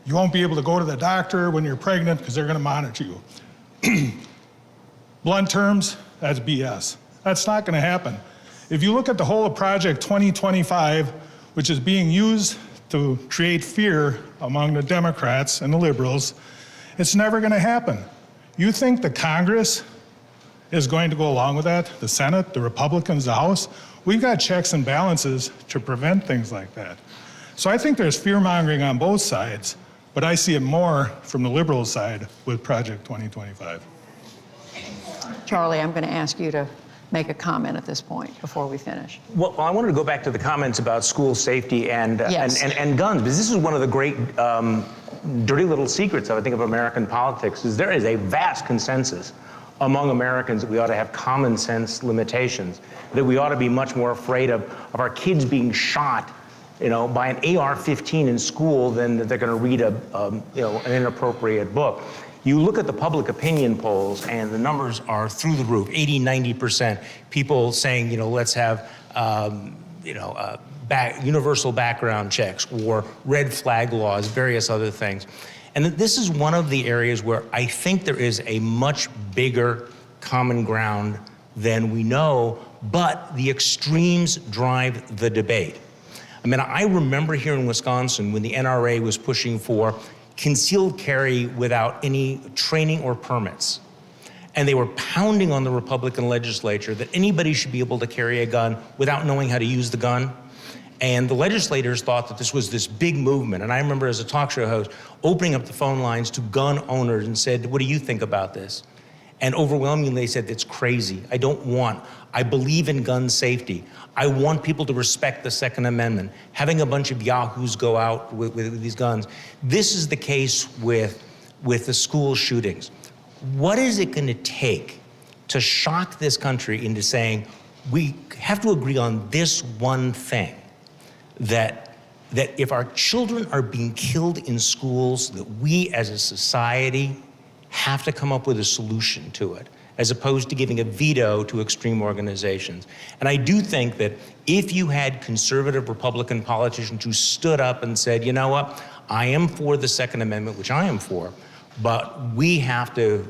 You won't be able to go to the doctor when you're pregnant because they're going to monitor you. Blunt terms, that's BS. That's not going to happen. If you look at the whole of Project 2025, which is being used to create fear among the Democrats and the liberals, it's never going to happen. You think the Congress is going to go along with that? The Senate, the Republicans, the House? We've got checks and balances to prevent things like that. So I think there's fear-mongering on both sides, but I see it more from the liberal side with Project 2025. Charlie, I'm going to ask you to make a comment at this point before we finish. Well, I wanted to go back to the comments about school safety and Yes. and guns, because this is one of the great dirty little secrets, I think, of American politics, is there is a vast consensus among Americans that we ought to have common sense limitations, that we ought to be much more afraid of our kids being shot, by an AR-15 in school than that they're going to read an inappropriate book. You look at the public opinion polls, and the numbers are through the roof, 80, 90%. People saying, let's have, universal background checks or red flag laws, various other things. And this is one of the areas where I think there is a much bigger common ground than we know, but the extremes drive the debate. I mean, I remember here in Wisconsin when the NRA was pushing for concealed carry without any training or permits. And they were pounding on the Republican legislature that anybody should be able to carry a gun without knowing how to use the gun. And the legislators thought that this was this big movement. And I remember as a talk show host opening up the phone lines to gun owners and said, what do you think about this? And overwhelmingly they said, it's crazy. I believe in gun safety. I want people to respect the Second Amendment. Having a bunch of yahoos go out with these guns. This is the case with the school shootings. What is it going to take to shock this country into saying, we have to agree on this one thing, that if our children are being killed in schools, that we as a society have to come up with a solution to it, as opposed to giving a veto to extreme organizations. And I do think that if you had conservative Republican politicians who stood up and said, you know what, I am for the Second Amendment, which I am for, but we have to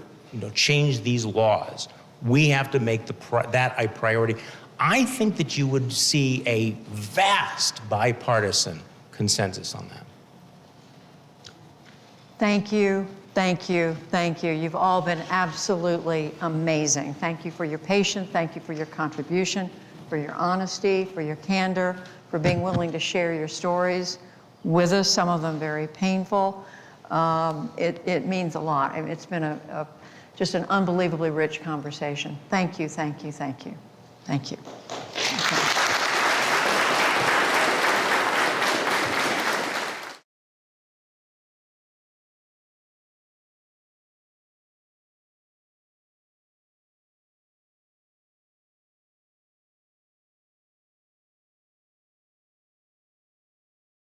change these laws. We have to make that a priority. I think that you would see a vast bipartisan consensus on that. Thank you, thank you, thank you. You've all been absolutely amazing. Thank you for your patience, thank you for your contribution, for your honesty, for your candor, for being willing to share your stories with us, some of them very painful. It means a lot. I mean, it's been a just an unbelievably rich conversation. Thank you, thank you, thank you. Thank you.